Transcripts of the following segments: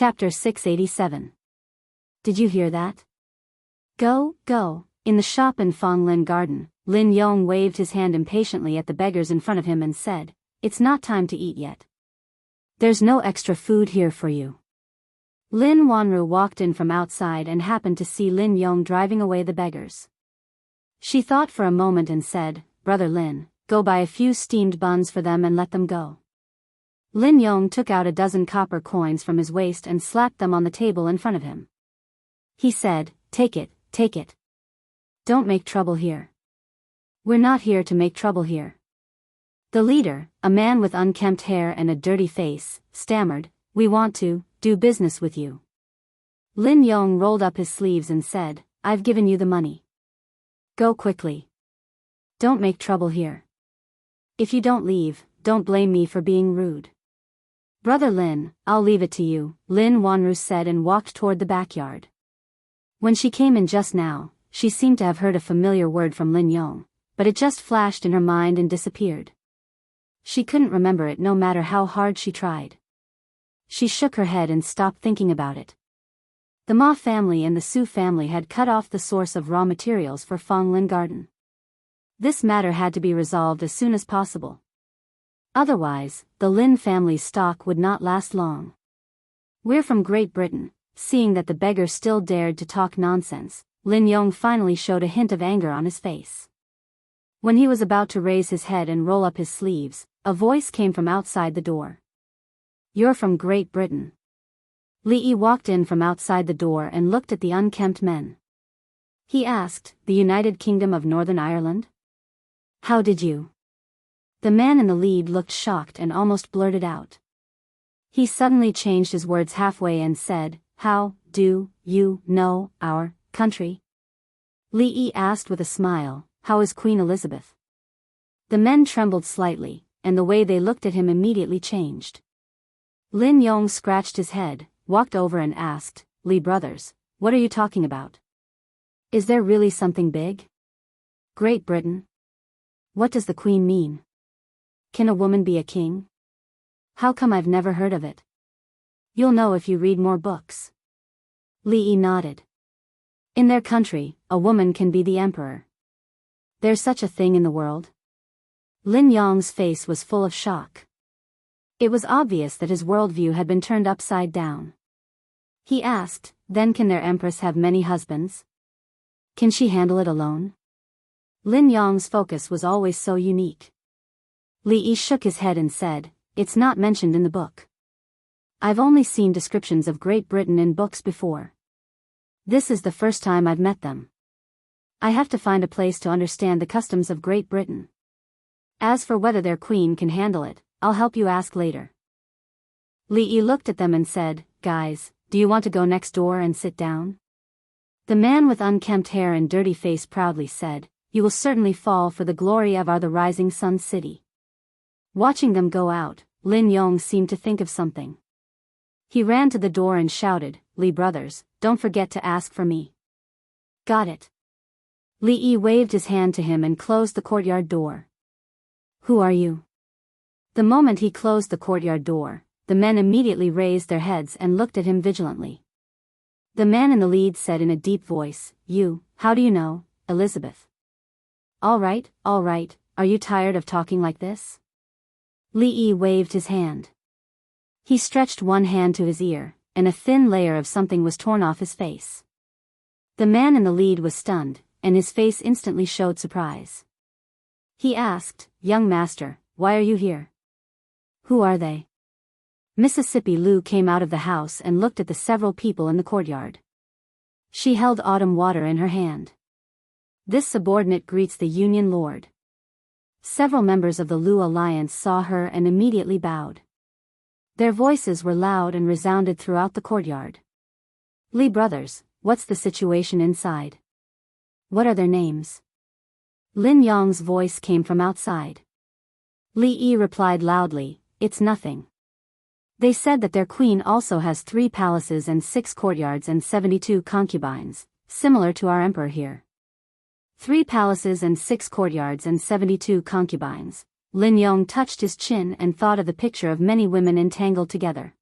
Chapter 687. Did you hear that? Go, go. In the shop in Fonglin Garden, Lin Yong waved his hand impatiently at the beggars in front of him and said, "It's not time to eat yet. There's no extra food here for you." Lin Wanru walked in from outside and happened to see Lin Yong driving away the beggars. She thought for a moment and said, "Brother Lin, go buy a few steamed buns for them and let them go." Lin Yong took out a dozen copper coins from his waist and slapped them on the table in front of him. He said, take it. Don't make trouble here. We're not here to make trouble here." The leader, a man with unkempt hair and a dirty face, stammered, "We want to do business with you." Lin Yong rolled up his sleeves and said, "I've given you the money. Go quickly. Don't make trouble here. If you don't leave, don't blame me for being rude." "Brother Lin, I'll leave it to you," Lin Wanru said and walked toward the backyard. When she came in just now, she seemed to have heard a familiar word from Lin Yong, but it just flashed in her mind and disappeared. She couldn't remember it no matter how hard she tried. She shook her head and stopped thinking about it. The Ma family and the Su family had cut off the source of raw materials for Fonglin Garden. This matter had to be resolved as soon as possible. Otherwise, the Lin family's stock would not last long. "We're from Great Britain." Seeing that the beggar still dared to talk nonsense, Lin Yong finally showed a hint of anger on his face. When he was about to raise his head and roll up his sleeves, a voice came from outside the door. "You're from Great Britain." Li Yi walked in from outside the door and looked at the unkempt men. He asked, "The United Kingdom of Northern Ireland? How did you?" The man in the lead looked shocked and almost blurted out. He suddenly changed his words halfway and said, "How do you know our country?" Li Yi asked with a smile, "How is Queen Elizabeth?" The men trembled slightly, and the way they looked at him immediately changed. Lin Yong scratched his head, walked over and asked, "Li brothers, what are you talking about? Is there really something big? Great Britain? What does the Queen mean? Can a woman be a king? How come I've never heard of it?" "You'll know if you read more books." Li Yi nodded. "In their country, a woman can be the emperor. There's such a thing in the world?" Lin Yong's face was full of shock. It was obvious that his worldview had been turned upside down. He asked, "Then can their empress have many husbands? Can she handle it alone?" Lin Yong's focus was always so unique. Li Yi shook his head and said, "It's not mentioned in the book. I've only seen descriptions of Great Britain in books before. This is the first time I've met them. I have to find a place to understand the customs of Great Britain. As for whether their queen can handle it, I'll help you ask later." Li Yi looked at them and said, "Guys, do you want to go next door and sit down?" The man with unkempt hair and dirty face proudly said, "You will certainly fall for the glory of the rising sun city." Watching them go out, Lin Yong seemed to think of something. He ran to the door and shouted, "Li brothers, don't forget to ask for me." "Got it." Li Yi waved his hand to him and closed the courtyard door. "Who are you?" The moment he closed the courtyard door, the men immediately raised their heads and looked at him vigilantly. The man in the lead said in a deep voice, How do you know, Elizabeth?" All right, are you tired of talking like this?" Li Yi waved his hand. He stretched one hand to his ear, and a thin layer of something was torn off his face. The man in the lead was stunned, and his face instantly showed surprise. He asked, "Young master, why are you here? Who are they?" Mississippi Lu came out of the house and looked at the several people in the courtyard. She held autumn water in her hand. "This subordinate greets the Union Lord." Several members of the Lu alliance saw her and immediately bowed. Their voices were loud and resounded throughout the courtyard. "Li brothers, what's the situation inside? What are their names?" Lin Yong's voice came from outside. Li Yi replied loudly, "It's nothing. They said that their queen also has 3 palaces and 6 courtyards and 72 concubines, similar to our emperor here." 3 palaces and 6 courtyards and 72 concubines. Lin Yong touched his chin and thought of the picture of many women entangled together.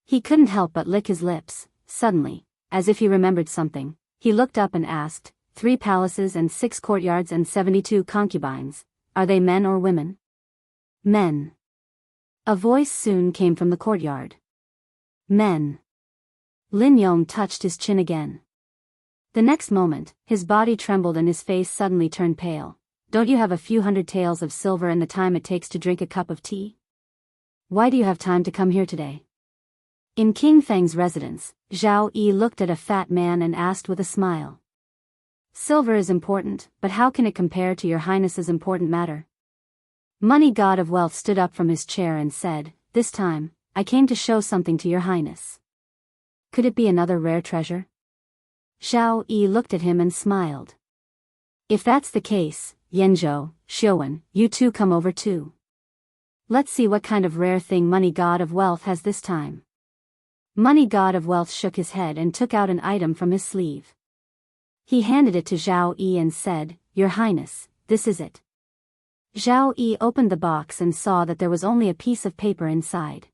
He couldn't help but lick his lips. Suddenly, as if he remembered something, he looked up and asked, 3 palaces and 6 courtyards and 72 concubines, are they men or women? Men. A voice soon came from the courtyard. Men. Lin Yong touched his chin again. The next moment, his body trembled and his face suddenly turned pale. Don't you have a few hundred taels of silver and the time it takes to drink a cup of tea? Why do you have time to come here today? In King Feng's residence, Zhao Yi looked at a fat man and asked with a smile. Silver is important, but how can it compare to your highness's important matter? Money God of Wealth stood up from his chair and said, this time, I came to show something to your highness. Could it be another rare treasure? Zhao Yi looked at him and smiled. If that's the case, Yanzhou, Xiuwen, you two come over too. Let's see what kind of rare thing Money God of Wealth has this time. Money God of Wealth shook his head and took out an item from his sleeve. He handed it to Zhao Yi and said, Your Highness, this is it. Zhao Yi opened the box and saw that there was only a piece of paper inside.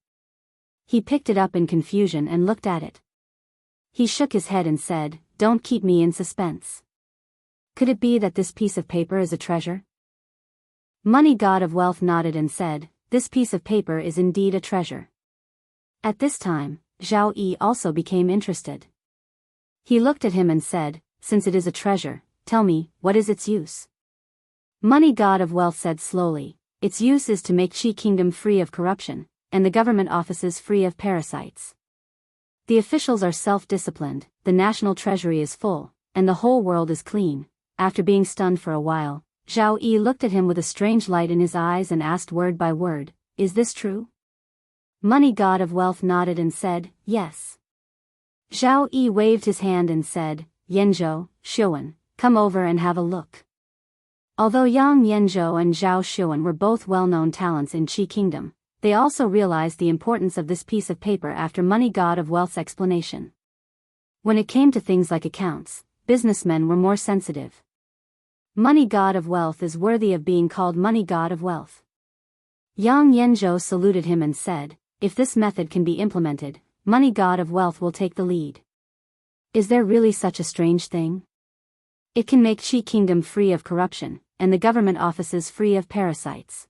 He picked it up in confusion and looked at it. He shook his head and said, Don't keep me in suspense. Could it be that this piece of paper is a treasure? Money God of Wealth nodded and said, This piece of paper is indeed a treasure. At this time, Zhao Yi also became interested. He looked at him and said, Since it is a treasure, tell me, what is its use? Money God of Wealth said slowly, Its use is to make Qi Kingdom free of corruption, and the government offices free of parasites. The officials are self-disciplined, the national treasury is full, and the whole world is clean. After being stunned for a while, Zhao Yi looked at him with a strange light in his eyes and asked word by word, Is this true? Money God of Wealth nodded and said, Yes. Zhao Yi waved his hand and said, Yanzhou, Xiuwen, come over and have a look. Although Yang Yanzhou and Zhao Xiuwen were both well-known talents in Qi Kingdom, they also realized the importance of this piece of paper after Money God of Wealth's explanation. When it came to things like accounts, businessmen were more sensitive. Money God of Wealth is worthy of being called Money God of Wealth. Yang Yanzhou saluted him and said, If this method can be implemented, Money God of Wealth will take the lead. Is there really such a strange thing? It can make Qi Kingdom free of corruption, and the government offices free of parasites.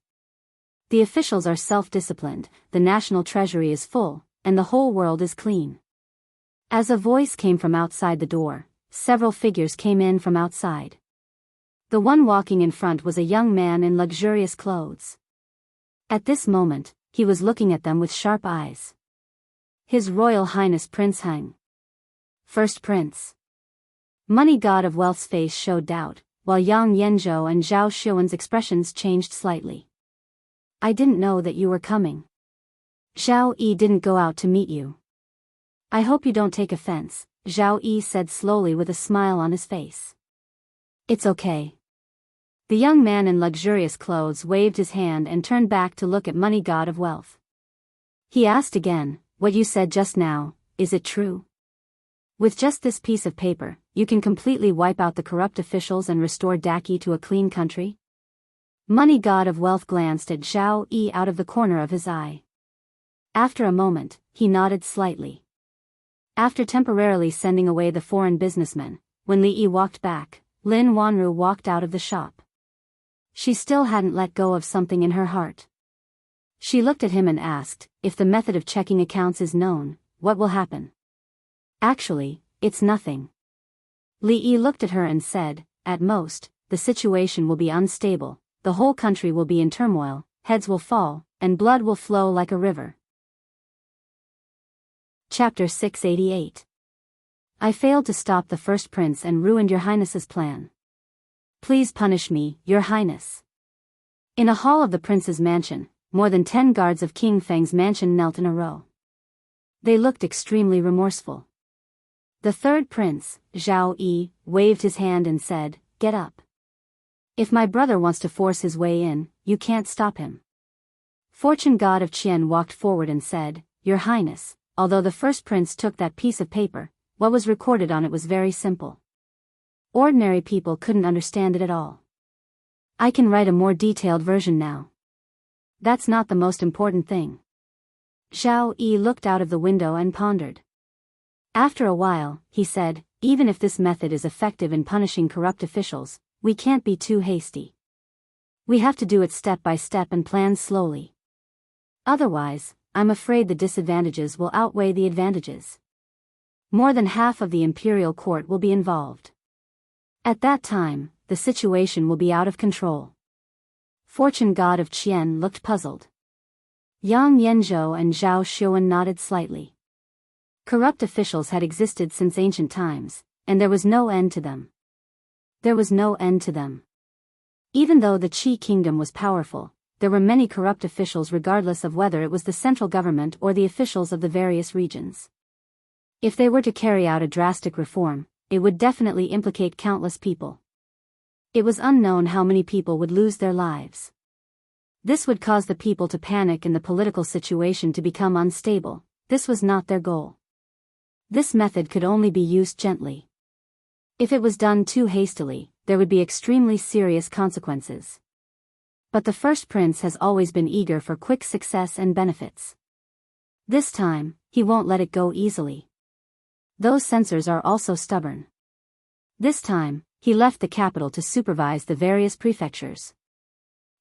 The officials are self-disciplined, the national treasury is full, and the whole world is clean. As a voice came from outside the door, several figures came in from outside. The one walking in front was a young man in luxurious clothes. At this moment, he was looking at them with sharp eyes. His Royal Highness Prince Heng. First Prince. Money God of Wealth's face showed doubt, while Yang Yanzhou and Zhao Xiuwen's expressions changed slightly. I didn't know that you were coming. Zhao Yi didn't go out to meet you. I hope you don't take offense, Zhao Yi said slowly with a smile on his face. It's okay. The young man in luxurious clothes waved his hand and turned back to look at Money God of Wealth. He asked again, What you said just now, is it true? With just this piece of paper, you can completely wipe out the corrupt officials and restore Daqi to a clean country? Money God of Wealth glanced at Zhao Yi out of the corner of his eye. After a moment, he nodded slightly. After temporarily sending away the foreign businessmen, when Li Yi walked back, Lin Wanru walked out of the shop. She still hadn't let go of something in her heart. She looked at him and asked, If the method of checking accounts is known, what will happen? Actually, it's nothing. Li Yi looked at her and said, At most, the situation will be unstable, the whole country will be in turmoil, heads will fall, and blood will flow like a river. Chapter 688. I failed to stop the first prince and ruined your highness's plan. Please punish me, your highness. In a hall of the prince's mansion, more than 10 guards of King Feng's mansion knelt in a row. They looked extremely remorseful. The third prince, Zhao Yi, waved his hand and said, Get up. If my brother wants to force his way in, you can't stop him. Fortune God of Qian walked forward and said, Your Highness, although the first prince took that piece of paper, what was recorded on it was very simple. Ordinary people couldn't understand it at all. I can write a more detailed version now. That's not the most important thing. Zhao Yi looked out of the window and pondered. After a while, he said, even if this method is effective in punishing corrupt officials, we can't be too hasty. We have to do it step by step and plan slowly. Otherwise, I'm afraid the disadvantages will outweigh the advantages. More than half of the imperial court will be involved. At that time, the situation will be out of control. Fortune god of Qian looked puzzled. Yang Yanzhou and Zhao Xuan nodded slightly. Corrupt officials had existed since ancient times, and there was no end to them. There was no end to them. Even though the Qi kingdom was powerful, there were many corrupt officials regardless of whether it was the central government or the officials of the various regions. If they were to carry out a drastic reform, it would definitely implicate countless people. It was unknown how many people would lose their lives. This would cause the people to panic and the political situation to become unstable. This was not their goal. This method could only be used gently. If it was done too hastily, there would be extremely serious consequences. But the first prince has always been eager for quick success and benefits. This time, he won't let it go easily. Those censors are also stubborn. This time, he left the capital to supervise the various prefectures.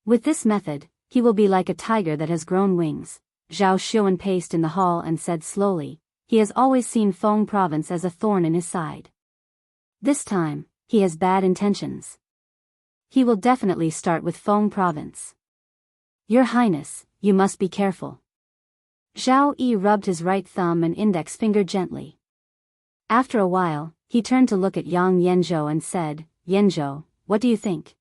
With this method, he will be like a tiger that has grown wings. Zhao Xuan paced in the hall and said slowly, he has always seen Feng province as a thorn in his side. This time, he has bad intentions. He will definitely start with Feng province. Your Highness, you must be careful. Zhao Yi rubbed his right thumb and index finger gently. After a while, he turned to look at Yang Yanzhou and said, Yanzhou, what do you think?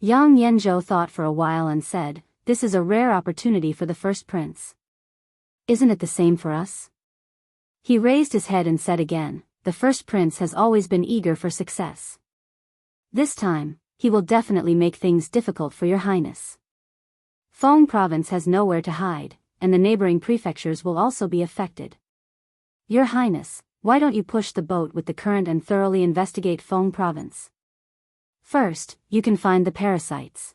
Yang Yanzhou thought for a while and said, this is a rare opportunity for the first prince. Isn't it the same for us? He raised his head and said again, the first prince has always been eager for success. This time, he will definitely make things difficult for your highness. Feng province has nowhere to hide, and the neighboring prefectures will also be affected. Your highness, why don't you push the boat with the current and thoroughly investigate Feng province? First, you can find the parasites.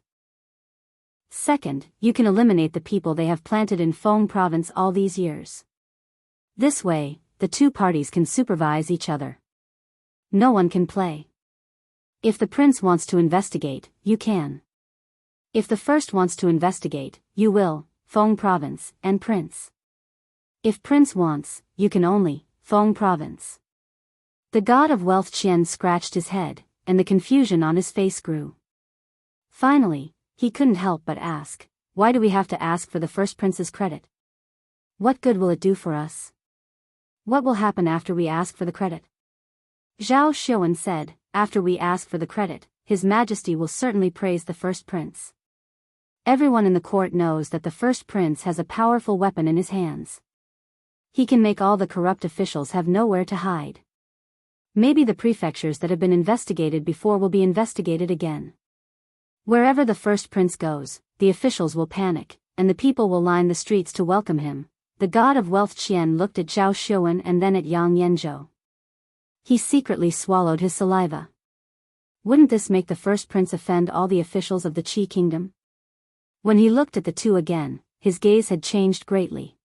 Second, you can eliminate the people they have planted in Feng province all these years. This way, the two parties can supervise each other. No one can play. If the prince wants to investigate, you can. If the first wants to investigate, you will, Feng province, and prince. If prince wants, you can only, Feng province. The god of wealth Qian scratched his head, and the confusion on his face grew. Finally, he couldn't help but ask, why do we have to ask for the first prince's credit? What good will it do for us? What will happen after we ask for the credit? Zhao Xuan said, after we ask for the credit, His Majesty will certainly praise the first prince. Everyone in the court knows that the first prince has a powerful weapon in his hands. He can make all the corrupt officials have nowhere to hide. Maybe the prefectures that have been investigated before will be investigated again. Wherever the first prince goes, the officials will panic, and the people will line the streets to welcome him. The god of wealth Qian looked at Zhao Xuan and then at Yang Yanzhou. He secretly swallowed his saliva. Wouldn't this make the first prince offend all the officials of the Qi kingdom? When he looked at the two again, his gaze had changed greatly.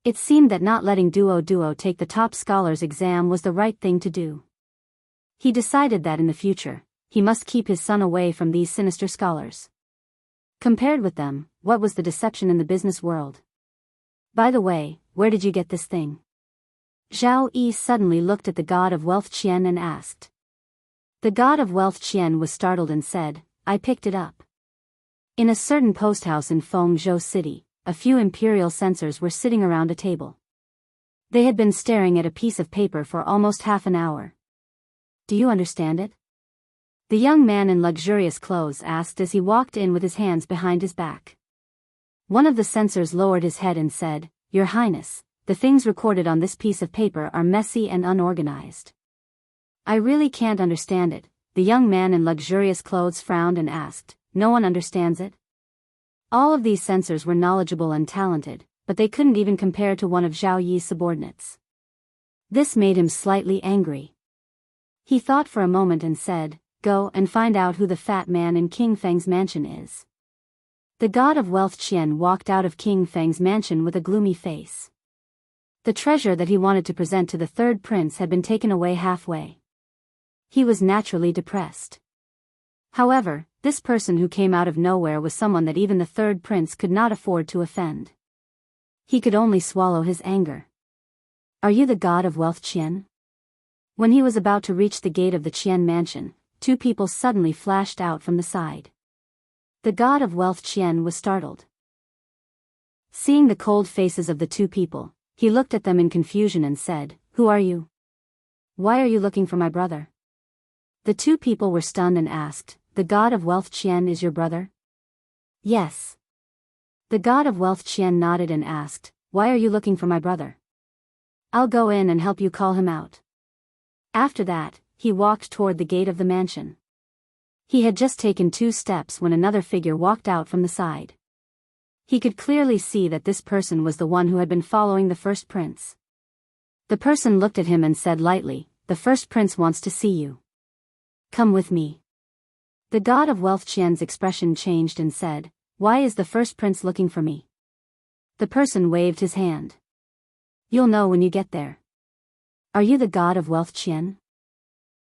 It seemed that not letting Duo take the top scholars exam was the right thing to do. He decided that in the future, he must keep his son away from these sinister scholars. Compared with them, what was the deception in the business world? By the way, where did you get this thing? Zhao Yi suddenly looked at the god of wealth Qian and asked. The god of wealth Qian was startled and said, I picked it up. In a certain post house in Fengzhou City, a few imperial censors were sitting around a table. They had been staring at a piece of paper for almost half an hour. Do you understand it? The young man in luxurious clothes asked as he walked in with his hands behind his back. One of the censors lowered his head and said, Your Highness, the things recorded on this piece of paper are messy and unorganized. I really can't understand it. The young man in luxurious clothes frowned and asked, No one understands it? All of these censors were knowledgeable and talented, but they couldn't even compare to one of Zhao Yi's subordinates. This made him slightly angry. He thought for a moment and said, Go and find out who the fat man in King Feng's mansion is. The god of wealth Qian walked out of King Feng's mansion with a gloomy face. The treasure that he wanted to present to the third prince had been taken away halfway. He was naturally depressed. However, this person who came out of nowhere was someone that even the third prince could not afford to offend. He could only swallow his anger. "Are you the god of wealth Qian?" When he was about to reach the gate of the Qian mansion, two people suddenly flashed out from the side. The god of wealth Qian was startled. Seeing the cold faces of the two people, he looked at them in confusion and said, "Who are you? Why are you looking for my brother?" The two people were stunned and asked, "The god of wealth Qian is your brother?" "Yes." The god of wealth Qian nodded and asked, "Why are you looking for my brother?" "I'll go in and help you call him out." After that, he walked toward the gate of the mansion. He had just taken 2 steps when another figure walked out from the side. He could clearly see that this person was the one who had been following the first prince. The person looked at him and said lightly, "The first prince wants to see you. Come with me." The god of wealth Qian's expression changed and said, "Why is the first prince looking for me?" The person waved his hand. "You'll know when you get there." "Are you the god of wealth Qian?"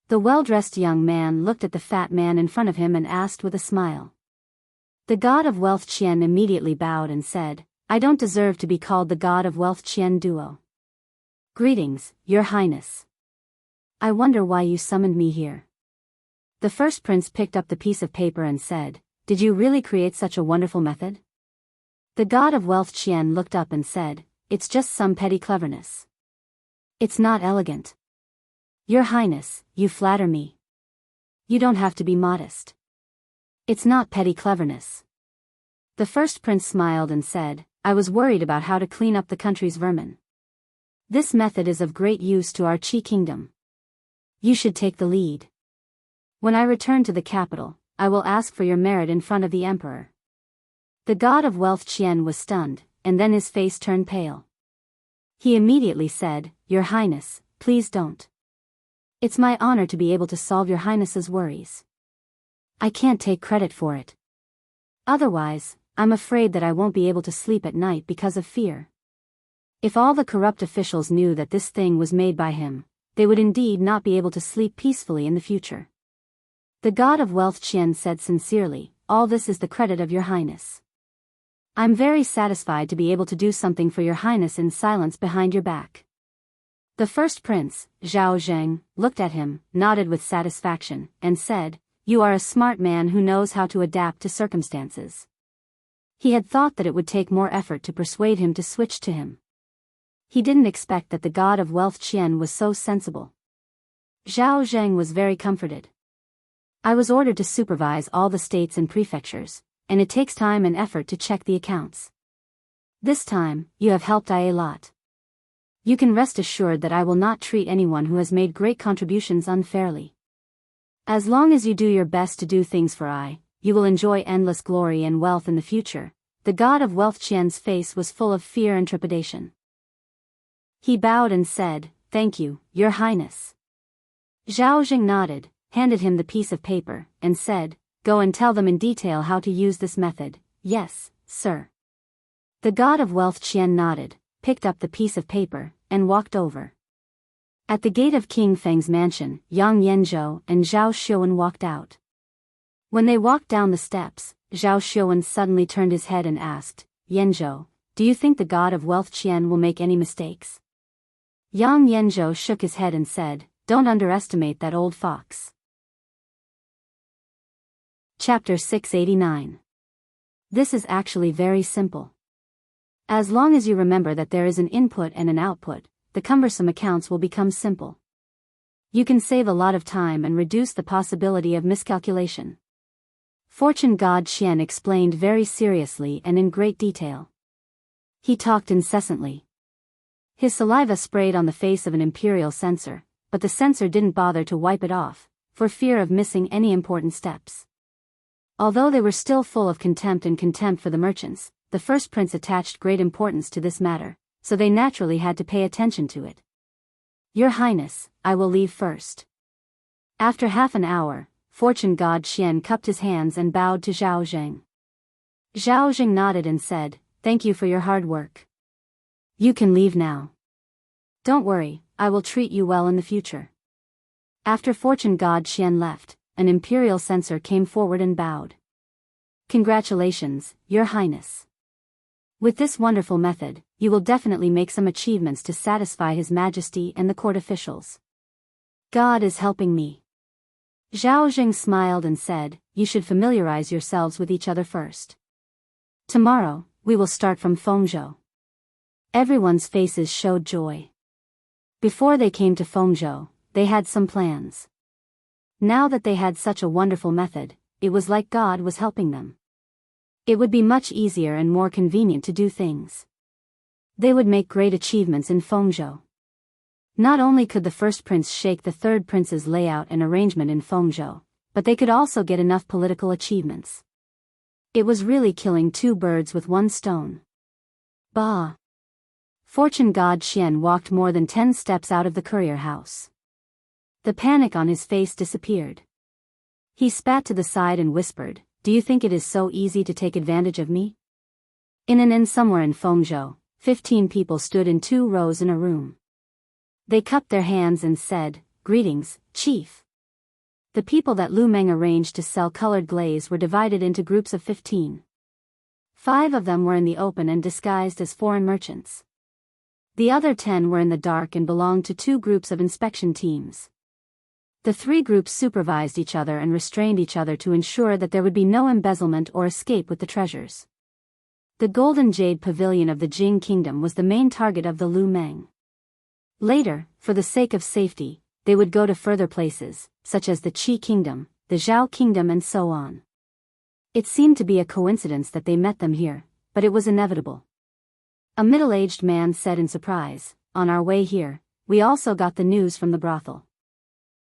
The well-dressed young man looked at the fat man in front of him and asked with a smile. The god of wealth Qian immediately bowed and said, "I don't deserve to be called the god of wealth Qian duo. Greetings, your highness. I wonder why you summoned me here." The first prince picked up the piece of paper and said, "Did you really create such a wonderful method?" The god of wealth Qian looked up and said, "It's just some petty cleverness. It's not elegant." "Your highness, you flatter me. You don't have to be modest. It's not petty cleverness." The first prince smiled and said, "I was worried about how to clean up the country's vermin. This method is of great use to our Qi kingdom. You should take the lead. When I return to the capital, I will ask for your merit in front of the emperor." The god of wealth Qian was stunned, and then his face turned pale. He immediately said, "Your highness, please don't. It's my honor to be able to solve your highness's worries. I can't take credit for it. Otherwise, I'm afraid that I won't be able to sleep at night because of fear. If all the corrupt officials knew that this thing was made by him, they would indeed not be able to sleep peacefully in the future." The god of wealth Qian said sincerely, "All this is the credit of your highness. I'm very satisfied to be able to do something for your highness in silence behind your back." The first prince, Zhao Zheng, looked at him, nodded with satisfaction, and said, "You are a smart man who knows how to adapt to circumstances." He had thought that it would take more effort to persuade him to switch to him. He didn't expect that the god of wealth Qian was so sensible. Zhao Zheng was very comforted. "I was ordered to supervise all the states and prefectures, and it takes time and effort to check the accounts. This time, you have helped I a lot. You can rest assured that I will not treat anyone who has made great contributions unfairly. As long as you do your best to do things for I, you will enjoy endless glory and wealth in the future." The god of wealth Qian's face was full of fear and trepidation. He bowed and said, "Thank you, your highness." Zhao Jing nodded, handed him the piece of paper, and said, "Go and tell them in detail how to use this method." "Yes, sir." The god of wealth Qian nodded, picked up the piece of paper, and walked over. At the gate of King Feng's mansion, Yang Yanzhou and Zhao Xiuwen walked out. When they walked down the steps, Zhao Xiuwen suddenly turned his head and asked, "Yanzhou, do you think the god of wealth Qian will make any mistakes?" Yang Yanzhou shook his head and said, "Don't underestimate that old fox." Chapter 689. This is actually very simple. As long as you remember that there is an input and an output, the cumbersome accounts will become simple. You can save a lot of time and reduce the possibility of miscalculation. Fortune god Qian explained very seriously and in great detail. He talked incessantly. His saliva sprayed on the face of an imperial censor, but the censor didn't bother to wipe it off, for fear of missing any important steps. Although they were still full of contempt for the merchants, the first prince attached great importance to this matter, so they naturally had to pay attention to it. "Your highness, I will leave first." After half an hour, fortune god Qian cupped his hands and bowed to Zhao Zheng. Zhao Jing nodded and said, "Thank you for your hard work. You can leave now. Don't worry, I will treat you well in the future." After fortune god Qian left, an imperial censor came forward and bowed. "Congratulations, Your Highness. With this wonderful method, you will definitely make some achievements to satisfy His Majesty and the court officials. God is helping me." Zhao Jing smiled and said, "You should familiarize yourselves with each other first. Tomorrow, we will start from Fengzhou." Everyone's faces showed joy. Before they came to Fengzhou, they had some plans. Now that they had such a wonderful method, it was like God was helping them. It would be much easier and more convenient to do things. They would make great achievements in Fengzhou. Not only could the first prince shake the third prince's layout and arrangement in Fengzhou, but they could also get enough political achievements. It was really killing two birds with one stone. Bah! Fortune god Qian walked more than 10 steps out of the courier house. The panic on his face disappeared. He spat to the side and whispered, "Do you think it is so easy to take advantage of me?" In an inn somewhere in Fengzhou, 15 people stood in 2 rows in a room. They cupped their hands and said, "Greetings, Chief." The people that Lu Meng arranged to sell colored glaze were divided into groups of 15. 5 of them were in the open and disguised as foreign merchants. The other 10 were in the dark and belonged to 2 groups of inspection teams. The 3 groups supervised each other and restrained each other to ensure that there would be no embezzlement or escape with the treasures. The Golden Jade Pavilion of the Jing Kingdom was the main target of the Lu Meng. Later, for the sake of safety, they would go to further places, such as the Qi Kingdom, the Zhao Kingdom and so on. It seemed to be a coincidence that they met them here, but it was inevitable. A middle-aged man said in surprise, "On our way here, we also got the news from the brothel.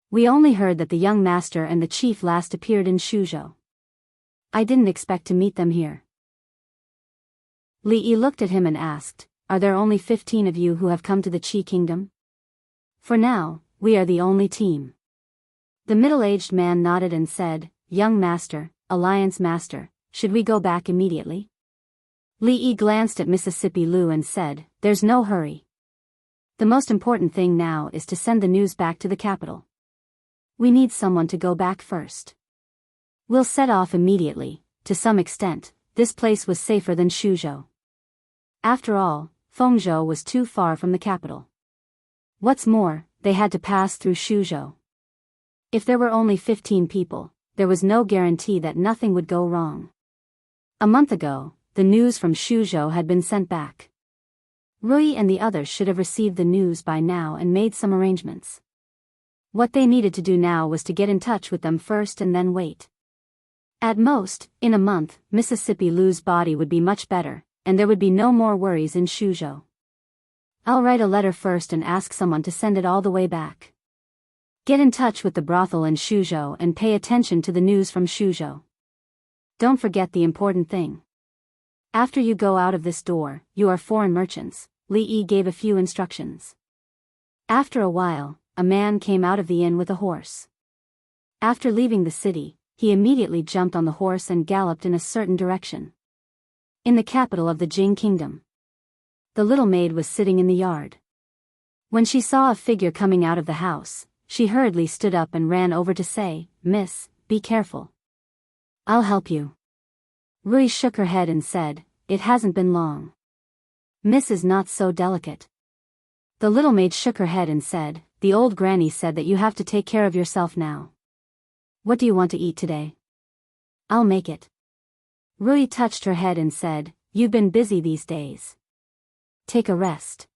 We only heard that the young master and the chief last appeared in Shuzhou. I didn't expect to meet them here." Li Yi looked at him and asked, "Are there only 15 of you who have come to the Qi Kingdom?" "For now, we are the only team." The middle-aged man nodded and said, "Young master, alliance master, should we go back immediately?" Li Yi glanced at Mississippi Lu and said, "There's no hurry. The most important thing now is to send the news back to the capital. We need someone to go back first. We'll set off immediately. To some extent, this place was safer than Shuzhou. After all, Fengzhou was too far from the capital. What's more, they had to pass through Shuzhou. If there were only 15 people, there was no guarantee that nothing would go wrong. A month ago, the news from Shuzhou had been sent back. Rui and the others should have received the news by now and made some arrangements. What they needed to do now was to get in touch with them first and then wait. At most, in a month, Mississippi Lu's body would be much better, and there would be no more worries in Shuzhou. I'll write a letter first and ask someone to send it all the way back. Get in touch with the brothel in Shuzhou and pay attention to the news from Shuzhou. Don't forget the important thing. After you go out of this door, you are foreign merchants." Li Yi gave a few instructions. After a while, a man came out of the inn with a horse. After leaving the city, he immediately jumped on the horse and galloped in a certain direction. In the capital of the Jing Kingdom, the little maid was sitting in the yard. When she saw a figure coming out of the house, she hurriedly stood up and ran over to say, "Miss, be careful. I'll help you." Rui shook her head and said, "It hasn't been long. Miss is not so delicate." The little maid shook her head and said, "The old granny said that you have to take care of yourself now. What do you want to eat today? I'll make it." Rui touched her head and said, "You've been busy these days. Take a rest.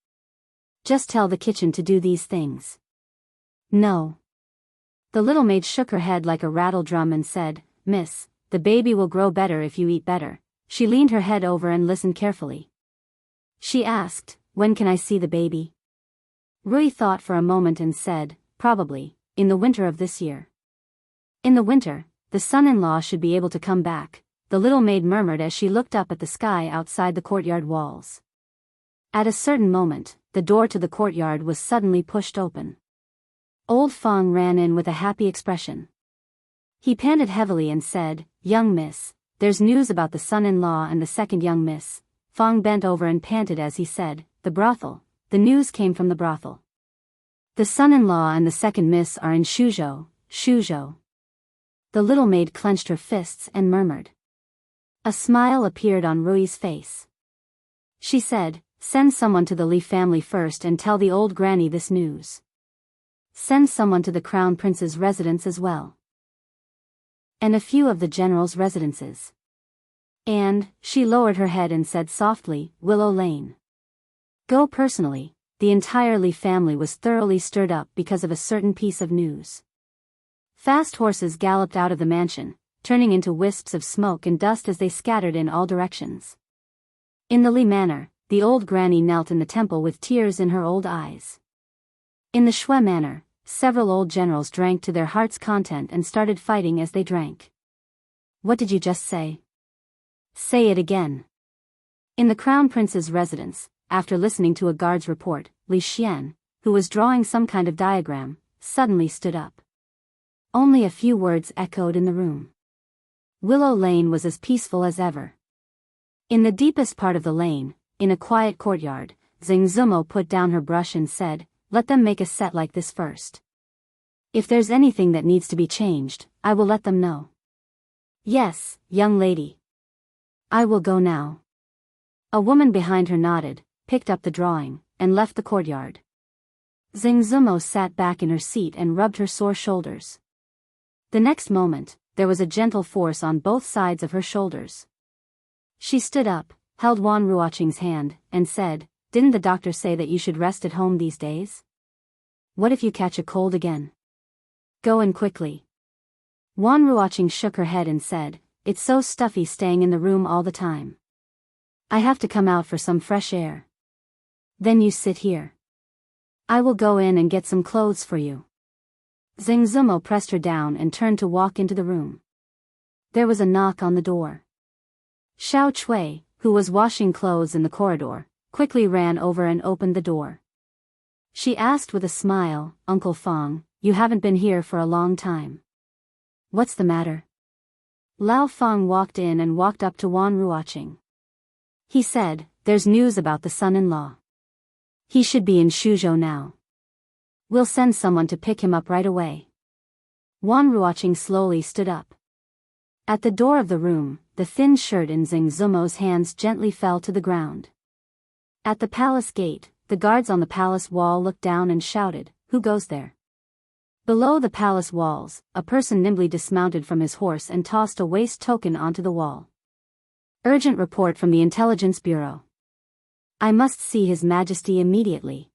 Just tell the kitchen to do these things." "No." The little maid shook her head like a rattle drum and said, "Miss, the baby will grow better if you eat better." She leaned her head over and listened carefully. She asked, "When can I see the baby?" Rui thought for a moment and said, "Probably, in the winter of this year." "In the winter, the son-in-law should be able to come back," the little maid murmured as she looked up at the sky outside the courtyard walls. At a certain moment, the door to the courtyard was suddenly pushed open. Old Feng ran in with a happy expression. He panted heavily and said, "Young miss, there's news about the son-in-law and the second young miss. Fong bent over and panted as he said, the brothel. The news came from the brothel. The son-in-law and the second miss are in Shuzhou, Shuzhou. The little maid clenched her fists and murmured. A smile appeared on Rui's face. She said, send someone to the Li family first and tell the old granny this news. Send someone to the crown prince's residence as well. And a few of the general's residences. And, she lowered her head and said softly, Willow Lane. Go personally. The entire Li family was thoroughly stirred up because of a certain piece of news. Fast horses galloped out of the mansion, turning into wisps of smoke and dust as they scattered in all directions. In the Li manor, the old granny knelt in the temple with tears in her old eyes. In the Shui manor, several old generals drank to their heart's content and started fighting as they drank. What did you just say? Say it again. In the crown prince's residence, after listening to a guard's report, Li Xian, who was drawing some kind of diagram, suddenly stood up. Only a few words echoed in the room. Willow Lane was as peaceful as ever. In the deepest part of the lane, in a quiet courtyard, Xing Zumo put down her brush and said, let them make a set like this first. If there's anything that needs to be changed, I will let them know. Yes, young lady. I will go now. A woman behind her nodded, picked up the drawing, and left the courtyard. Xing Zumo sat back in her seat and rubbed her sore shoulders. The next moment, there was a gentle force on both sides of her shoulders. She stood up, held Wan Ruoqing's hand, and said, didn't the doctor say that you should rest at home these days? What if you catch a cold again? Go in quickly. Wan Ruoqing shook her head and said, it's so stuffy staying in the room all the time. I have to come out for some fresh air. Then you sit here. I will go in and get some clothes for you. Xing Zumo pressed her down and turned to walk into the room. There was a knock on the door. Xiao Chui, who was washing clothes in the corridor, quickly ran over and opened the door. She asked with a smile, Uncle Fong, you haven't been here for a long time. What's the matter? Lao Fong walked in and walked up to Wan Ruoqing. He said, there's news about the son-in-law. He should be in Shuzhou now. We'll send someone to pick him up right away. Wan Ruoqing slowly stood up. At the door of the room, the thin shirt in Xing Zumo's hands gently fell to the ground. At the palace gate, the guards on the palace wall looked down and shouted, who goes there? Below the palace walls, a person nimbly dismounted from his horse and tossed a waste token onto the wall. Urgent report from the Intelligence Bureau. I must see His Majesty immediately.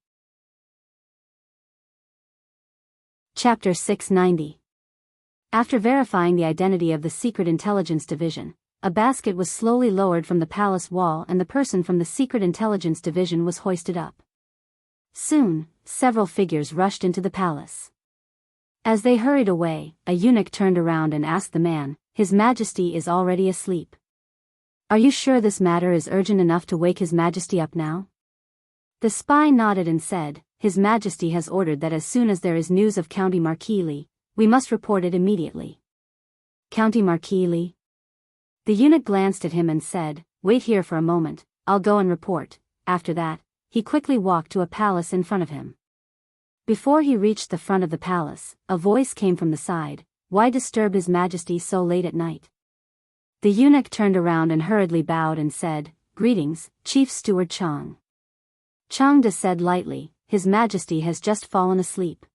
Chapter 690. After verifying the identity of the Secret Intelligence Division, a basket was slowly lowered from the palace wall and the person from the Secret Intelligence Division was hoisted up. Soon, several figures rushed into the palace. As they hurried away, a eunuch turned around and asked the man, His Majesty is already asleep. Are you sure this matter is urgent enough to wake His Majesty up now? The spy nodded and said, His Majesty has ordered that as soon as there is news of County Marquis Li, we must report it immediately. County Marquis Li? The eunuch glanced at him and said, wait here for a moment, I'll go and report. After that, he quickly walked to a palace in front of him. Before he reached the front of the palace, a voice came from the side, why disturb His Majesty so late at night? The eunuch turned around and hurriedly bowed and said, greetings, Chief Steward Chang. Chang De said lightly, His Majesty has just fallen asleep.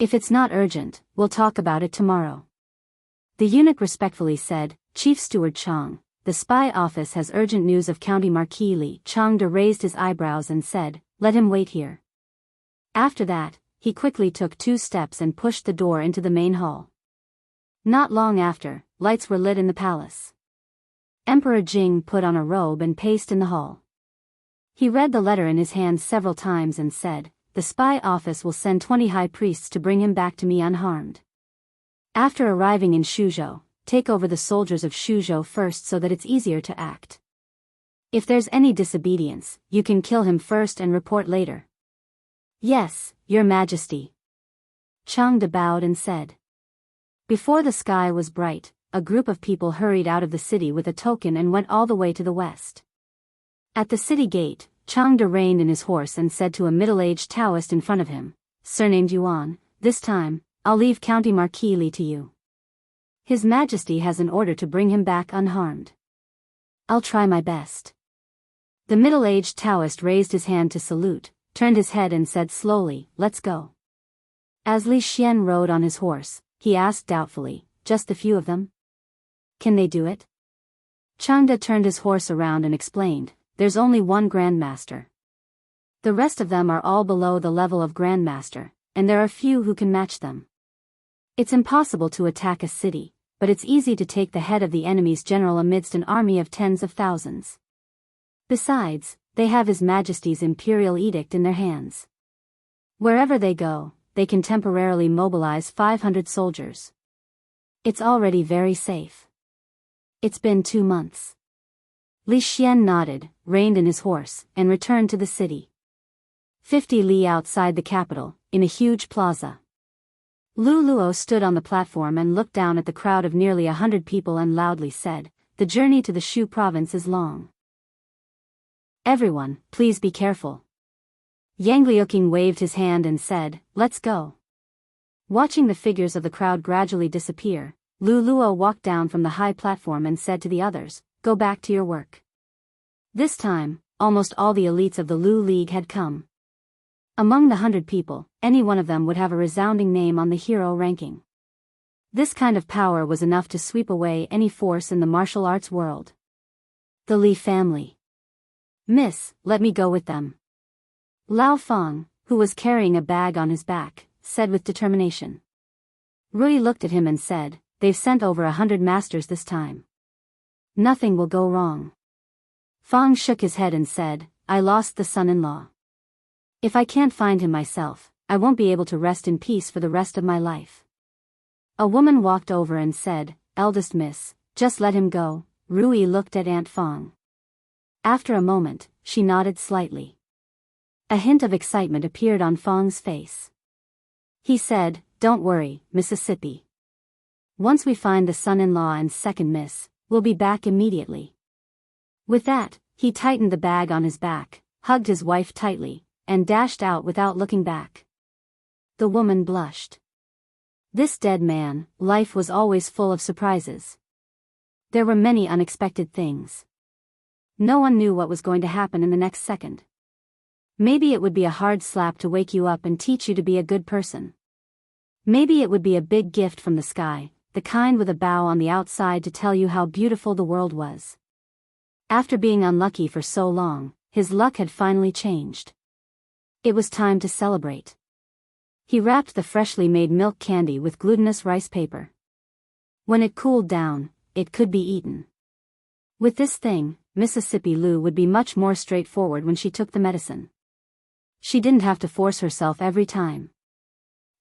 If it's not urgent, we'll talk about it tomorrow. The eunuch respectfully said, Chief Steward Chang, the spy office has urgent news of County Marquis Li. Chang De raised his eyebrows and said, let him wait here. After that, he quickly took 2 steps and pushed the door into the main hall. Not long after, lights were lit in the palace. Emperor Jing put on a robe and paced in the hall. He read the letter in his hand several times and said, the spy office will send 20 high priests to bring him back to me unharmed. After arriving in Shuzhou, take over the soldiers of Shuzhou first so that it's easier to act. If there's any disobedience, you can kill him first and report later. Yes, Your Majesty. Chang De bowed and said. Before the sky was bright, a group of people hurried out of the city with a token and went all the way to the west. At the city gate, Changde reined in his horse and said to a middle-aged Taoist in front of him, surnamed Yuan, "This time, I'll leave County Marquis Li to you. His Majesty has an order to bring him back unharmed." "I'll try my best." The middle-aged Taoist raised his hand to salute, turned his head and said slowly, "Let's go." As Li Xian rode on his horse, he asked doubtfully, "Just a few of them? Can they do it?" Changde turned his horse around and explained, "There's only one Grandmaster. The rest of them are all below the level of Grandmaster, and there are few who can match them. It's impossible to attack a city, but it's easy to take the head of the enemy's general amidst an army of tens of thousands. Besides, they have His Majesty's imperial edict in their hands. Wherever they go, they can temporarily mobilize 500 soldiers. It's already very safe. It's been 2 months." Li Xian nodded, reined in his horse, and returned to the city. 50 li outside the capital, in a huge plaza. Lu Luo stood on the platform and looked down at the crowd of nearly 100 people and loudly said, "The journey to the Shu province is long. Everyone, please be careful." Yang Liuqing waved his hand and said, "Let's go." Watching the figures of the crowd gradually disappear, Lu Luo walked down from the high platform and said to the others, "Go back to your work." This time, almost all the elites of the Lu League had come. Among the 100 people, any one of them would have a resounding name on the hero ranking. This kind of power was enough to sweep away any force in the martial arts world. The Li family. "Miss, let me go with them." Lao Feng, who was carrying a bag on his back, said with determination. Rui looked at him and said, "They've sent over 100 masters this time. Nothing will go wrong." Feng shook his head and said, "I lost the son-in-law. If I can't find him myself, I won't be able to rest in peace for the rest of my life." A woman walked over and said, "Eldest miss, just let him go." Rui looked at Aunt Feng. After a moment, she nodded slightly. A hint of excitement appeared on Feng's face. He said, "Don't worry, Mississippi. Once we find the son-in-law and second miss, we'll be back immediately." With that, he tightened the bag on his back, hugged his wife tightly, and dashed out without looking back. The woman blushed. This dead man, life was always full of surprises. There were many unexpected things. No one knew what was going to happen in the next second. Maybe it would be a hard slap to wake you up and teach you to be a good person. Maybe it would be a big gift from the sky, the kind with a bow on the outside to tell you how beautiful the world was. After being unlucky for so long, his luck had finally changed. It was time to celebrate. He wrapped the freshly made milk candy with glutinous rice paper. When it cooled down, it could be eaten. With this thing, Mississippi Lu would be much more straightforward when she took the medicine. She didn't have to force herself every time.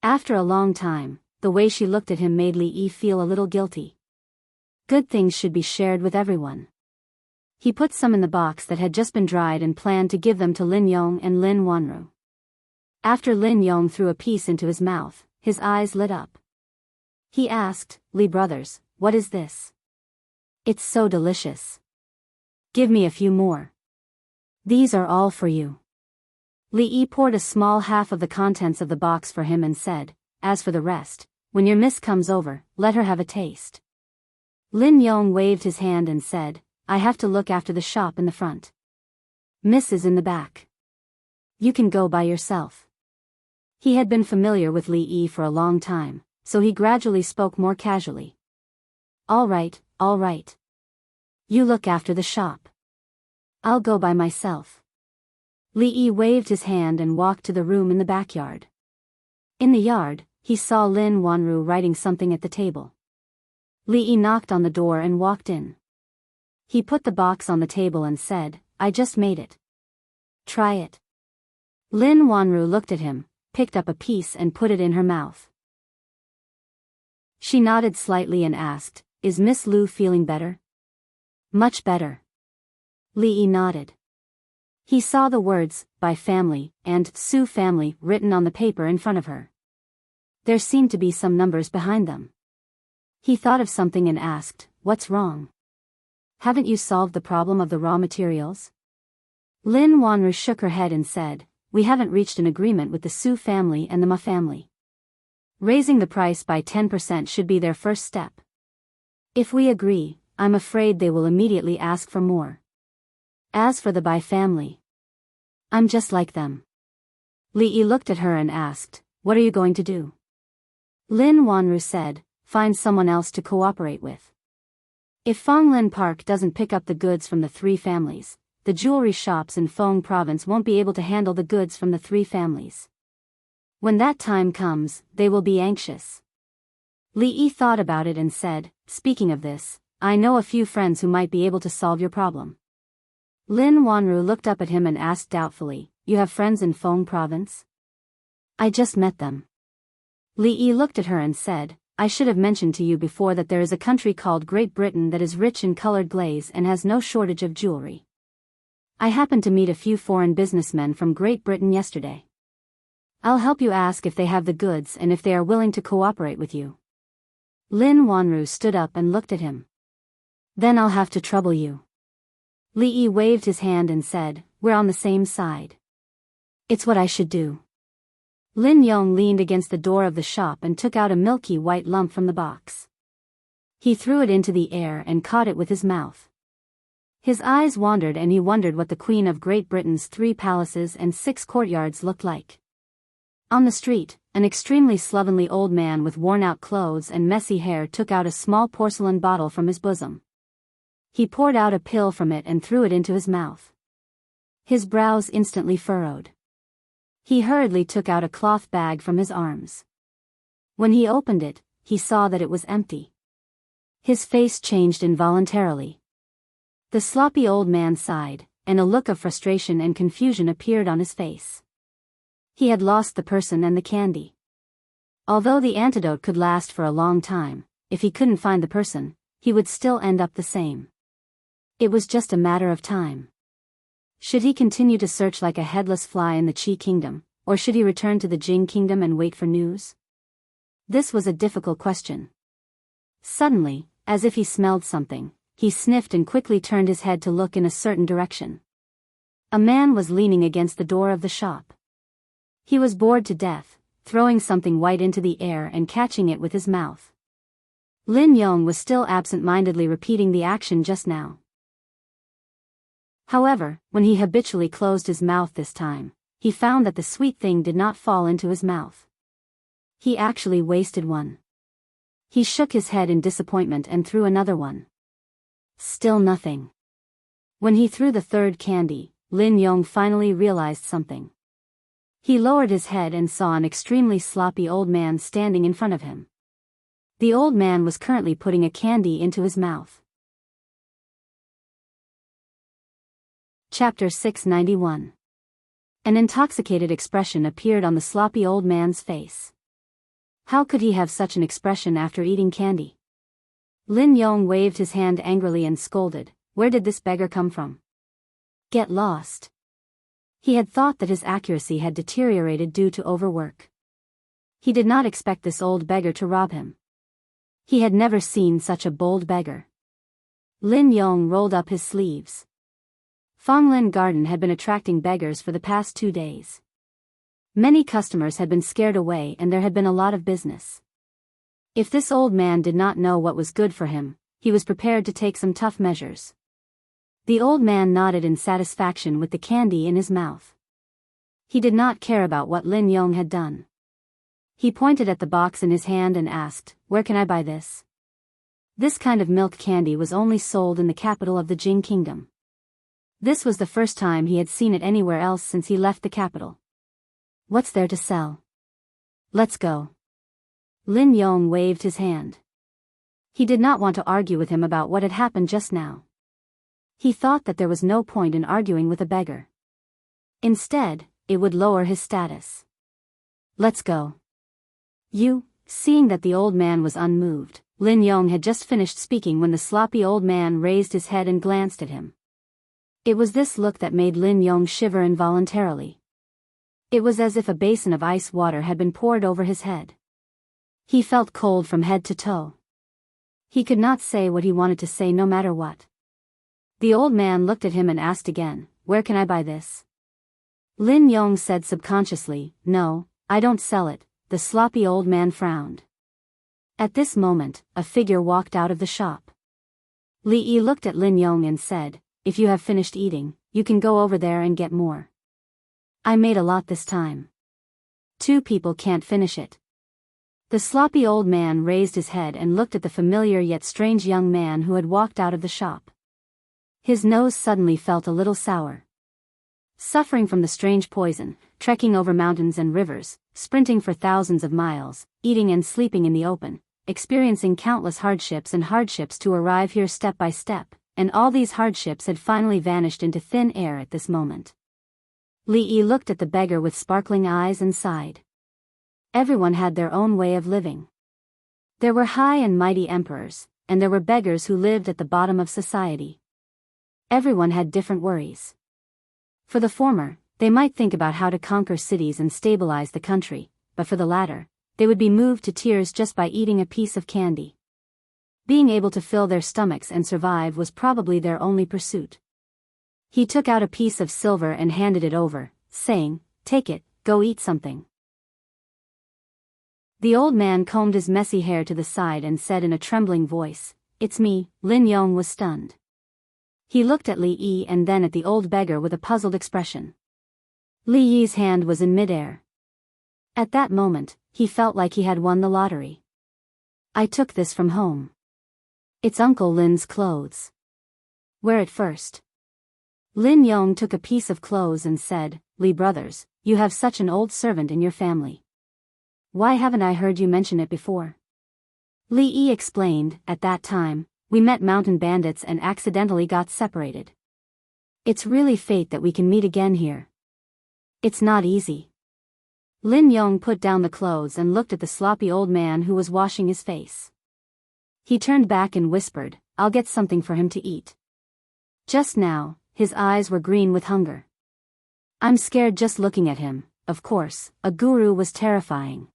After a long time, the way she looked at him made Li Yi feel a little guilty. Good things should be shared with everyone. He put some in the box that had just been dried and planned to give them to Lin Yong and Lin Wanru. After Lin Yong threw a piece into his mouth, his eyes lit up. He asked, "Li brothers, what is this? It's so delicious. Give me a few more." "These are all for you." Li Yi poured a small half of the contents of the box for him and said, "As for the rest, when your miss comes over, let her have a taste." Lin Yong waved his hand and said, "I have to look after the shop in the front. Miss is in the back. You can go by yourself." He had been familiar with Li Yi for a long time, so he gradually spoke more casually. All right. You look after the shop. I'll go by myself." Li Yi waved his hand and walked to the room in the backyard. In the yard, he saw Lin Wanru writing something at the table. Li Yi knocked on the door and walked in. He put the box on the table and said, "I just made it. Try it." Lin Wanru looked at him, picked up a piece and put it in her mouth. She nodded slightly and asked, "Is Miss Lu feeling better?" "Much better." Li Yi nodded. He saw the words, "by family," and "Su family" written on the paper in front of her. There seemed to be some numbers behind them. He thought of something and asked, "What's wrong? Haven't you solved the problem of the raw materials?" Lin Wanru shook her head and said, "We haven't reached an agreement with the Su family and the Ma family. Raising the price by 10% should be their first step. If we agree, I'm afraid they will immediately ask for more. As for the Bai family, I'm just like them." Li Yi looked at her and asked, "What are you going to do?" Lin Wanru said, "Find someone else to cooperate with. If Fonglin Park doesn't pick up the goods from the three families, the jewelry shops in Feng province won't be able to handle the goods from the three families. When that time comes, they will be anxious." Li Yi thought about it and said, "Speaking of this, I know a few friends who might be able to solve your problem." Lin Wanru looked up at him and asked doubtfully, "You have friends in Feng province?" "I just met them." Li Yi looked at her and said, "I should have mentioned to you before that there is a country called Great Britain that is rich in colored glaze and has no shortage of jewelry. I happened to meet a few foreign businessmen from Great Britain yesterday. I'll help you ask if they have the goods and if they are willing to cooperate with you." Lin Wanru stood up and looked at him. "Then I'll have to trouble you." Li Yi waved his hand and said, "We're on the same side. It's what I should do." Lin Yong leaned against the door of the shop and took out a milky white lump from the box. He threw it into the air and caught it with his mouth. His eyes wandered and he wondered what the Queen of Great Britain's 3 palaces and 6 courtyards looked like. On the street, an extremely slovenly old man with worn-out clothes and messy hair took out a small porcelain bottle from his bosom. He poured out a pill from it and threw it into his mouth. His brows instantly furrowed. He hurriedly took out a cloth bag from his arms. When he opened it, he saw that it was empty. His face changed involuntarily. The sloppy old man sighed, and a look of frustration and confusion appeared on his face. He had lost the person and the candy. Although the antidote could last for a long time, if he couldn't find the person, he would still end up the same. It was just a matter of time. Should he continue to search like a headless fly in the Qi kingdom, or should he return to the Jing kingdom and wait for news? This was a difficult question. Suddenly, as if he smelled something, he sniffed and quickly turned his head to look in a certain direction. A man was leaning against the door of the shop. He was bored to death, throwing something white into the air and catching it with his mouth. Lin Yong was still absent-mindedly repeating the action just now. However, when he habitually closed his mouth this time, he found that the sweet thing did not fall into his mouth. He actually wasted one. He shook his head in disappointment and threw another one. Still nothing. When he threw the third candy, Lin Yong finally realized something. He lowered his head and saw an extremely sloppy old man standing in front of him. The old man was currently putting a candy into his mouth. Chapter 691. An intoxicated expression appeared on the sloppy old man's face. How could he have such an expression after eating candy? Lin Yong waved his hand angrily and scolded, "Where did this beggar come from? Get lost." He had thought that his accuracy had deteriorated due to overwork. He did not expect this old beggar to rob him. He had never seen such a bold beggar. Lin Yong rolled up his sleeves. Fonglin Garden had been attracting beggars for the past 2 days. Many customers had been scared away and there had been a lot of business. If this old man did not know what was good for him, he was prepared to take some tough measures. The old man nodded in satisfaction with the candy in his mouth. He did not care about what Lin Yong had done. He pointed at the box in his hand and asked, "Where can I buy this?" This kind of milk candy was only sold in the capital of the Jing kingdom. This was the first time he had seen it anywhere else since he left the capital. "What's there to sell? Let's go." Lin Yong waved his hand. He did not want to argue with him about what had happened just now. He thought that there was no point in arguing with a beggar. Instead, it would lower his status. "Let's go." Seeing that the old man was unmoved, Lin Yong had just finished speaking when the sloppy old man raised his head and glanced at him. It was this look that made Lin Yong shiver involuntarily. It was as if a basin of ice water had been poured over his head. He felt cold from head to toe. He could not say what he wanted to say no matter what. The old man looked at him and asked again, "Where can I buy this?" Lin Yong said subconsciously, "No, I don't sell it." The sloppy old man frowned. At this moment, a figure walked out of the shop. Li Yi looked at Lin Yong and said, "If you have finished eating, you can go over there and get more. I made a lot this time. 2 people can't finish it." The sloppy old man raised his head and looked at the familiar yet strange young man who had walked out of the shop. His nose suddenly felt a little sour. Suffering from the strange poison, trekking over mountains and rivers, sprinting for thousands of miles, eating and sleeping in the open, experiencing countless hardships to arrive here step by step, and all these hardships had finally vanished into thin air at this moment. Li Yi looked at the beggar with sparkling eyes and sighed. Everyone had their own way of living. There were high and mighty emperors, and there were beggars who lived at the bottom of society. Everyone had different worries. For the former, they might think about how to conquer cities and stabilize the country, but for the latter, they would be moved to tears just by eating a piece of candy. Being able to fill their stomachs and survive was probably their only pursuit. He took out a piece of silver and handed it over, saying, "Take it, go eat something." The old man combed his messy hair to the side and said in a trembling voice, "It's me." Lin Yong was stunned. He looked at Li Yi and then at the old beggar with a puzzled expression. Li Yi's hand was in midair. At that moment, he felt like he had won the lottery. "I took this from home. It's Uncle Lin's clothes." "Wear it first." Lin Yong took a piece of clothes and said, "Li brothers, you have such an old servant in your family. Why haven't I heard you mention it before?" Li Yi explained, "At that time, we met mountain bandits and accidentally got separated. It's really fate that we can meet again here. It's not easy." Lin Yong put down the clothes and looked at the sloppy old man who was washing his face. He turned back and whispered, "I'll get something for him to eat." Just now, his eyes were green with hunger. "I'm scared just looking at him." Of course, a guru was terrifying.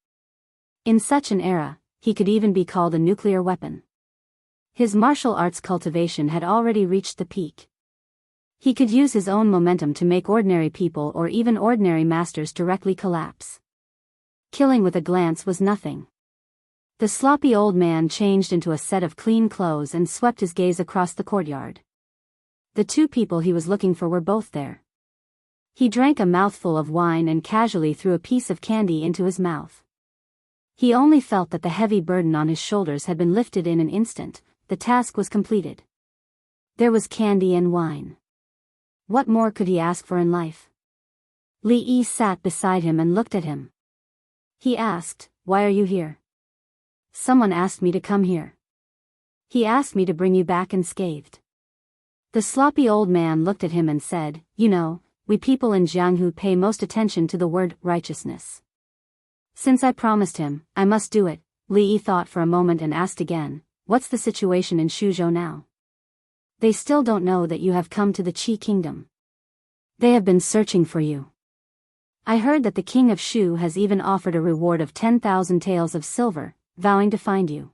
In such an era, he could even be called a nuclear weapon. His martial arts cultivation had already reached the peak. He could use his own momentum to make ordinary people or even ordinary masters directly collapse. Killing with a glance was nothing. The sloppy old man changed into a set of clean clothes and swept his gaze across the courtyard. The 2 people he was looking for were both there. He drank a mouthful of wine and casually threw a piece of candy into his mouth. He only felt that the heavy burden on his shoulders had been lifted in an instant. The task was completed. There was candy and wine. What more could he ask for in life? Li Yi sat beside him and looked at him. He asked, "Why are you here?" "Someone asked me to come here. He asked me to bring you back unscathed." The sloppy old man looked at him and said, "You know, we people in Jianghu pay most attention to the word righteousness. Since I promised him, I must do it." Li Yi thought for a moment and asked again, "What's the situation in Shuzhou now?" "They still don't know that you have come to the Qi kingdom. They have been searching for you. I heard that the king of Shu has even offered a reward of 10,000 taels of silver, vowing to find you."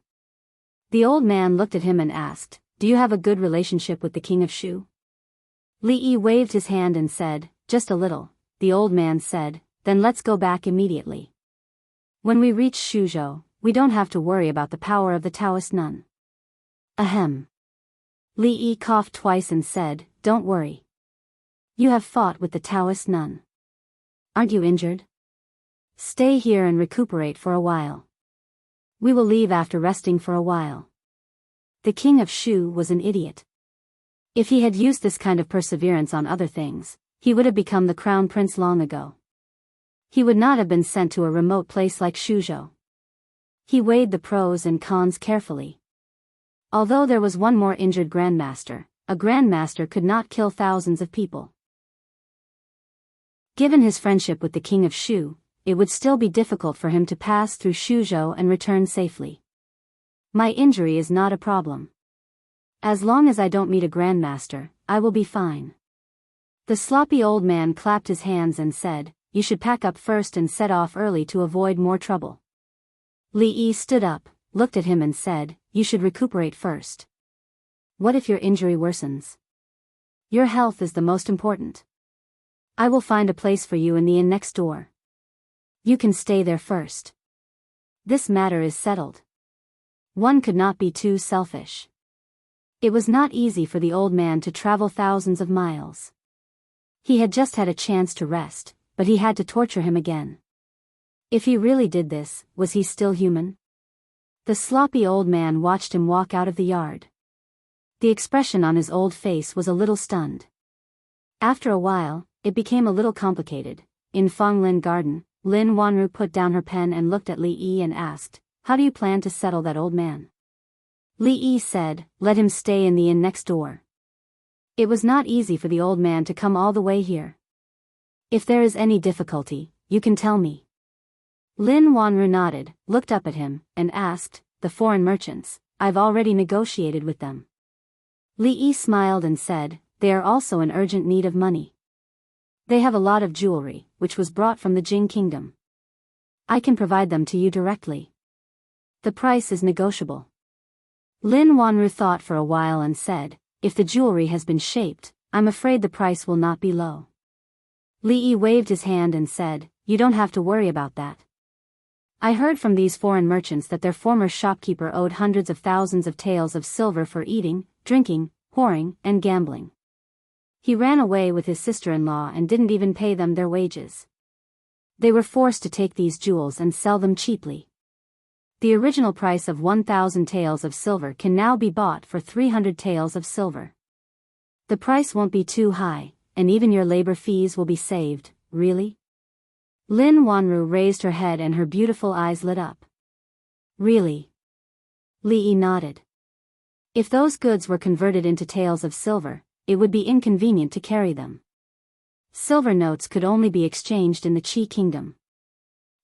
The old man looked at him and asked, "Do you have a good relationship with the king of Shu?" Li Yi waved his hand and said, "Just a little." The old man said, "Then let's go back immediately. When we reach Shuzhou, we don't have to worry about the power of the Taoist nun." Ahem. Li Yi coughed twice and said, "Don't worry. You have fought with the Taoist nun. Aren't you injured? Stay here and recuperate for a while. We will leave after resting for a while." The king of Shu was an idiot. If he had used this kind of perseverance on other things, he would have become the crown prince long ago. He would not have been sent to a remote place like Shuzhou. He weighed the pros and cons carefully. Although there was one more injured grandmaster, a grandmaster could not kill thousands of people. Given his friendship with the king of Shu, it would still be difficult for him to pass through Shuzhou and return safely. "My injury is not a problem. As long as I don't meet a grandmaster, I will be fine." The sloppy old man clapped his hands and said, "You should pack up first and set off early to avoid more trouble." Li Yi stood up, looked at him and said, you should recuperate first. What if your injury worsens? Your health is the most important. I will find a place for you in the inn next door. You can stay there first. This matter is settled. One could not be too selfish. It was not easy for the old man to travel thousands of miles. He had just had a chance to rest, but he had to torture him again. If he really did this, was he still human? The sloppy old man watched him walk out of the yard. The expression on his old face was a little stunned. After a while, it became a little complicated. In Fonglin Garden, Lin Wanru put down her pen and looked at Li Yi and asked, "How do you plan to settle that old man?" Li Yi said, "Let him stay in the inn next door." It was not easy for the old man to come all the way here. "If there is any difficulty, you can tell me." Lin Wanru nodded, looked up at him, and asked, "The foreign merchants, I've already negotiated with them." Li Yi smiled and said, "They are also in urgent need of money. They have a lot of jewelry, which was brought from the Jing kingdom. I can provide them to you directly. The price is negotiable." Lin Wanru thought for a while and said, "If the jewelry has been shaped, I'm afraid the price will not be low." Li Yi waved his hand and said, "You don't have to worry about that. I heard from these foreign merchants that their former shopkeeper owed hundreds of thousands of taels of silver for eating, drinking, whoring, and gambling. He ran away with his sister-in-law and didn't even pay them their wages. They were forced to take these jewels and sell them cheaply. The original price of 1,000 taels of silver can now be bought for 300 taels of silver. The price won't be too high, and even your labor fees will be saved." "Really?" Lin Wanru raised her head and her beautiful eyes lit up. "Really?" Li Yi nodded. If those goods were converted into taels of silver, it would be inconvenient to carry them. Silver notes could only be exchanged in the Qi kingdom.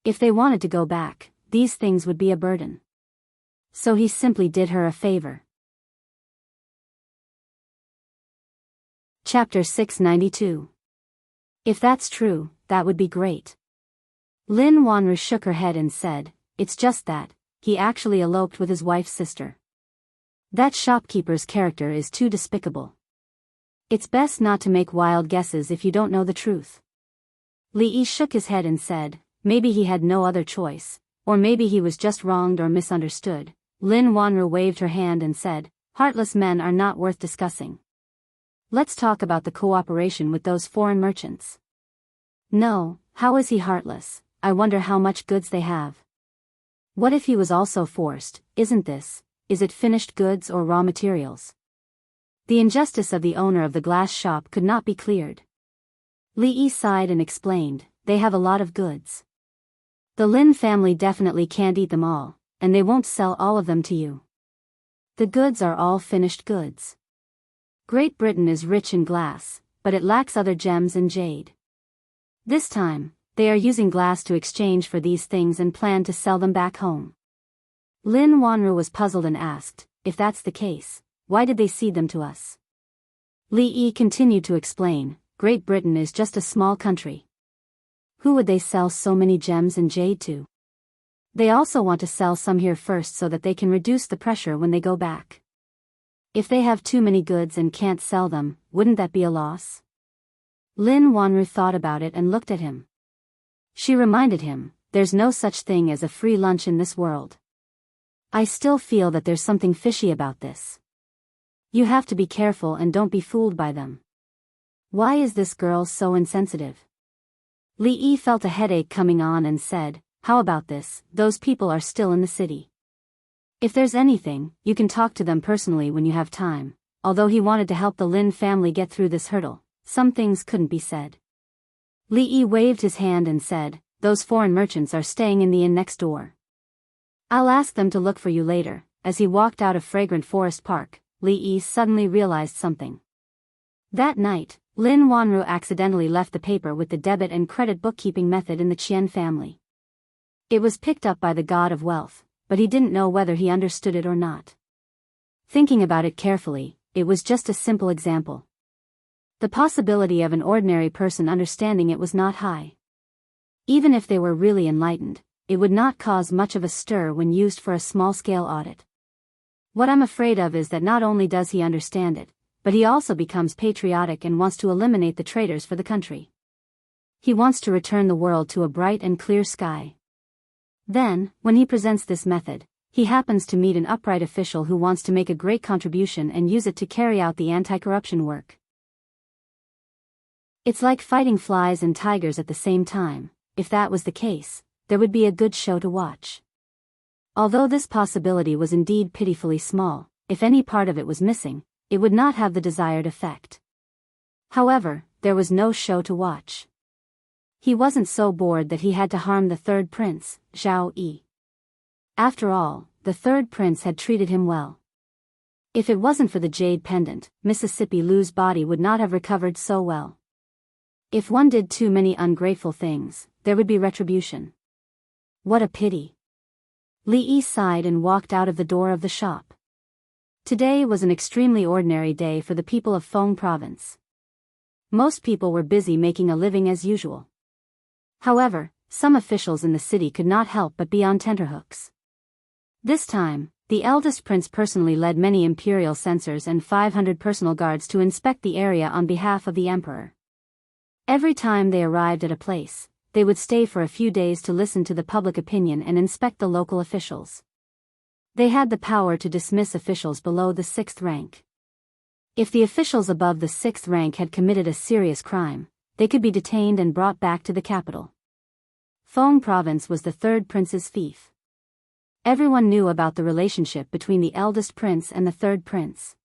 If they wanted to go back, these things would be a burden. So he simply did her a favor. Chapter 692. If that's true, that would be great. Lin Wanru shook her head and said, "It's just that, he actually eloped with his wife's sister. That shopkeeper's character is too despicable. It's best not to make wild guesses if you don't know the truth." Li Yi shook his head and said, "Maybe he had no other choice, or maybe he was just wronged or misunderstood." Lin Wanru waved her hand and said, "Heartless men are not worth discussing. Let's talk about the cooperation with those foreign merchants." "No, how is he heartless? I wonder how much goods they have. What if he was also forced? Is it finished goods or raw materials?" The injustice of the owner of the glass shop could not be cleared. Li Yi sighed and explained, "They have a lot of goods. The Lin family definitely can't eat them all, and they won't sell all of them to you. The goods are all finished goods. Great Britain is rich in glass, but it lacks other gems and jade. This time, they are using glass to exchange for these things and plan to sell them back home." Lin Wanru was puzzled and asked, "If that's the case, why did they cede them to us?" Li Yi continued to explain, "Great Britain is just a small country. Who would they sell so many gems and jade to? They also want to sell some here first so that they can reduce the pressure when they go back. If they have too many goods and can't sell them, wouldn't that be a loss?" Lin Wanru thought about it and looked at him. She reminded him, "There's no such thing as a free lunch in this world. I still feel that there's something fishy about this. You have to be careful and don't be fooled by them. Why is this girl so insensitive?" Li Yi felt a headache coming on and said, "How about this? Those people are still in the city. If there's anything, you can talk to them personally when you have time." Although he wanted to help the Lin family get through this hurdle, some things couldn't be said. Li Yi waved his hand and said, "Those foreign merchants are staying in the inn next door. I'll ask them to look for you later." As he walked out of Fragrant Forest Park, Li Yi suddenly realized something. That night, Lin Wanru accidentally left the paper with the debit and credit bookkeeping method in the Qian family. It was picked up by the god of wealth, but he didn't know whether he understood it or not. Thinking about it carefully, it was just a simple example. The possibility of an ordinary person understanding it was not high. Even if they were really enlightened, it would not cause much of a stir when used for a small-scale audit. What I'm afraid of is that not only does he understand it, but he also becomes patriotic and wants to eliminate the traitors for the country. He wants to return the world to a bright and clear sky. Then, when he presents this method, he happens to meet an upright official who wants to make a great contribution and use it to carry out the anti-corruption work. It's like fighting flies and tigers at the same time. If that was the case, there would be a good show to watch. Although this possibility was indeed pitifully small, if any part of it was missing, it would not have the desired effect. However, there was no show to watch. He wasn't so bored that he had to harm the third prince, Zhao Yi. After all, the third prince had treated him well. If it wasn't for the jade pendant, Mississippi Lu's body would not have recovered so well. If one did too many ungrateful things, there would be retribution. What a pity. Li Yi sighed and walked out of the door of the shop. Today was an extremely ordinary day for the people of Feng Province. Most people were busy making a living as usual. However, some officials in the city could not help but be on tenterhooks. This time, the eldest prince personally led many imperial censors and 500 personal guards to inspect the area on behalf of the emperor. Every time they arrived at a place, they would stay for a few days to listen to the public opinion and inspect the local officials. They had the power to dismiss officials below the 6th rank. If the officials above the 6th rank had committed a serious crime, they could be detained and brought back to the capital. Feng Province was the third prince's fief. Everyone knew about the relationship between the eldest prince and the third prince.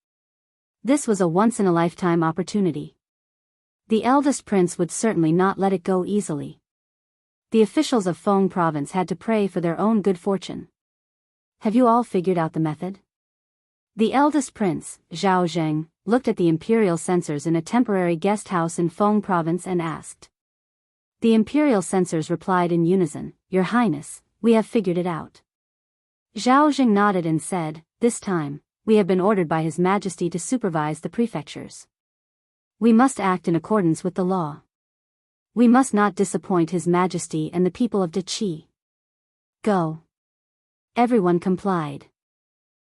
This was a once-in-a-lifetime opportunity. The eldest prince would certainly not let it go easily. The officials of Feng Province had to pray for their own good fortune. Have you all figured out the method? The eldest prince, Zhao Zheng, looked at the imperial censors in a temporary guest house in Feng Province and asked. The imperial censors replied in unison, "Your Highness, we have figured it out." Zhao Zheng nodded and said, "This time, we have been ordered by His Majesty to supervise the prefectures. We must act in accordance with the law. We must not disappoint His Majesty and the people of Deqi. Go." Everyone complied.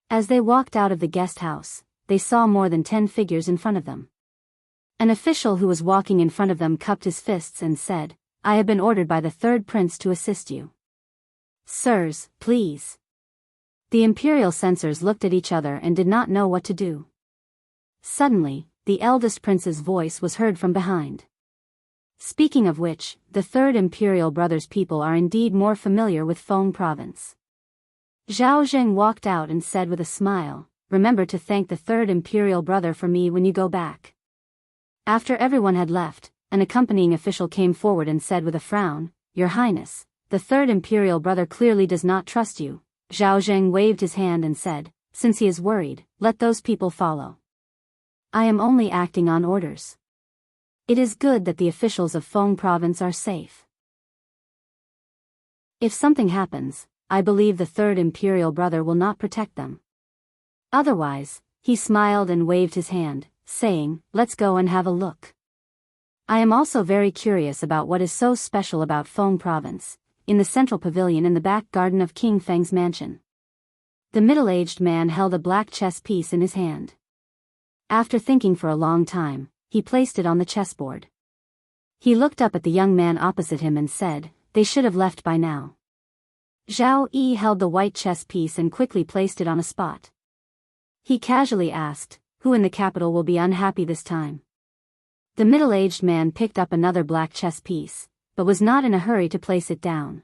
As they walked out of the guest house, they saw more than 10 figures in front of them. An official who was walking in front of them cupped his fists and said, "I have been ordered by the third prince to assist you. Sirs, please." The imperial censors looked at each other and did not know what to do. Suddenly, the eldest prince's voice was heard from behind. Speaking of which, the third imperial brother's people are indeed more familiar with Feng Province. Zhao Zheng walked out and said with a smile, "Remember to thank the third imperial brother for me when you go back." After everyone had left, an accompanying official came forward and said with a frown, "Your Highness, the third imperial brother clearly does not trust you." Zhao Zheng waved his hand and said, "Since he is worried, let those people follow. I am only acting on orders. It is good that the officials of Feng Province are safe. If something happens, I believe the third imperial brother will not protect them. Otherwise," he smiled and waved his hand, saying, "Let's go and have a look. I am also very curious about what is so special about Feng Province." In the central pavilion in the back garden of King Feng's mansion, the middle-aged man held a black chess piece in his hand. After thinking for a long time, he placed it on the chessboard. He looked up at the young man opposite him and said, "They should have left by now." Zhao Yi held the white chess piece and quickly placed it on a spot. He casually asked, "Who in the capital will be unhappy this time?" The middle-aged man picked up another black chess piece, but was not in a hurry to place it down.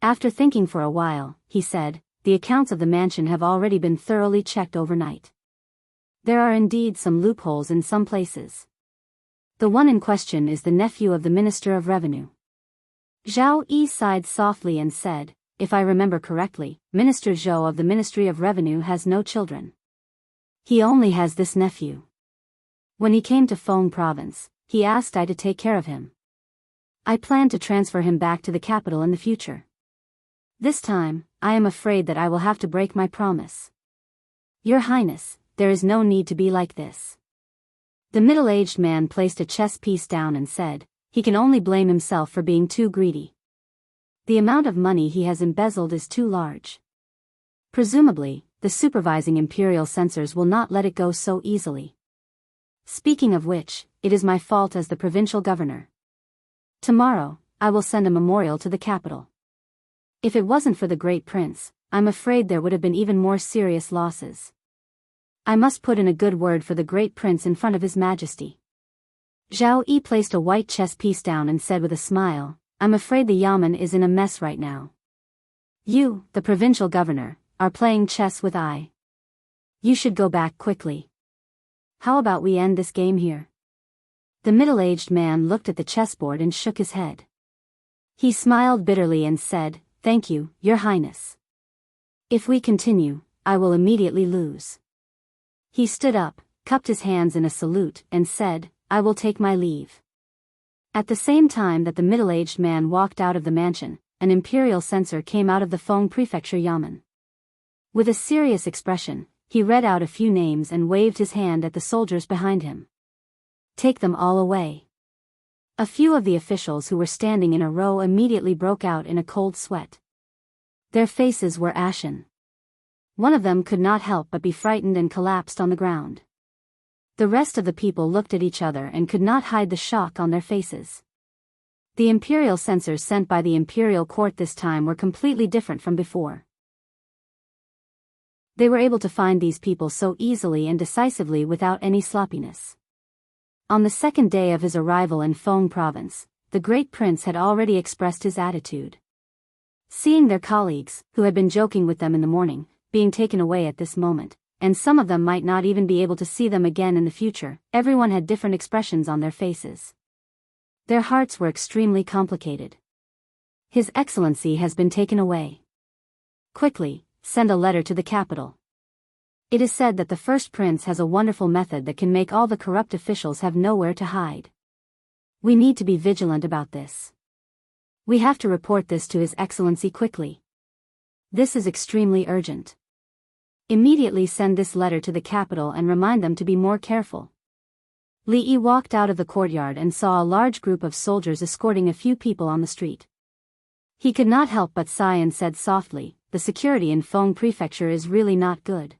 After thinking for a while, he said, "The accounts of the mansion have already been thoroughly checked overnight. There are indeed some loopholes in some places. The one in question is the nephew of the Minister of Revenue." Zhao Yi sighed softly and said, "If I remember correctly, Minister Zhou of the Ministry of Revenue has no children. He only has this nephew. When he came to Feng Province, he asked I to take care of him. I plan to transfer him back to the capital in the future. This time, I am afraid that I will have to break my promise. Your Highness, there is no need to be like this." The middle-aged man placed a chess piece down and said, "He can only blame himself for being too greedy. The amount of money he has embezzled is too large. Presumably, the supervising imperial censors will not let it go so easily. Speaking of which, it is my fault as the provincial governor. Tomorrow, I will send a memorial to the capital. If it wasn't for the great prince, I'm afraid there would have been even more serious losses. I must put in a good word for the great prince in front of his majesty. Zhao Yi placed a white chess piece down and said with a smile, I'm afraid the yamen is in a mess right now. You, the provincial governor, are playing chess with I. You should go back quickly. How about we end this game here? The middle-aged man looked at the chessboard and shook his head. He smiled bitterly and said, Thank you, Your Highness. If we continue, I will immediately lose. He stood up, cupped his hands in a salute, and said, I will take my leave. At the same time that the middle-aged man walked out of the mansion, an imperial censor came out of the Feng Prefecture Yamen. With a serious expression, he read out a few names and waved his hand at the soldiers behind him. Take them all away. A few of the officials who were standing in a row immediately broke out in a cold sweat. Their faces were ashen. One of them could not help but be frightened and collapsed on the ground. The rest of the people looked at each other and could not hide the shock on their faces. The imperial censors sent by the imperial court this time were completely different from before. They were able to find these people so easily and decisively without any sloppiness. On the second day of his arrival in Feng province, the great prince had already expressed his attitude. Seeing their colleagues, who had been joking with them in the morning, being taken away at this moment, and some of them might not even be able to see them again in the future, everyone had different expressions on their faces. Their hearts were extremely complicated. His Excellency has been taken away. Quickly, send a letter to the capital. It is said that the first prince has a wonderful method that can make all the corrupt officials have nowhere to hide. We need to be vigilant about this. We have to report this to His Excellency quickly. This is extremely urgent. Immediately send this letter to the capital and remind them to be more careful. Li Yi walked out of the courtyard and saw a large group of soldiers escorting a few people on the street. He could not help but sigh and said softly, the security in Feng Prefecture is really not good.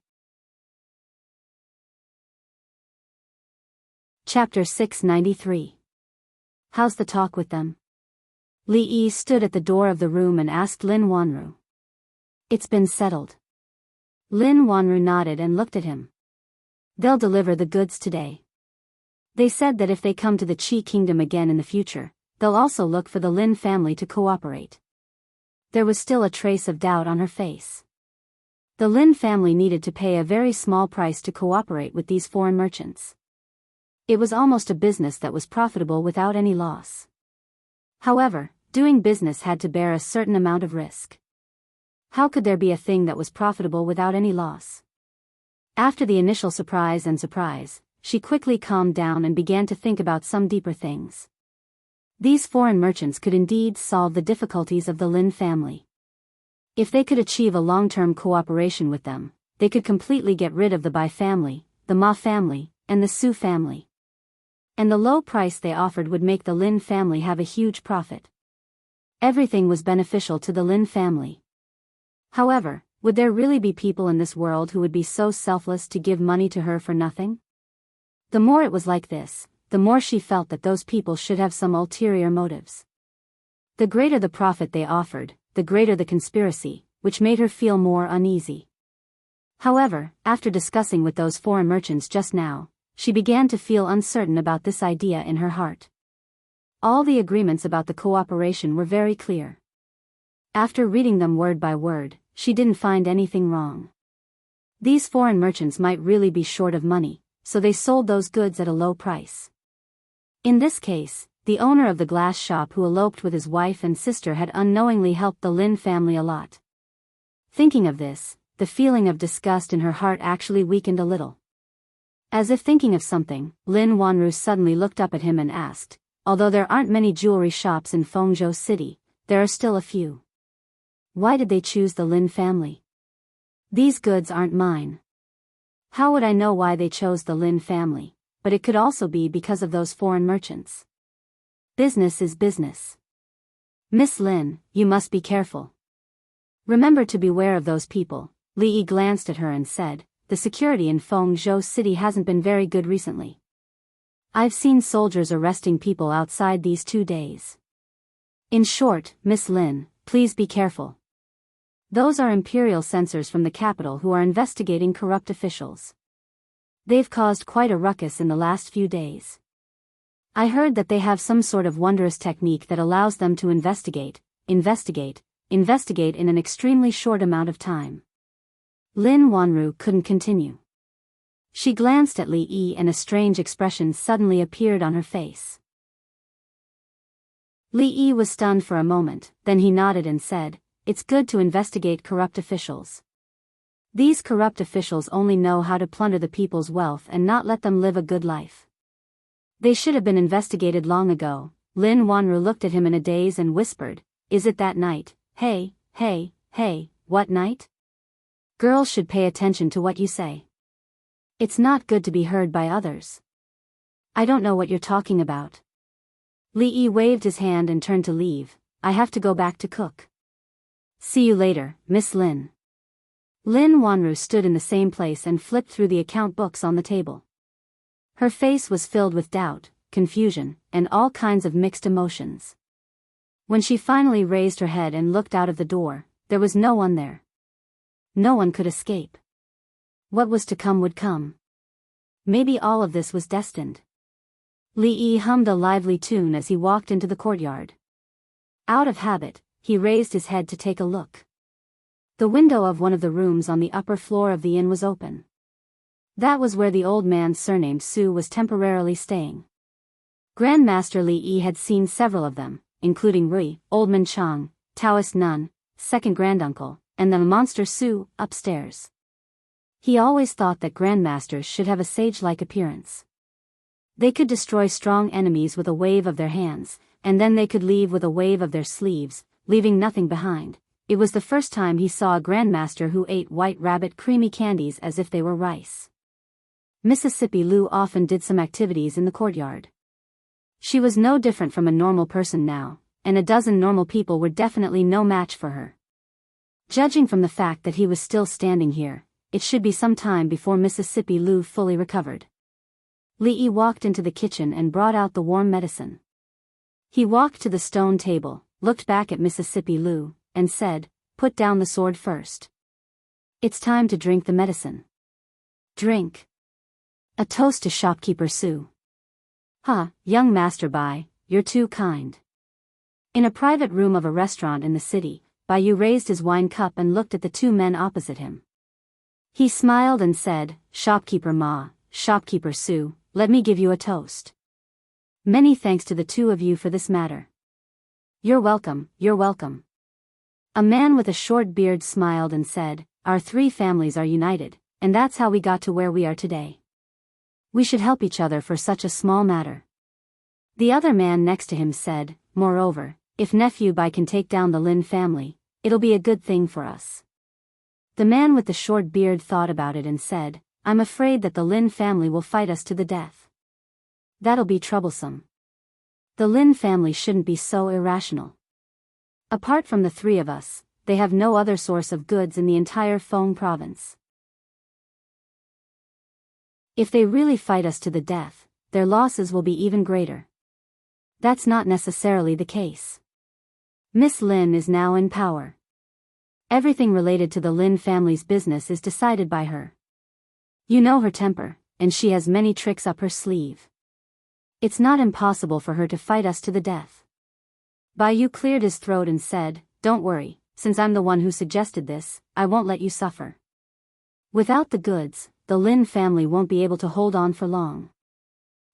Chapter 693. How's the talk with them? Li Yi stood at the door of the room and asked Lin Wanru. It's been settled. Lin Wanru nodded and looked at him. They'll deliver the goods today. They said that if they come to the Qi Kingdom again in the future, they'll also look for the Lin family to cooperate. There was still a trace of doubt on her face. The Lin family needed to pay a very small price to cooperate with these foreign merchants. It was almost a business that was profitable without any loss. However, doing business had to bear a certain amount of risk. How could there be a thing that was profitable without any loss? After the initial surprise, she quickly calmed down and began to think about some deeper things. These foreign merchants could indeed solve the difficulties of the Lin family. If they could achieve a long-term cooperation with them, they could completely get rid of the Bai family, the Ma family, and the Su family. And the low price they offered would make the Lin family have a huge profit. Everything was beneficial to the Lin family. However, would there really be people in this world who would be so selfless to give money to her for nothing? The more it was like this, the more she felt that those people should have some ulterior motives. The greater the profit they offered, the greater the conspiracy, which made her feel more uneasy. However, after discussing with those foreign merchants just now, she began to feel uncertain about this idea in her heart. All the agreements about the cooperation were very clear. After reading them word by word, she didn't find anything wrong. These foreign merchants might really be short of money, so they sold those goods at a low price. In this case, the owner of the glass shop who eloped with his wife and sister had unknowingly helped the Lin family a lot. Thinking of this, the feeling of disgust in her heart actually weakened a little. As if thinking of something, Lin Wanru suddenly looked up at him and asked, although there aren't many jewelry shops in Fengzhou City, there are still a few. Why did they choose the Lin family? These goods aren't mine. How would I know why they chose the Lin family? But it could also be because of those foreign merchants. Business is business. Miss Lin, you must be careful. Remember to beware of those people, Li glanced at her and said, the security in Fengzhou City hasn't been very good recently. I've seen soldiers arresting people outside these 2 days. In short, Miss Lin, please be careful. Those are imperial censors from the capital who are investigating corrupt officials. They've caused quite a ruckus in the last few days. I heard that they have some sort of wondrous technique that allows them to investigate in an extremely short amount of time. Lin Wanru couldn't continue. She glanced at Li Yi and a strange expression suddenly appeared on her face. Li Yi was stunned for a moment, then he nodded and said, it's good to investigate corrupt officials. These corrupt officials only know how to plunder the people's wealth and not let them live a good life. They should have been investigated long ago. Lin Wanru looked at him in a daze and whispered, is it that night? Hey, what night? Girls should pay attention to what you say. It's not good to be heard by others. I don't know what you're talking about. Li Yi waved his hand and turned to leave. I have to go back to cook. See you later, Miss Lin. Lin Wanru stood in the same place and flipped through the account books on the table. Her face was filled with doubt, confusion, and all kinds of mixed emotions. When she finally raised her head and looked out of the door, there was no one there. No one could escape. What was to come would come. Maybe all of this was destined. Li Yi hummed a lively tune as he walked into the courtyard. Out of habit, he raised his head to take a look. The window of one of the rooms on the upper floor of the inn was open. That was where the old man surnamed Su was temporarily staying. Grandmaster Li Yi had seen several of them, including Rui, Old Man Chang, Taoist nun, second granduncle, and the monster Su, upstairs. He always thought that grandmasters should have a sage-like appearance. They could destroy strong enemies with a wave of their hands, and then they could leave with a wave of their sleeves, leaving nothing behind. It was the first time he saw a grandmaster who ate white rabbit creamy candies as if they were rice. Mississippi Lu often did some activities in the courtyard. She was no different from a normal person now, and a dozen normal people were definitely no match for her. Judging from the fact that he was still standing here, it should be some time before Mississippi Lu fully recovered. Li Yi walked into the kitchen and brought out the warm medicine. He walked to the stone table, looked back at Mississippi Lu, and said, put down the sword first. It's time to drink the medicine. Drink. A toast to shopkeeper Su. Young Master Bai, you're too kind. In a private room of a restaurant in the city, Bai Yu raised his wine cup and looked at the 2 men opposite him. He smiled and said, Shopkeeper Ma, Shopkeeper Su, let me give you a toast. Many thanks to the 2 of you for this matter. You're welcome, you're welcome. A man with a short beard smiled and said, our 3 families are united, and that's how we got to where we are today. We should help each other for such a small matter. The other man next to him said, moreover, if nephew Bai can take down the Lin family, it'll be a good thing for us. The man with the short beard thought about it and said, I'm afraid that the Lin family will fight us to the death. That'll be troublesome. The Lin family shouldn't be so irrational. Apart from the 3 of us, they have no other source of goods in the entire Feng province. If they really fight us to the death, their losses will be even greater. That's not necessarily the case. Miss Lin is now in power. Everything related to the Lin family's business is decided by her. You know her temper, and she has many tricks up her sleeve. It's not impossible for her to fight us to the death. Bai Yu cleared his throat and said, don't worry, since I'm the one who suggested this, I won't let you suffer. Without the goods, the Lin family won't be able to hold on for long.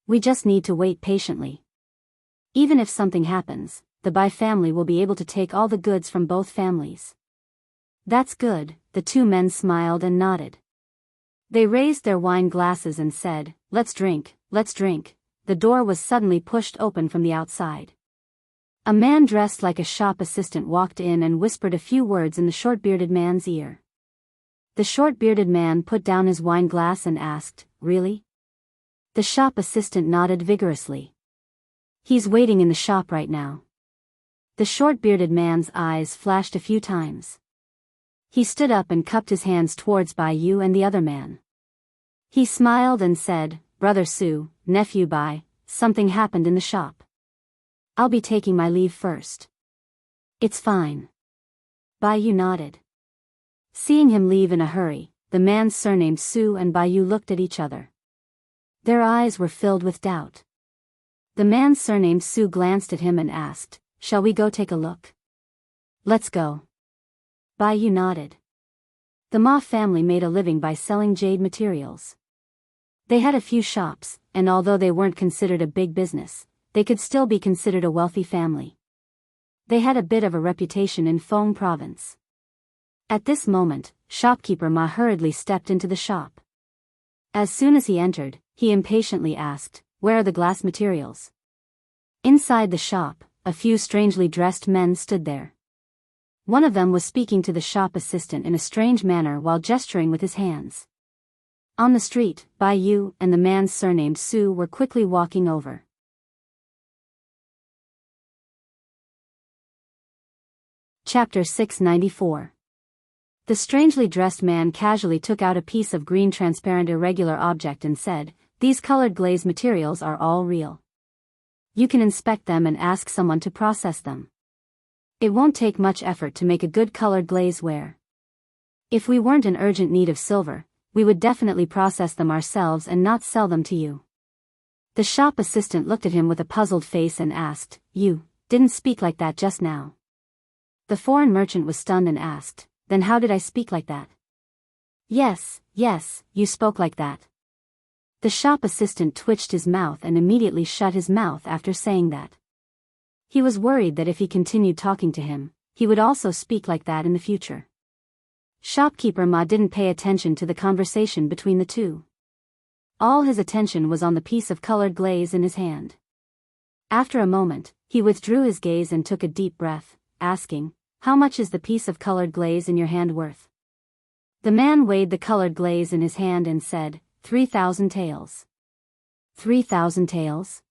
We just need to wait patiently. Even if something happens, the Bai family will be able to take all the goods from both families. That's good, the 2 men smiled and nodded. They raised their wine glasses and said, let's drink, let's drink. The door was suddenly pushed open from the outside. A man dressed like a shop assistant walked in and whispered a few words in the short-bearded man's ear. The short-bearded man put down his wine glass and asked, really? The shop assistant nodded vigorously. He's waiting in the shop right now. The short-bearded man's eyes flashed a few times. He stood up and cupped his hands towards Bai Yu and the other man. He smiled and said, Brother Su, nephew Bai, something happened in the shop. I'll be taking my leave first. It's fine. Bai Yu nodded. Seeing him leave in a hurry, the man surnamed Su and Bai Yu looked at each other. Their eyes were filled with doubt. The man surnamed Su glanced at him and asked, Shall we go take a look? Let's go. Bai Yu nodded. The Ma family made a living by selling jade materials. They had a few shops, and although they weren't considered a big business, they could still be considered a wealthy family. They had a bit of a reputation in Feng province. At this moment, shopkeeper Ma hurriedly stepped into the shop. As soon as he entered, he impatiently asked, Where are the glass materials? Inside the shop, a few strangely dressed men stood there. One of them was speaking to the shop assistant in a strange manner while gesturing with his hands. On the street, Bai Yu and the man surnamed Su were quickly walking over. Chapter 694. The strangely dressed man casually took out a piece of green transparent irregular object and said, These colored glaze materials are all real. You can inspect them and ask someone to process them. It won't take much effort to make a good colored glazeware. If we weren't in urgent need of silver, we would definitely process them ourselves and not sell them to you. The shop assistant looked at him with a puzzled face and asked, You didn't speak like that just now. The foreign merchant was stunned and asked, Then how did I speak like that? Yes, you spoke like that. The shop assistant twitched his mouth and immediately shut his mouth after saying that. He was worried that if he continued talking to him, he would also speak like that in the future. Shopkeeper Ma didn't pay attention to the conversation between the two. All his attention was on the piece of colored glaze in his hand. After a moment, he withdrew his gaze and took a deep breath, asking, How much is the piece of colored glaze in your hand worth? The man weighed the colored glaze in his hand and said, 3,000 taels. 3,000 taels?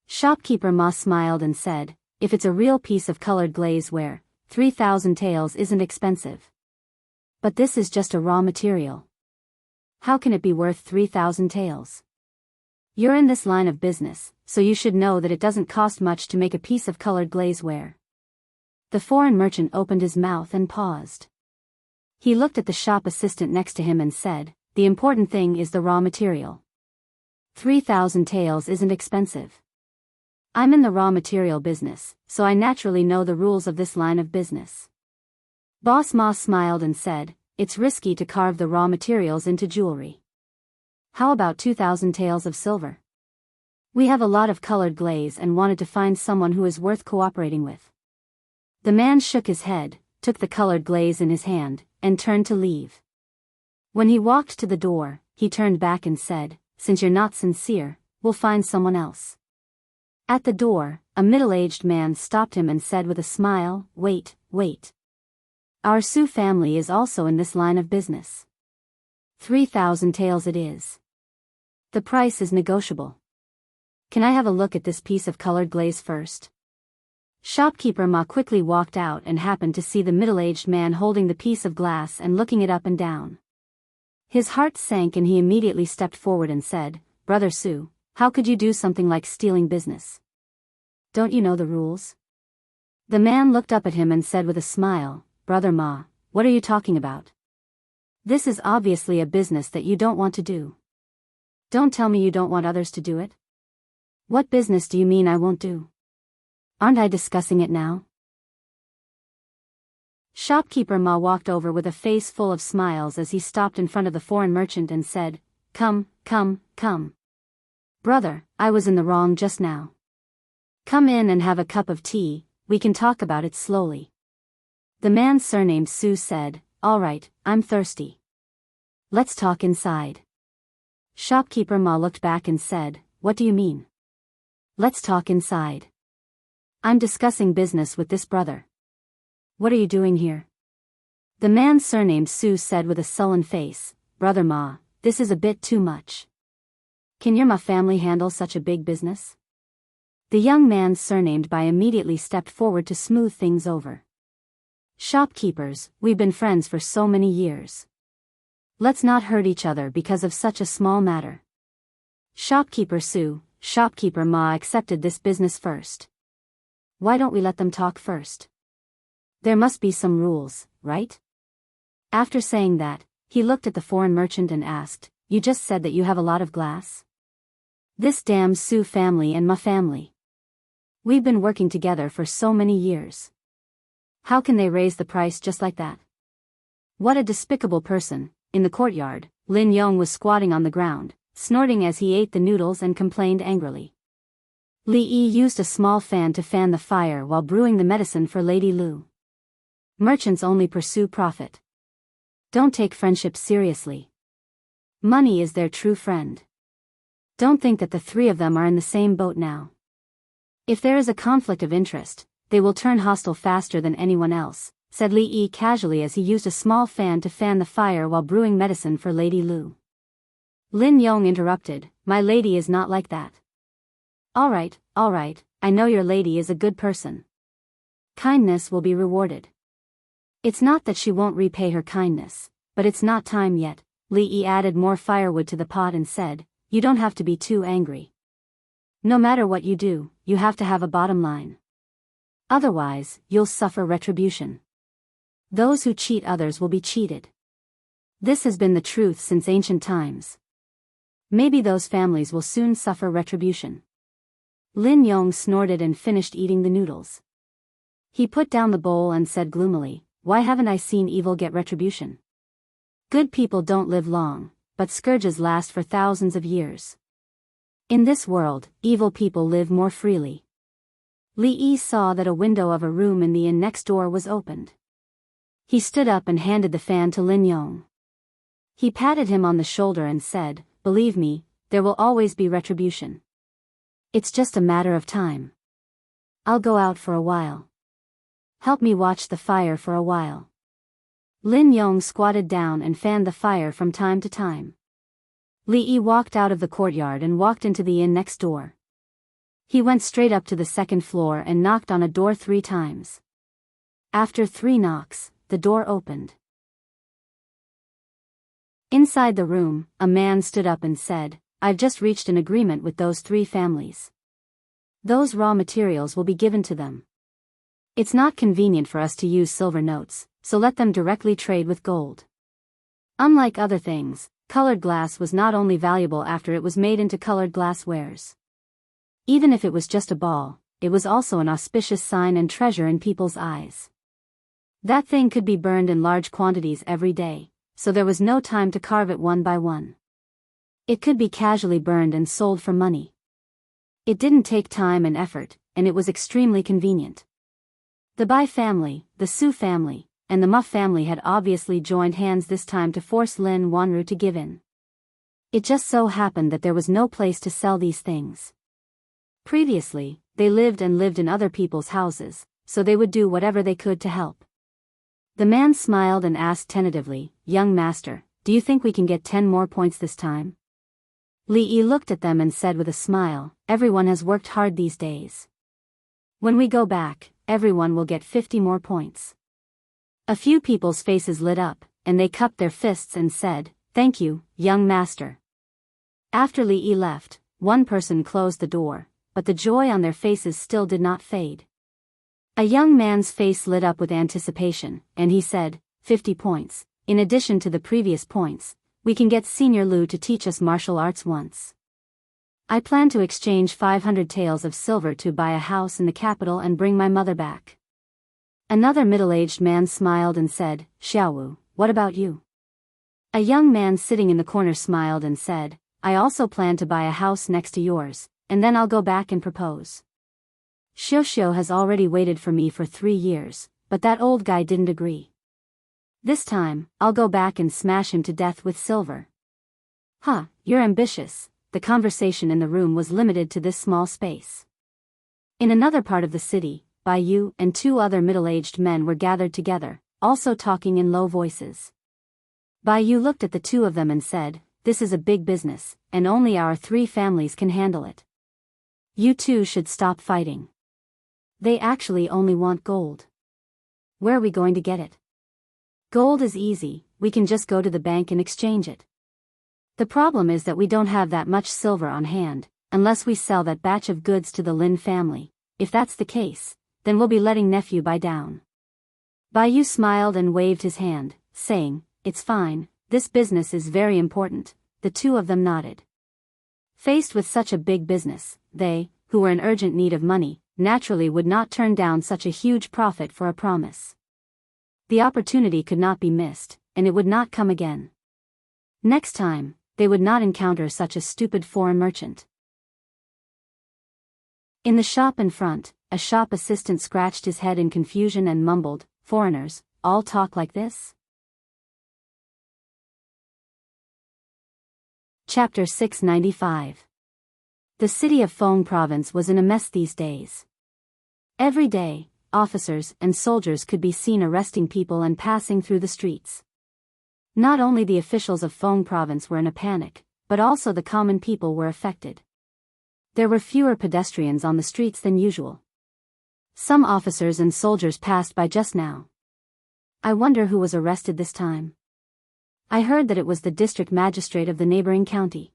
Shopkeeper Ma smiled and said, If it's a real piece of colored glazeware, 3,000 taels isn't expensive. But this is just a raw material. How can it be worth 3,000 taels? You're in this line of business, so you should know that it doesn't cost much to make a piece of colored glazeware. The foreign merchant opened his mouth and paused. He looked at the shop assistant next to him and said, The important thing is the raw material. 3,000 taels isn't expensive. I'm in the raw material business, so I naturally know the rules of this line of business. Boss Ma smiled and said, It's risky to carve the raw materials into jewelry. How about 2,000 taels of silver? We have a lot of colored glaze and wanted to find someone who is worth cooperating with. The man shook his head, took the colored glaze in his hand, and turned to leave. When he walked to the door, he turned back and said, Since you're not sincere, we'll find someone else. At the door, a middle-aged man stopped him and said with a smile, Wait. Our Su family is also in this line of business. 3,000 taels it is. The price is negotiable. Can I have a look at this piece of colored glaze first? Shopkeeper Ma quickly walked out and happened to see the middle-aged man holding the piece of glass and looking it up and down. His heart sank and he immediately stepped forward and said, Brother Su, how could you do something like stealing business? Don't you know the rules? The man looked up at him and said with a smile, Brother Ma, what are you talking about? This is obviously a business that you don't want to do. Don't tell me you don't want others to do it. What business do you mean I won't do? Aren't I discussing it now? Shopkeeper Ma walked over with a face full of smiles as he stopped in front of the foreign merchant and said, Come. Brother, I was in the wrong just now. Come in and have a cup of tea, we can talk about it slowly. The man surnamed Su said, All right, I'm thirsty. Let's talk inside. Shopkeeper Ma looked back and said, What do you mean? Let's talk inside. I'm discussing business with this brother. What are you doing here? The man surnamed Su said with a sullen face, Brother Ma, this is a bit too much. Can your Ma family handle such a big business? The young man surnamed Bai immediately stepped forward to smooth things over. Shopkeepers, we've been friends for so many years. Let's not hurt each other because of such a small matter. Shopkeeper Su, Shopkeeper Ma accepted this business first. Why don't we let them talk first? There must be some rules, right? After saying that, he looked at the foreign merchant and asked, you just said that you have a lot of glass? This damn Su family and Ma family. We've been working together for so many years. How can they raise the price just like that? What a despicable person. In the courtyard, Lin Yong was squatting on the ground, snorting as he ate the noodles and complained angrily. Li Yi used a small fan to fan the fire while brewing the medicine for Lady Lu. Merchants only pursue profit. Don't take friendship seriously. Money is their true friend. Don't think that the three of them are in the same boat now. If there is a conflict of interest, they will turn hostile faster than anyone else, said Li Yi casually as he used a small fan to fan the fire while brewing medicine for Lady Lu. Lin Yong interrupted, my lady is not like that. All right, I know your lady is a good person. Kindness will be rewarded. It's not that she won't repay her kindness, but it's not time yet. Li Yi added more firewood to the pot and said, you don't have to be too angry. No matter what you do, you have to have a bottom line. Otherwise, you'll suffer retribution. Those who cheat others will be cheated. This has been the truth since ancient times. Maybe those families will soon suffer retribution. Lin Yong snorted and finished eating the noodles. He put down the bowl and said gloomily, why haven't I seen evil get retribution? Good people don't live long, but scourges last for thousands of years. In this world, evil people live more freely. Li Yi saw that a window of a room in the inn next door was opened. He stood up and handed the fan to Lin Yong. He patted him on the shoulder and said, believe me, there will always be retribution. It's just a matter of time. I'll go out for a while. Help me watch the fire for a while. Lin Yong squatted down and fanned the fire from time to time. Li Yi walked out of the courtyard and walked into the inn next door. He went straight up to the second floor and knocked on a door 3 times. After 3 knocks, the door opened. Inside the room, a man stood up and said, I've just reached an agreement with those 3 families. Those raw materials will be given to them. It's not convenient for us to use silver notes, so let them directly trade with gold. Unlike other things, colored glass was not only valuable after it was made into colored glasswares. Even if it was just a ball, it was also an auspicious sign and treasure in people's eyes. That thing could be burned in large quantities every day, so there was no time to carve it one by one. It could be casually burned and sold for money. It didn't take time and effort, and it was extremely convenient. The Bai family, the Su family, and the Ma family had obviously joined hands this time to force Lin Wanru to give in. It just so happened that there was no place to sell these things. Previously, they lived in other people's houses, so they would do whatever they could to help. The man smiled and asked tentatively, young master, do you think we can get 10 more points this time? Li Yi looked at them and said with a smile, everyone has worked hard these days. When we go back, everyone will get 50 more points. A few people's faces lit up, and they cupped their fists and said, thank you, young master. After Li Yi left, one person closed the door, but the joy on their faces still did not fade. A young man's face lit up with anticipation, and he said, 50 points, in addition to the previous points, we can get Senior Lu to teach us martial arts once. I plan to exchange 500 taels of silver to buy a house in the capital and bring my mother back. Another middle-aged man smiled and said, Xiaowu, what about you? A young man sitting in the corner smiled and said, I also plan to buy a house next to yours, and then I'll go back and propose. Xiuxiu has already waited for me for 3 years, but that old guy didn't agree. This time, I'll go back and smash him to death with silver. Huh, you're ambitious. The conversation in the room was limited to this small space. In another part of the city, Bai Yu and 2 other middle-aged men were gathered together, also talking in low voices. Bai Yu looked at the 2 of them and said, this is a big business, and only our 3 families can handle it. You 2 should stop fighting. They actually only want gold. Where are we going to get it? Gold is easy, we can just go to the bank and exchange it. The problem is that we don't have that much silver on hand, unless we sell that batch of goods to the Lin family. If that's the case, then we'll be letting nephew buy down. Bai smiled and waved his hand, saying, "It's fine, this business is very important." The two of them nodded. Faced with such a big business, they, who were in urgent need of money, naturally would not turn down such a huge profit for a promise. The opportunity could not be missed, and it would not come again. Next time, they would not encounter such a stupid foreign merchant. In the shop in front, a shop assistant scratched his head in confusion and mumbled, "Foreigners, all talk like this?" Chapter 695. The city of Feng province was in a mess these days. Every day, officers and soldiers could be seen arresting people and passing through the streets. Not only the officials of Feng province were in a panic, but also the common people were affected. There were fewer pedestrians on the streets than usual. Some officers and soldiers passed by just now. I wonder who was arrested this time. I heard that it was the district magistrate of the neighboring county.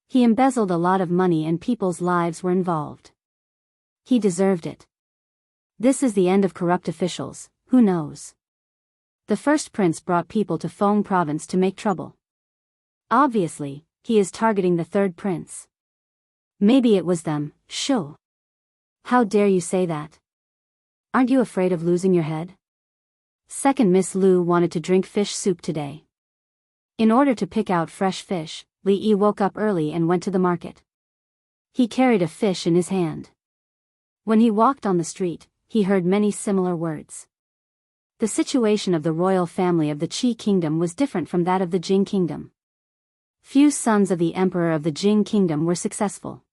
He embezzled a lot of money and people's lives were involved. He deserved it. This is the end of corrupt officials, who knows? The first prince brought people to Feng province to make trouble. Obviously, he is targeting the third prince. Maybe it was them, shoo. How dare you say that? Aren't you afraid of losing your head? Second Miss Lu wanted to drink fish soup today. In order to pick out fresh fish, Li Yi woke up early and went to the market. He carried a fish in his hand. When he walked on the street, he heard many similar words. The situation of the royal family of the Qi kingdom was different from that of the Jing kingdom. Few sons of the emperor of the Jing kingdom were successful.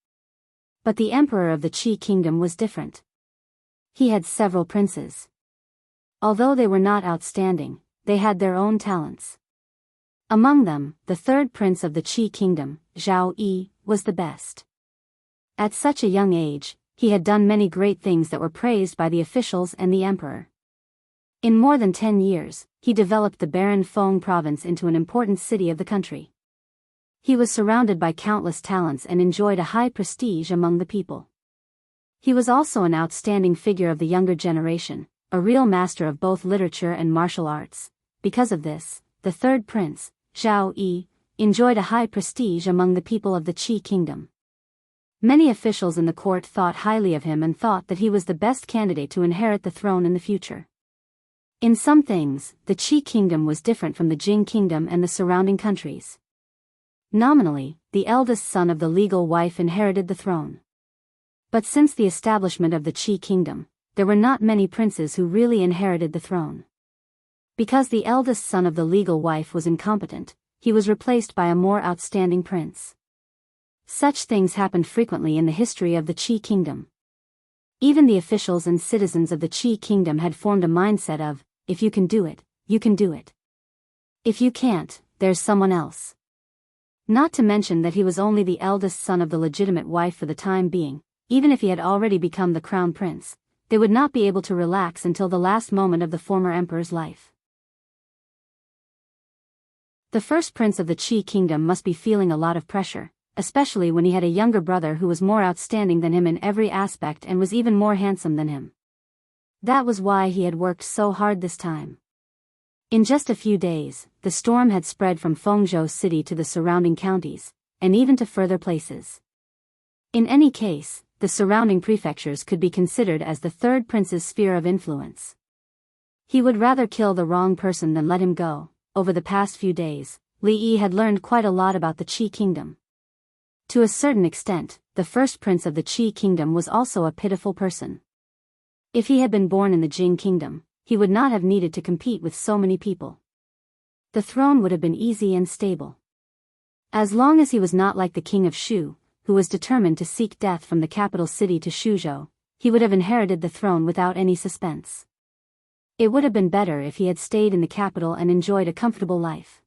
But the emperor of the Qi kingdom was different. He had several princes. Although they were not outstanding, they had their own talents. Among them, the third prince of the Qi kingdom, Zhao Yi, was the best. At such a young age, he had done many great things that were praised by the officials and the emperor. In more than 10 years, he developed the barren Feng province into an important city of the country. He was surrounded by countless talents and enjoyed a high prestige among the people. He was also an outstanding figure of the younger generation, a real master of both literature and martial arts. Because of this, the third prince, Zhao Yi, enjoyed a high prestige among the people of the Qi kingdom. Many officials in the court thought highly of him and thought that he was the best candidate to inherit the throne in the future. In some things, the Qi kingdom was different from the Jing kingdom and the surrounding countries. Nominally, the eldest son of the legal wife inherited the throne. But since the establishment of the Qi kingdom, there were not many princes who really inherited the throne. Because the eldest son of the legal wife was incompetent, he was replaced by a more outstanding prince. Such things happened frequently in the history of the Qi kingdom. Even the officials and citizens of the Qi kingdom had formed a mindset of, if you can do it, you can do it. If you can't, there's someone else. Not to mention that he was only the eldest son of the legitimate wife for the time being. Even if he had already become the crown prince, they would not be able to relax until the last moment of the former emperor's life. The first prince of the Qi kingdom must be feeling a lot of pressure, especially when he had a younger brother who was more outstanding than him in every aspect and was even more handsome than him. That was why he had worked so hard this time. In just a few days, the storm had spread from Fengzhou city to the surrounding counties, and even to further places. In any case, the surrounding prefectures could be considered as the third prince's sphere of influence. He would rather kill the wrong person than let him go. Over the past few days, Li Yi had learned quite a lot about the Qi kingdom. To a certain extent, the first prince of the Qi kingdom was also a pitiful person. If he had been born in the Jing kingdom, he would not have needed to compete with so many people. The throne would have been easy and stable. As long as he was not like the king of Shu, who was determined to seek death from the capital city to Shuzhou, he would have inherited the throne without any suspense. It would have been better if he had stayed in the capital and enjoyed a comfortable life.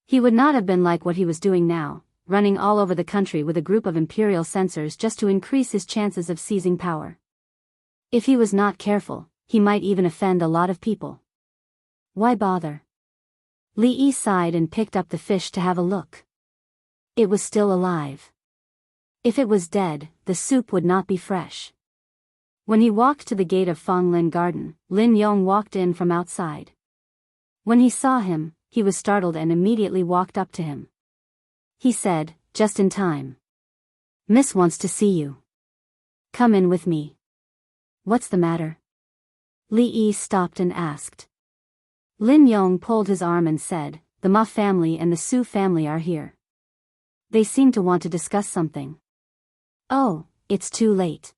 He would not have been like what he was doing now, running all over the country with a group of imperial censors just to increase his chances of seizing power. If he was not careful, he might even offend a lot of people. Why bother? Li Yi sighed and picked up the fish to have a look. It was still alive. If it was dead, the soup would not be fresh. When he walked to the gate of Fonglin Garden, Lin Yong walked in from outside. When he saw him, he was startled and immediately walked up to him. He said, just in time. Miss wants to see you. Come in with me. What's the matter? Li Yi stopped and asked. Lin Yong pulled his arm and said, the Ma family and the Su family are here. They seem to want to discuss something. Oh, it's too late.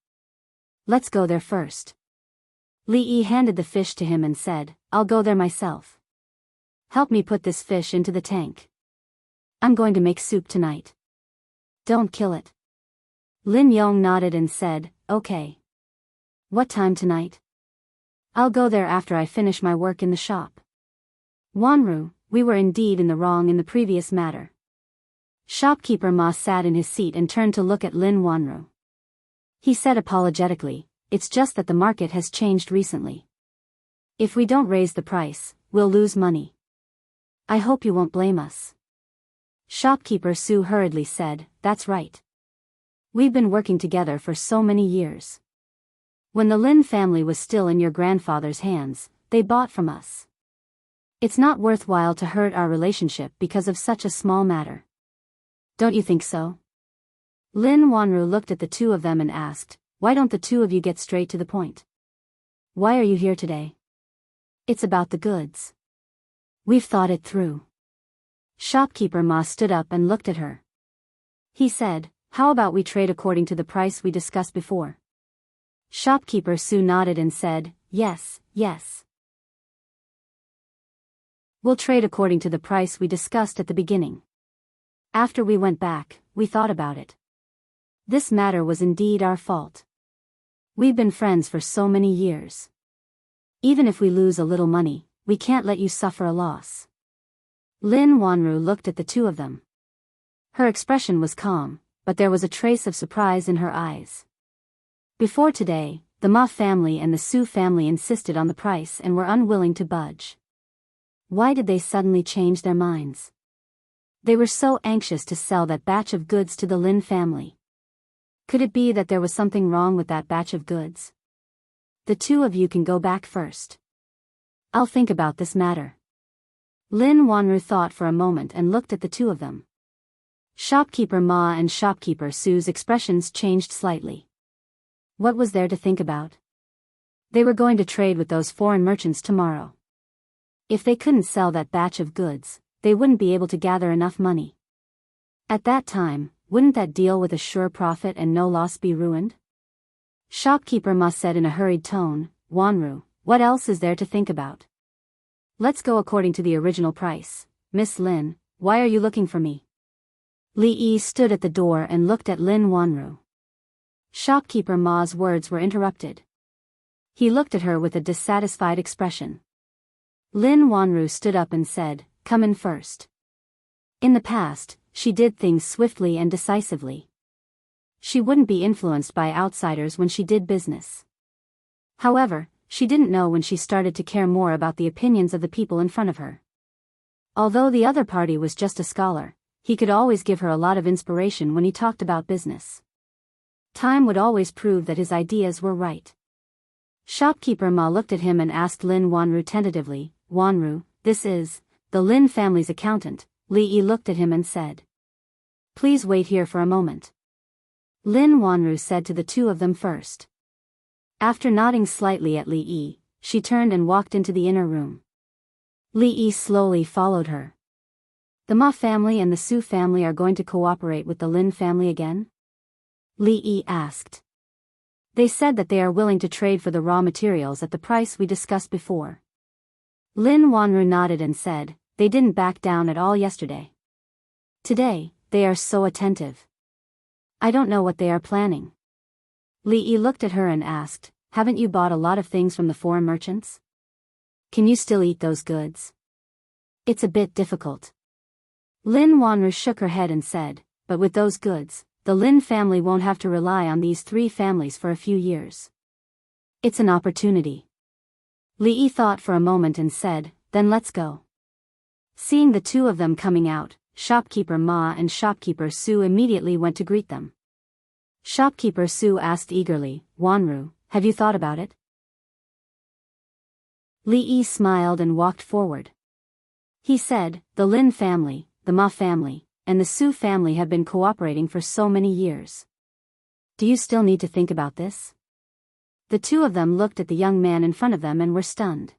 Let's go there first. Li Yi handed the fish to him and said, I'll go there myself. Help me put this fish into the tank. I'm going to make soup tonight. Don't kill it. Lin Yong nodded and said, okay. What time tonight? I'll go there after I finish my work in the shop. Wanru, we were indeed in the wrong in the previous matter. Shopkeeper Ma sat in his seat and turned to look at Lin Wanru. He said apologetically, it's just that the market has changed recently. If we don't raise the price, we'll lose money. I hope you won't blame us. Shopkeeper Su hurriedly said, that's right. We've been working together for so many years. When the Lin family was still in your grandfather's hands, they bought from us. It's not worthwhile to hurt our relationship because of such a small matter. Don't you think so? Lin Wanru looked at the two of them and asked, why don't the two of you get straight to the point? Why are you here today? It's about the goods. We've thought it through. Shopkeeper Ma stood up and looked at her. He said, how about we trade according to the price we discussed before? Shopkeeper Su nodded and said, yes, yes. We'll trade according to the price we discussed at the beginning. After we went back, we thought about it. This matter was indeed our fault. We've been friends for so many years. Even if we lose a little money, we can't let you suffer a loss. Lin Wanru looked at the two of them. Her expression was calm, but there was a trace of surprise in her eyes. Before today, the Ma family and the Su family insisted on the price and were unwilling to budge. Why did they suddenly change their minds? They were so anxious to sell that batch of goods to the Lin family. Could it be that there was something wrong with that batch of goods? The two of you can go back first. I'll think about this matter. Lin Wanru thought for a moment and looked at the two of them. Shopkeeper Ma and Shopkeeper Su's expressions changed slightly. What was there to think about? They were going to trade with those foreign merchants tomorrow. If they couldn't sell that batch of goods, they wouldn't be able to gather enough money. At that time, wouldn't that deal with a sure profit and no loss be ruined? Shopkeeper Ma said in a hurried tone, Wanru, what else is there to think about? Let's go according to the original price. Miss Lin, why are you looking for me? Li Yi stood at the door and looked at Lin Wanru. Shopkeeper Ma's words were interrupted. He looked at her with a dissatisfied expression. Lin Wanru stood up and said, come in first. In the past, she did things swiftly and decisively. She wouldn't be influenced by outsiders when she did business. However, she didn't know when she started to care more about the opinions of the people in front of her. Although the other party was just a scholar, he could always give her a lot of inspiration when he talked about business. Time would always prove that his ideas were right. Shopkeeper Ma looked at him and asked Lin Wanru tentatively, Wanru, this is the Lin family's accountant. Li Yi looked at him and said, please wait here for a moment. Lin Wanru said to the two of them first. After nodding slightly at Li Yi, she turned and walked into the inner room. Li Yi slowly followed her. The Ma family and the Su family are going to cooperate with the Lin family again? Li Yi asked. They said that they are willing to trade for the raw materials at the price we discussed before. Lin Wanru nodded and said, they didn't back down at all yesterday. Today, they are so attentive. I don't know what they are planning. Li Yi looked at her and asked, haven't you bought a lot of things from the foreign merchants? Can you still eat those goods? It's a bit difficult. Lin Wanru shook her head and said, but with those goods, the Lin family won't have to rely on these three families for a few years. It's an opportunity. Li Yi thought for a moment and said, then let's go. Seeing the two of them coming out, shopkeeper Ma and shopkeeper Su immediately went to greet them. Shopkeeper Su asked eagerly, Wanru, have you thought about it? Li Yi smiled and walked forward. He said, the Lin family, the Ma family, and the Su family have been cooperating for so many years. Do you still need to think about this? The two of them looked at the young man in front of them and were stunned.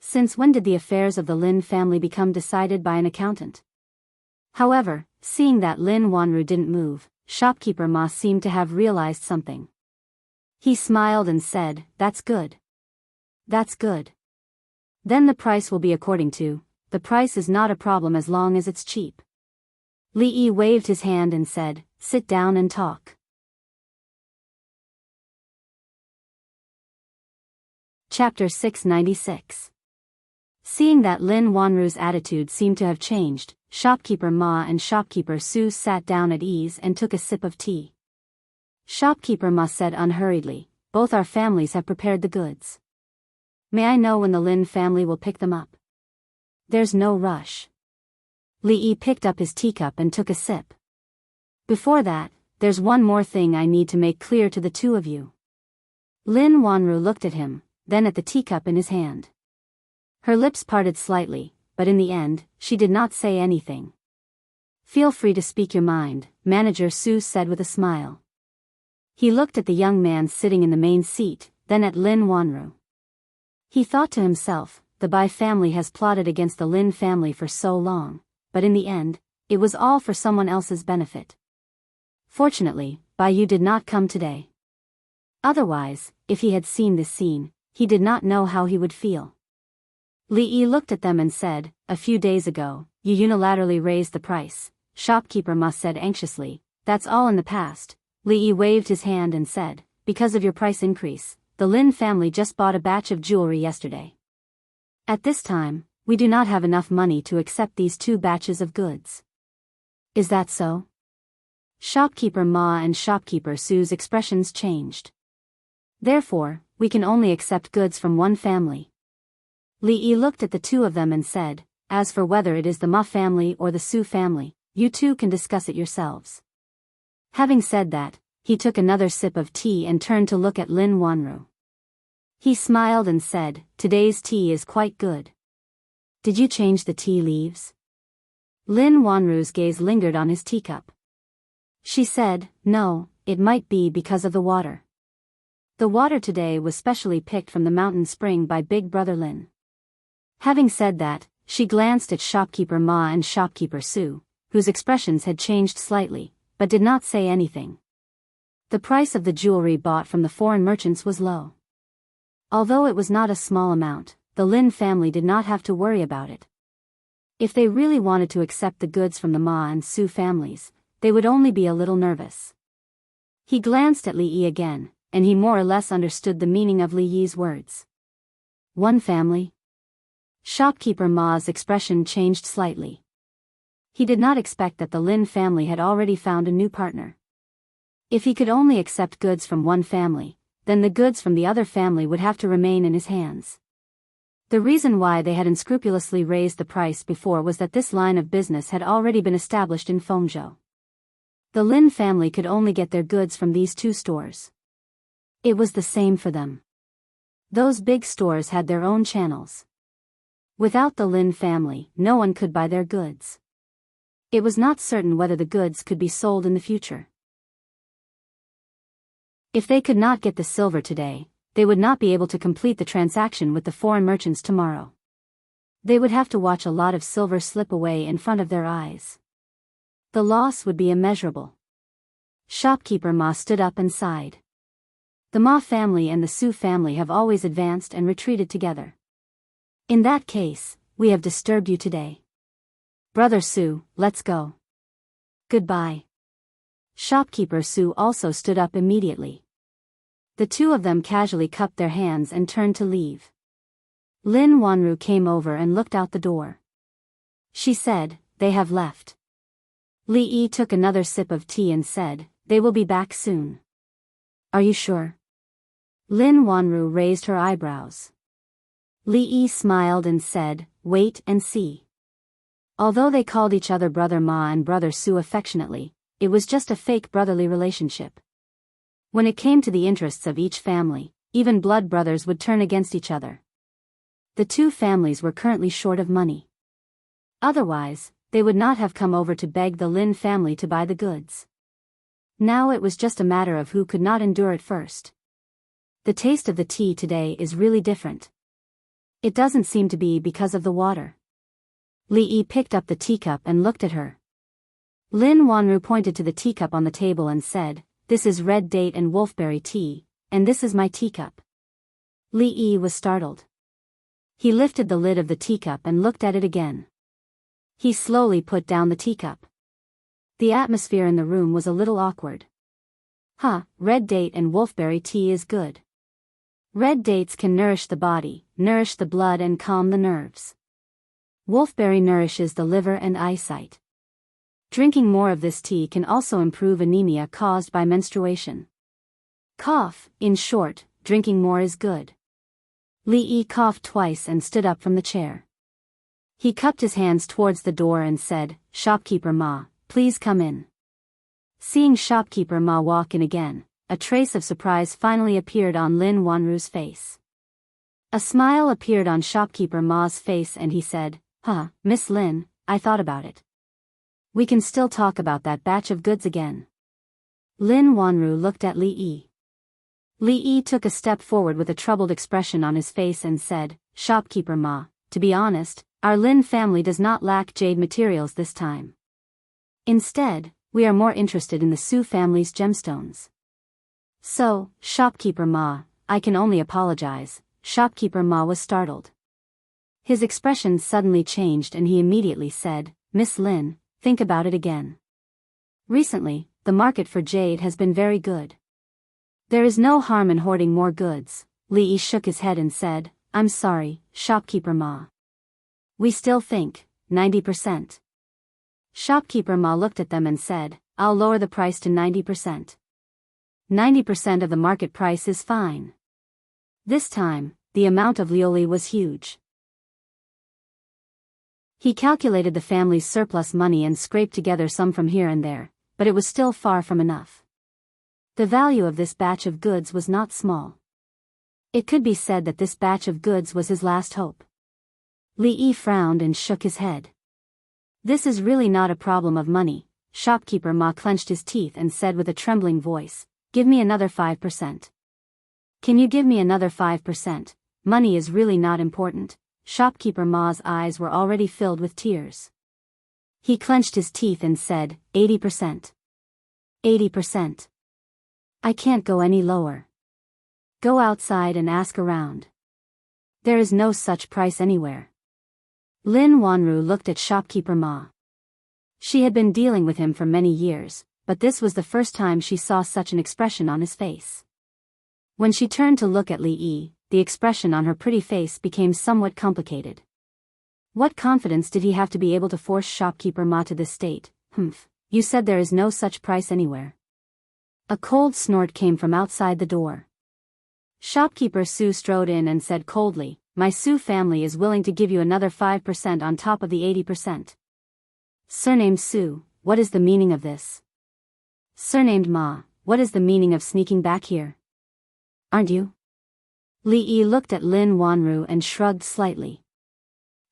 Since when did the affairs of the Lin family become decided by an accountant? However, seeing that Lin Wanru didn't move, shopkeeper Ma seemed to have realized something. He smiled and said, that's good. That's good. Then the price will be according to, the price is not a problem as long as it's cheap. Li Yi waved his hand and said, sit down and talk. Chapter 696. Seeing that Lin Wanru's attitude seemed to have changed, shopkeeper Ma and shopkeeper Su sat down at ease and took a sip of tea. Shopkeeper Ma said unhurriedly, both our families have prepared the goods. May I know when the Lin family will pick them up? There's no rush. Li Yi picked up his teacup and took a sip. Before that, there's one more thing I need to make clear to the two of you. Lin Wanru looked at him, then at the teacup in his hand. Her lips parted slightly, but in the end, she did not say anything. Feel free to speak your mind, Manager Su said with a smile. He looked at the young man sitting in the main seat, then at Lin Wanru. He thought to himself, the Bai family has plotted against the Lin family for so long, but in the end, it was all for someone else's benefit. Fortunately, Bai Yu did not come today. Otherwise, if he had seen this scene, he did not know how he would feel. Li Yi looked at them and said, a few days ago, you unilaterally raised the price, shopkeeper Ma said anxiously, that's all in the past. Li Yi waved his hand and said, because of your price increase, the Lin family just bought a batch of jewelry yesterday. At this time, we do not have enough money to accept these 2 batches of goods. Is that so? Shopkeeper Ma and shopkeeper Su's expressions changed. Therefore, we can only accept goods from one family. Li Yi looked at the two of them and said, as for whether it is the Ma family or the Su family, you two can discuss it yourselves. Having said that, he took another sip of tea and turned to look at Lin Wanru. He smiled and said, today's tea is quite good. Did you change the tea leaves? Lin Wanru's gaze lingered on his teacup. She said, no, it might be because of the water. The water today was specially picked from the mountain spring by Big Brother Lin. Having said that, she glanced at shopkeeper Ma and shopkeeper Su, whose expressions had changed slightly, but did not say anything. The price of the jewelry bought from the foreign merchants was low. Although it was not a small amount, the Lin family did not have to worry about it. If they really wanted to accept the goods from the Ma and Su families, they would only be a little nervous. He glanced at Li Yi again, and he more or less understood the meaning of Li Yi's words. One family? Shopkeeper Ma's expression changed slightly. He did not expect that the Lin family had already found a new partner. If he could only accept goods from one family, then the goods from the other family would have to remain in his hands. The reason why they had unscrupulously raised the price before was that this line of business had already been established in Fengzhou. The Lin family could only get their goods from these 2 stores. It was the same for them. Those big stores had their own channels. Without the Lin family, no one could buy their goods. It was not certain whether the goods could be sold in the future. If they could not get the silver today, they would not be able to complete the transaction with the foreign merchants tomorrow. They would have to watch a lot of silver slip away in front of their eyes. The loss would be immeasurable. Shopkeeper Ma stood up and sighed. The Ma family and the Su family have always advanced and retreated together. In that case, we have disturbed you today. Brother Su, let's go. Goodbye. Shopkeeper Su also stood up immediately. The two of them casually cupped their hands and turned to leave. Lin Wanru came over and looked out the door. She said, they have left. Li Yi took another sip of tea and said, they will be back soon. Are you sure? Lin Wanru raised her eyebrows. Li Yi smiled and said, wait and see. Although they called each other Brother Ma and Brother Su affectionately, it was just a fake brotherly relationship. When it came to the interests of each family, even blood brothers would turn against each other. The two families were currently short of money. Otherwise, they would not have come over to beg the Lin family to buy the goods. Now it was just a matter of who could not endure it first. The taste of the tea today is really different. It doesn't seem to be because of the water. Li Yi picked up the teacup and looked at her. Lin Wanru pointed to the teacup on the table and said, this is red date and wolfberry tea, and this is my teacup. Li Yi was startled. He lifted the lid of the teacup and looked at it again. He slowly put down the teacup. The atmosphere in the room was a little awkward. Red date and wolfberry tea is good. Red dates can nourish the body, nourish the blood and calm the nerves. Wolfberry nourishes the liver and eyesight. Drinking more of this tea can also improve anemia caused by menstruation. Cough, in short, drinking more is good. Li Yi coughed twice and stood up from the chair. He cupped his hands towards the door and said, Shopkeeper Ma, please come in. Seeing Shopkeeper Ma walk in again, a trace of surprise finally appeared on Lin Wanru's face. A smile appeared on Shopkeeper Ma's face and he said, Miss Lin, I thought about it. We can still talk about that batch of goods again. Lin Wanru looked at Li Yi. Li Yi took a step forward with a troubled expression on his face and said, Shopkeeper Ma, to be honest, our Lin family does not lack jade materials this time. Instead, we are more interested in the Su family's gemstones. So, Shopkeeper Ma, I can only apologize. Shopkeeper Ma was startled. His expression suddenly changed and he immediately said, Miss Lin, think about it again. Recently, the market for jade has been very good. There is no harm in hoarding more goods. Li Yi shook his head and said, I'm sorry, Shopkeeper Ma. We still think, 90%. Shopkeeper Ma looked at them and said, I'll lower the price to 90%. 90% of the market price is fine. This time, the amount of lioli was huge. He calculated the family's surplus money and scraped together some from here and there, but it was still far from enough. The value of this batch of goods was not small. It could be said that this batch of goods was his last hope. Li Yi frowned and shook his head. This is really not a problem of money. Shopkeeper Ma clenched his teeth and said with a trembling voice, Give me another 5%. Can you give me another 5%? Money is really not important. Shopkeeper Ma's eyes were already filled with tears. He clenched his teeth and said, 80%. 80%. I can't go any lower. Go outside and ask around. There is no such price anywhere. Lin Wanru looked at Shopkeeper Ma. She had been dealing with him for many years, but this was the first time she saw such an expression on his face. When she turned to look at Li Yi, the expression on her pretty face became somewhat complicated. What confidence did he have to be able to force Shopkeeper Ma to this state? You said there is no such price anywhere. A cold snort came from outside the door. Shopkeeper Su strode in and said coldly, My Su family is willing to give you another 5% on top of the 80%. Surnamed Su, what is the meaning of this? Surnamed Ma, what is the meaning of sneaking back here? Aren't you? Li Yi looked at Lin Wanru and shrugged slightly.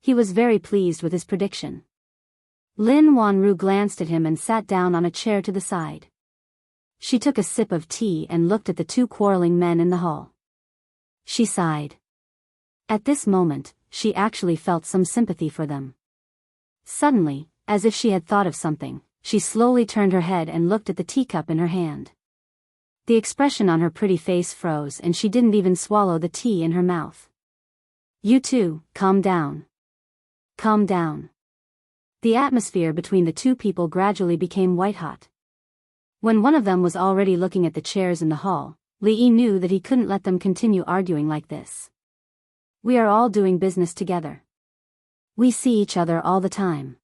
He was very pleased with his prediction. Lin Wanru glanced at him and sat down on a chair to the side. She took a sip of tea and looked at the two quarreling men in the hall. She sighed. At this moment, she actually felt some sympathy for them. Suddenly, as if she had thought of something, she slowly turned her head and looked at the teacup in her hand. The expression on her pretty face froze and she didn't even swallow the tea in her mouth. You two, calm down. Calm down. The atmosphere between the two people gradually became white-hot. When one of them was already looking at the chairs in the hall, Li Yi knew that he couldn't let them continue arguing like this. We are all doing business together. We see each other all the time.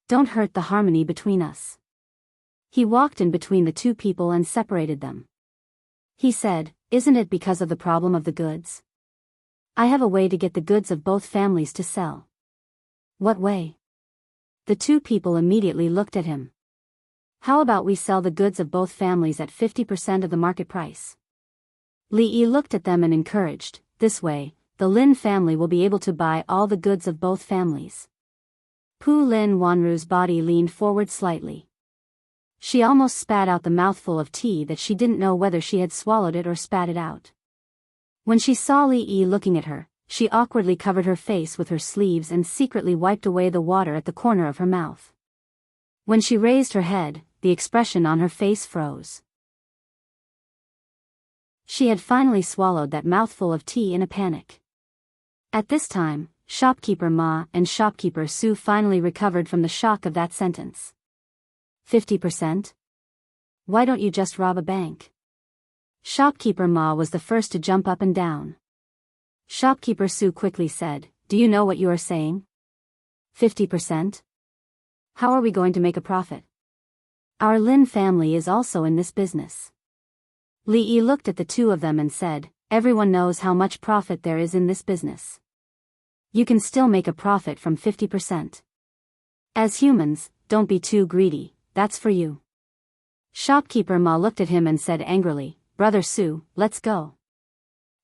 Don't hurt the harmony between us. He walked in between the two people and separated them. He said, Isn't it because of the problem of the goods? I have a way to get the goods of both families to sell. What way? The two people immediately looked at him. How about we sell the goods of both families at 50% of the market price? Li Yi looked at them and encouraged, this way, the Lin family will be able to buy all the goods of both families. Pu Lin Wanru's body leaned forward slightly. She almost spat out the mouthful of tea that she didn't know whether she had swallowed it or spat it out. When she saw Li Yi looking at her, she awkwardly covered her face with her sleeves and secretly wiped away the water at the corner of her mouth. When she raised her head, the expression on her face froze. She had finally swallowed that mouthful of tea in a panic. At this time, shopkeeper Ma and shopkeeper Su finally recovered from the shock of that sentence. 50%? Why don't you just rob a bank? Shopkeeper Ma was the first to jump up and down. Shopkeeper Su quickly said, do you know what you are saying? 50%? How are we going to make a profit? Our Lin family is also in this business. Li Yi looked at the two of them and said, everyone knows how much profit there is in this business. You can still make a profit from 50%. As humans, don't be too greedy, that's for you. Shopkeeper Ma looked at him and said angrily, Brother Su, let's go.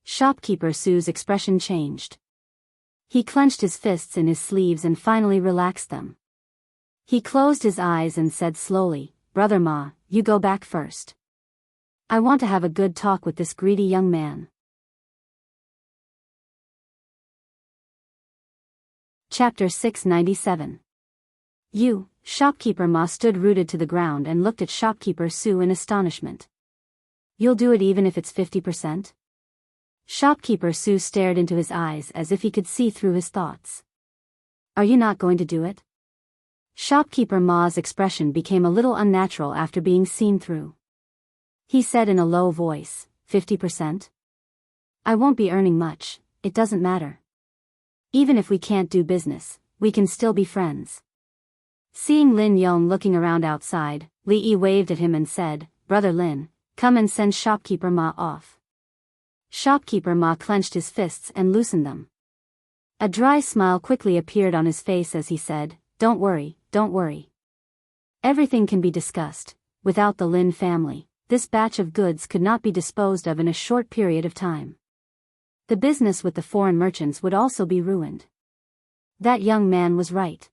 Shopkeeper Su's expression changed. He clenched his fists in his sleeves and finally relaxed them. He closed his eyes and said slowly, Brother Ma, you go back first. I want to have a good talk with this greedy young man. Chapter 697. Shopkeeper Ma stood rooted to the ground and looked at Shopkeeper Su in astonishment. You'll do it even if it's 50%? Shopkeeper Su stared into his eyes as if he could see through his thoughts. Are you not going to do it? Shopkeeper Ma's expression became a little unnatural after being seen through. He said in a low voice, 50%? I won't be earning much, it doesn't matter. Even if we can't do business, we can still be friends. Seeing Lin Yong looking around outside, Li Yi waved at him and said, Brother Lin, come and send Shopkeeper Ma off. Shopkeeper Ma clenched his fists and loosened them. A dry smile quickly appeared on his face as he said, Don't worry, don't worry. Everything can be discussed. Without the Lin family, this batch of goods could not be disposed of in a short period of time. The business with the foreign merchants would also be ruined. That young man was right.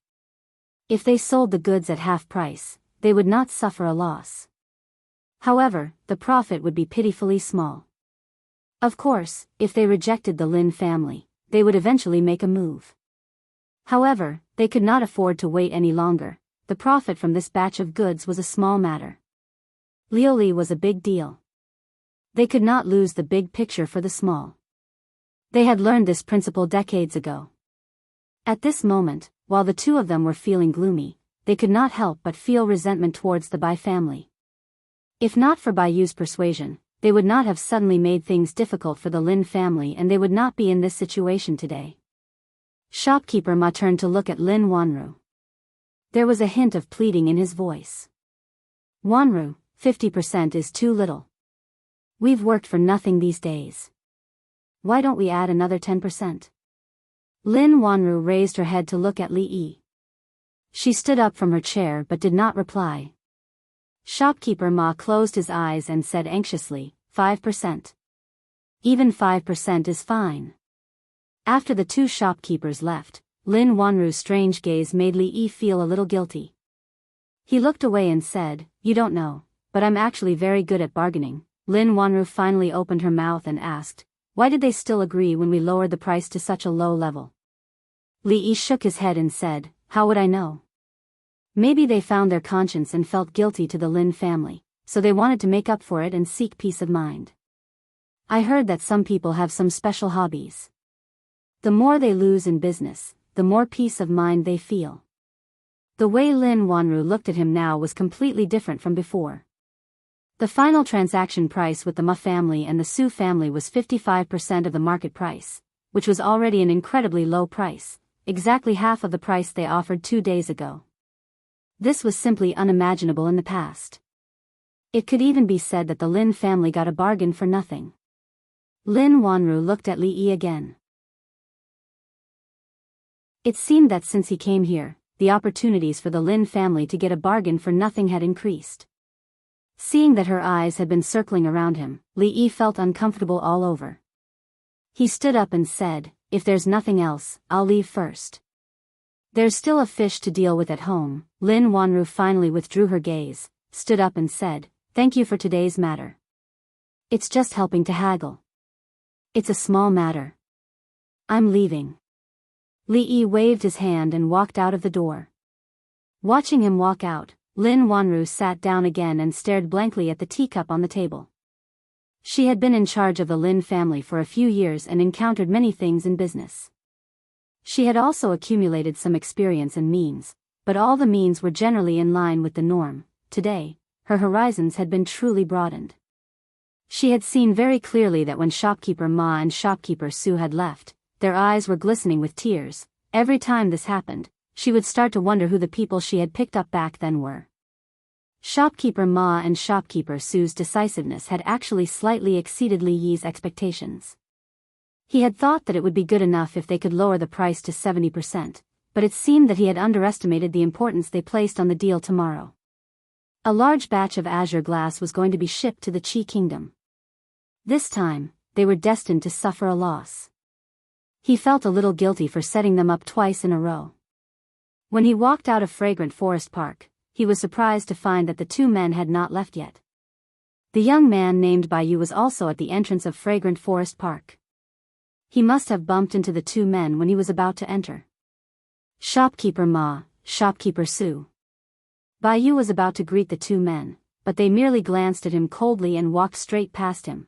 If they sold the goods at half price, they would not suffer a loss. However, the profit would be pitifully small. Of course, if they rejected the Lin family, they would eventually make a move. However, they could not afford to wait any longer. The profit from this batch of goods was a small matter. Lioli was a big deal. They could not lose the big picture for the small. They had learned this principle decades ago. At this moment, while the two of them were feeling gloomy, they could not help but feel resentment towards the Bai family. If not for Bai Yu's persuasion, they would not have suddenly made things difficult for the Lin family and they would not be in this situation today. Shopkeeper Ma turned to look at Lin Wanru. There was a hint of pleading in his voice. Wanru, 50% is too little. We've worked for nothing these days. Why don't we add another 10%? Lin Wanru raised her head to look at Li Yi. She stood up from her chair but did not reply. Shopkeeper Ma closed his eyes and said anxiously, 5%. Even 5% is fine. After the two shopkeepers left, Lin Wanru's strange gaze made Li Yi feel a little guilty. He looked away and said, You don't know, but I'm actually very good at bargaining. Lin Wanru finally opened her mouth and asked, Why did they still agree when we lowered the price to such a low level? Li Yi shook his head and said, How would I know? Maybe they found their conscience and felt guilty to the Lin family, so they wanted to make up for it and seek peace of mind. I heard that some people have some special hobbies. The more they lose in business, the more peace of mind they feel. The way Lin Wanru looked at him now was completely different from before. The final transaction price with the Ma family and the Su family was 55% of the market price, which was already an incredibly low price, exactly half of the price they offered 2 days ago. This was simply unimaginable in the past. It could even be said that the Lin family got a bargain for nothing. Lin Wanru looked at Li Yi again. It seemed that since he came here, the opportunities for the Lin family to get a bargain for nothing had increased. Seeing that her eyes had been circling around him, Li Yi felt uncomfortable all over. He stood up and said, "If there's nothing else, I'll leave first." "There's still a fish to deal with at home." Lin Wanru finally withdrew her gaze, stood up and said, "Thank you for today's matter. It's just helping to haggle. It's a small matter. I'm leaving." Li Yi waved his hand and walked out of the door. Watching him walk out, Lin Wanru sat down again and stared blankly at the teacup on the table. She had been in charge of the Lin family for a few years and encountered many things in business. She had also accumulated some experience and means, but all the means were generally in line with the norm. Today, her horizons had been truly broadened. She had seen very clearly that when shopkeeper Ma and shopkeeper Su had left, their eyes were glistening with tears. Every time this happened, she would start to wonder who the people she had picked up back then were. Shopkeeper Ma and shopkeeper Su's decisiveness had actually slightly exceeded Li Yi's expectations. He had thought that it would be good enough if they could lower the price to 70%, but it seemed that he had underestimated the importance they placed on the deal tomorrow. A large batch of azure glass was going to be shipped to the Qi Kingdom. This time, they were destined to suffer a loss. He felt a little guilty for setting them up twice in a row. When he walked out of Fragrant Forest Park, he was surprised to find that the two men had not left yet. The young man named Baiyu was also at the entrance of Fragrant Forest Park. He must have bumped into the two men when he was about to enter. Shopkeeper Ma, shopkeeper Su. Baiyu was about to greet the two men, but they merely glanced at him coldly and walked straight past him.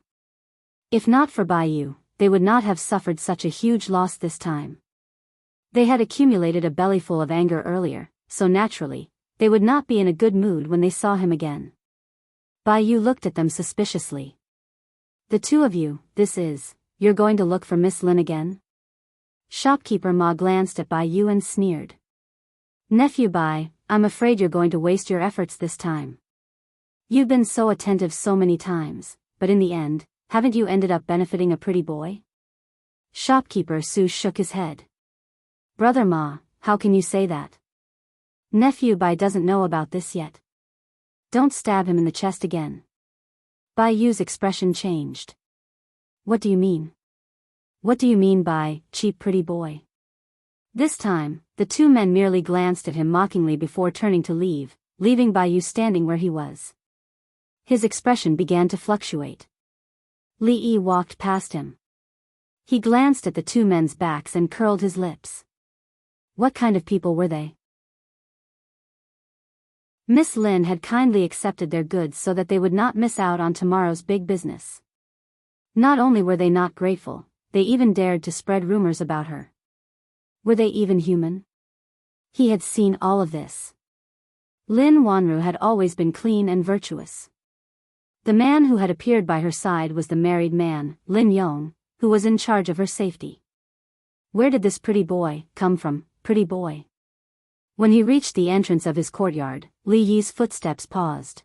If not for Baiyu, they would not have suffered such a huge loss this time. They had accumulated a bellyful of anger earlier, so naturally, they would not be in a good mood when they saw him again. Baiyu looked at them suspiciously. "The two of you, you're going to look for Miss Lin again?" Shopkeeper Ma glanced at Baiyu and sneered. "Nephew Bai, I'm afraid you're going to waste your efforts this time. You've been so attentive so many times, but in the end, haven't you ended up benefiting a pretty boy?" Shopkeeper Su shook his head. "Brother Ma, how can you say that? Nephew Bai doesn't know about this yet. Don't stab him in the chest again." Baiyu's expression changed. "What do you mean? What do you mean by cheap pretty boy?" This time, the two men merely glanced at him mockingly before turning to leave, leaving Baiyu standing where he was. His expression began to fluctuate. Li Yi walked past him. He glanced at the two men's backs and curled his lips. What kind of people were they? Miss Lin had kindly accepted their goods so that they would not miss out on tomorrow's big business. Not only were they not grateful, they even dared to spread rumors about her. Were they even human? He had seen all of this. Lin Wanru had always been clean and virtuous. The man who had appeared by her side was the married man, Lin Yong, who was in charge of her safety. Where did this pretty boy come from, pretty boy? When he reached the entrance of his courtyard, Li Yi's footsteps paused.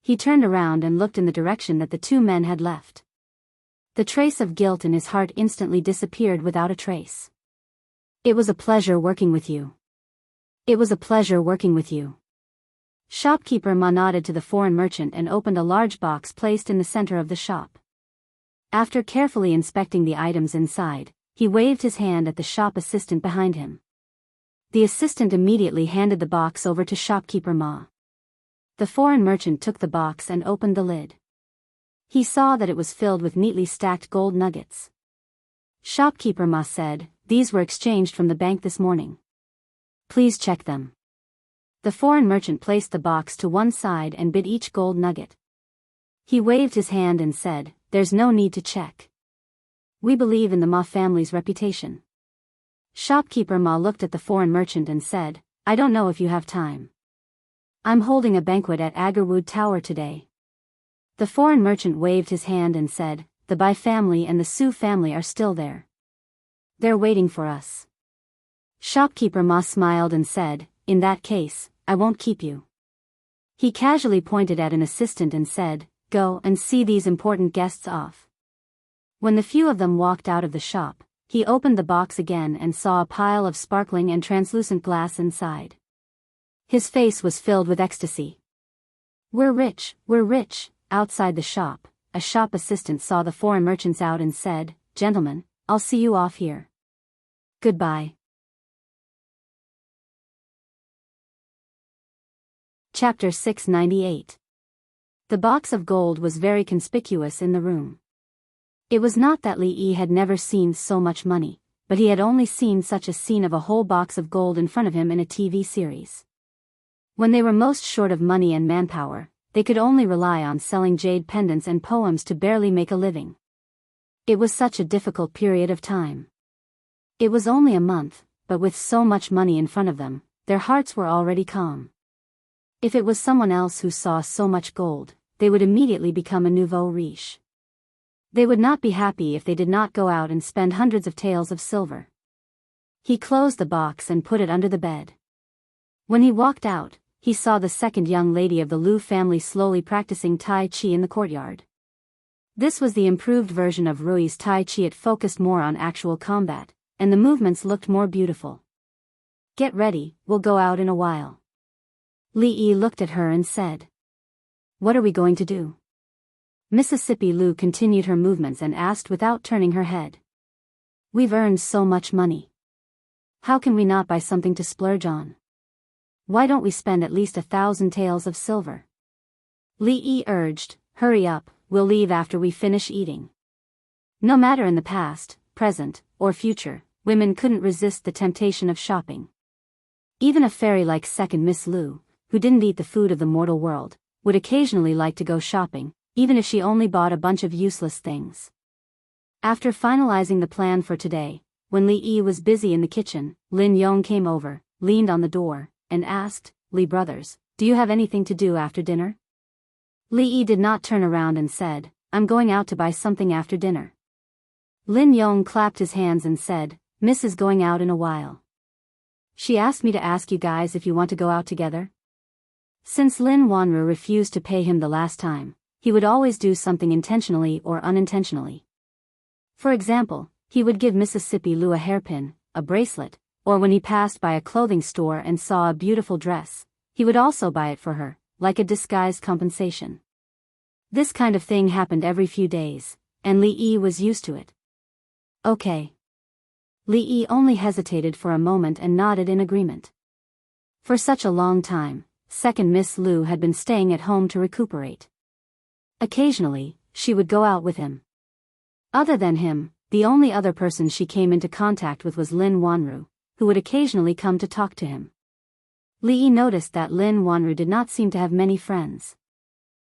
He turned around and looked in the direction that the two men had left. The trace of guilt in his heart instantly disappeared without a trace. "It was a pleasure working with you. It was a pleasure working with you." Shopkeeper Ma nodded to the foreign merchant and opened a large box placed in the center of the shop. After carefully inspecting the items inside, he waved his hand at the shop assistant behind him. The assistant immediately handed the box over to Shopkeeper Ma. The foreign merchant took the box and opened the lid. He saw that it was filled with neatly stacked gold nuggets. Shopkeeper Ma said, "These were exchanged from the bank this morning. Please check them." The foreign merchant placed the box to one side and bit each gold nugget. He waved his hand and said, "There's no need to check. We believe in the Ma family's reputation." Shopkeeper Ma looked at the foreign merchant and said, "I don't know if you have time. I'm holding a banquet at Agarwood Tower today." The foreign merchant waved his hand and said, "The Bai family and the Su family are still there. They're waiting for us." Shopkeeper Ma smiled and said, "In that case, I won't keep you." He casually pointed at an assistant and said, "Go and see these important guests off." When the few of them walked out of the shop, he opened the box again and saw a pile of sparkling and translucent glass inside. His face was filled with ecstasy. We're rich, we're rich." Outside the shop, a shop assistant saw the foreign merchants out and said, "Gentlemen, I'll see you off here. Goodbye." Chapter 698. The box of gold was very conspicuous in the room. It was not that Li Yi had never seen so much money, but he had only seen such a scene of a whole box of gold in front of him in a TV series. When they were most short of money and manpower, they could only rely on selling jade pendants and poems to barely make a living. It was such a difficult period of time. It was only a month, but with so much money in front of them, their hearts were already calm. If it was someone else who saw so much gold, they would immediately become a nouveau riche. They would not be happy if they did not go out and spend hundreds of taels of silver. He closed the box and put it under the bed. When he walked out, he saw the second young lady of the Liu family slowly practicing Tai Chi in the courtyard. This was the improved version of Rui's Tai Chi. It focused more on actual combat, and the movements looked more beautiful. "Get ready, we'll go out in a while." Li Yi looked at her and said, "What are we going to do?" Mississippi Liu continued her movements and asked without turning her head. "We've earned so much money. How can we not buy something to splurge on? Why don't we spend at least 1,000 taels of silver?" Li Yi urged, "Hurry up, we'll leave after we finish eating." No matter in the past, present, or future, women couldn't resist the temptation of shopping. Even a fairy like second Miss Liu, who didn't eat the food of the mortal world, would occasionally like to go shopping, even if she only bought a bunch of useless things. After finalizing the plan for today, when Li Yi was busy in the kitchen, Lin Yong came over, leaned on the door, and asked, "Li brothers, do you have anything to do after dinner?" Li Yi did not turn around and said, "I'm going out to buy something after dinner." Lin Yong clapped his hands and said, "Miss is going out in a while. She asked me to ask you guys if you want to go out together." Since Lin Wanru refused to pay him the last time, he would always do something intentionally or unintentionally. For example, he would give Mississippi Liu a hairpin, a bracelet, or when he passed by a clothing store and saw a beautiful dress, he would also buy it for her, like a disguised compensation. This kind of thing happened every few days, and Li Yi was used to it. "Okay." Li Yi only hesitated for a moment and nodded in agreement. For such a long time, second Miss Liu had been staying at home to recuperate. Occasionally, she would go out with him. Other than him, the only other person she came into contact with was Lin Wanru, who would occasionally come to talk to him. Li Yi noticed that Lin Wanru did not seem to have many friends.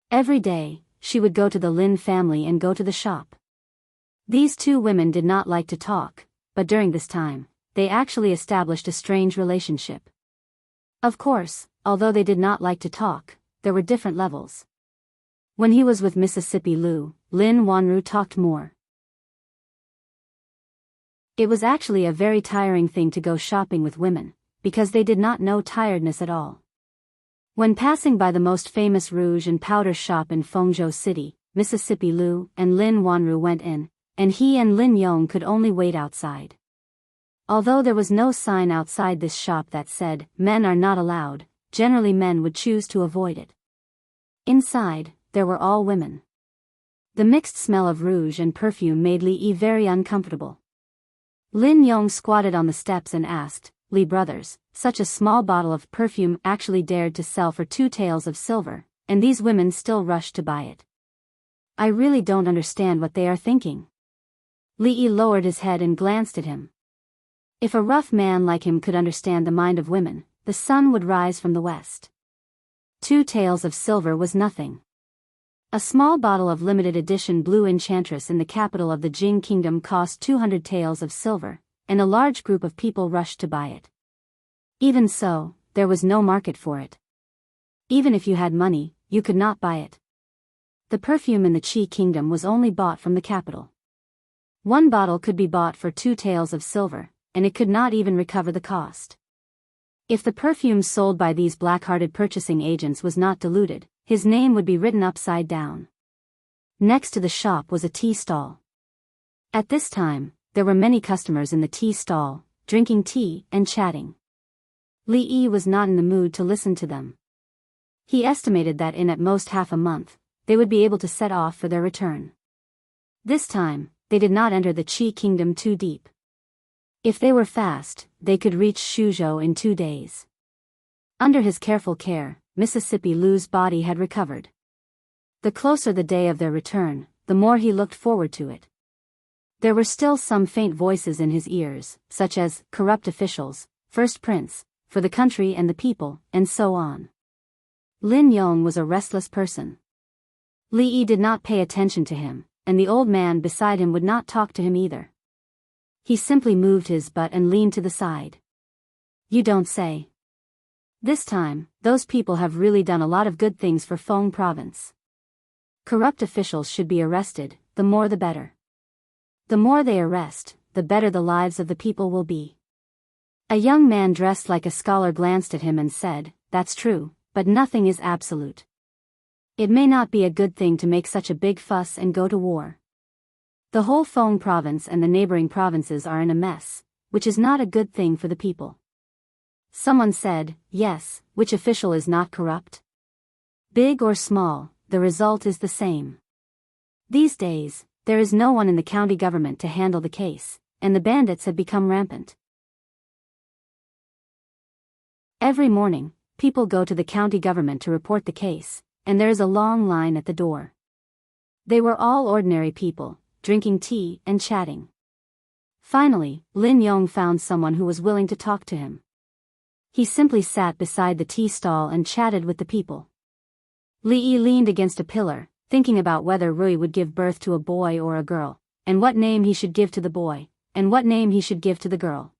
Every day, she would go to the Lin family and go to the shop. These two women did not like to talk, but during this time, they actually established a strange relationship. Of course, although they did not like to talk, there were different levels. When he was with Mississippi Liu, Lin Wanru talked more. It was actually a very tiring thing to go shopping with women, because they did not know tiredness at all. When passing by the most famous rouge and powder shop in Fengzhou City, Mississippi Liu and Lin Wanru went in, and he and Lin Yong could only wait outside. Although there was no sign outside this shop that said, "Men are not allowed," generally men would choose to avoid it. Inside, there were all women. The mixed smell of rouge and perfume made Li Yi very uncomfortable. Lin Yong squatted on the steps and asked, "Li brothers, such a small bottle of perfume actually dared to sell for 2 taels of silver, and these women still rushed to buy it. I really don't understand what they are thinking." Li Yi lowered his head and glanced at him. If a rough man like him could understand the mind of women, the sun would rise from the west. 2 taels of silver was nothing. A small bottle of limited edition Blue Enchantress in the capital of the Jing Kingdom cost 200 taels of silver, and a large group of people rushed to buy it. Even so, there was no market for it. Even if you had money, you could not buy it. The perfume in the Qi Kingdom was only bought from the capital. One bottle could be bought for 2 taels of silver, and it could not even recover the cost. If the perfume sold by these black-hearted purchasing agents was not diluted, his name would be written upside down. Next to the shop was a tea stall. At this time, there were many customers in the tea stall, drinking tea and chatting. Li Yi was not in the mood to listen to them. He estimated that in at most half a month, they would be able to set off for their return. This time, they did not enter the Qi kingdom too deep. If they were fast, they could reach Shuzhou in 2 days. Under his careful care, Mississippi Lu's body had recovered. The closer the day of their return, the more he looked forward to it. There were still some faint voices in his ears, such as, corrupt officials, first prince, for the country and the people, and so on. Lin Yong was a restless person. Li Yi did not pay attention to him, and the old man beside him would not talk to him either. He simply moved his butt and leaned to the side. You don't say. This time, those people have really done a lot of good things for Feng province. Corrupt officials should be arrested, the more the better. The more they arrest, the better the lives of the people will be. A young man dressed like a scholar glanced at him and said, "That's true, but nothing is absolute. It may not be a good thing to make such a big fuss and go to war. The whole Feng province and the neighboring provinces are in a mess, which is not a good thing for the people." Someone said, "Yes, which official is not corrupt? Big or small, the result is the same. These days, there is no one in the county government to handle the case, and the bandits have become rampant. Every morning, people go to the county government to report the case, and there is a long line at the door. They were all ordinary people, drinking tea and chatting. Finally, Lin Yong found someone who was willing to talk to him. He simply sat beside the tea stall and chatted with the people. Li Yi leaned against a pillar, thinking about whether Rui would give birth to a boy or a girl, and what name he should give to the boy, and what name he should give to the girl.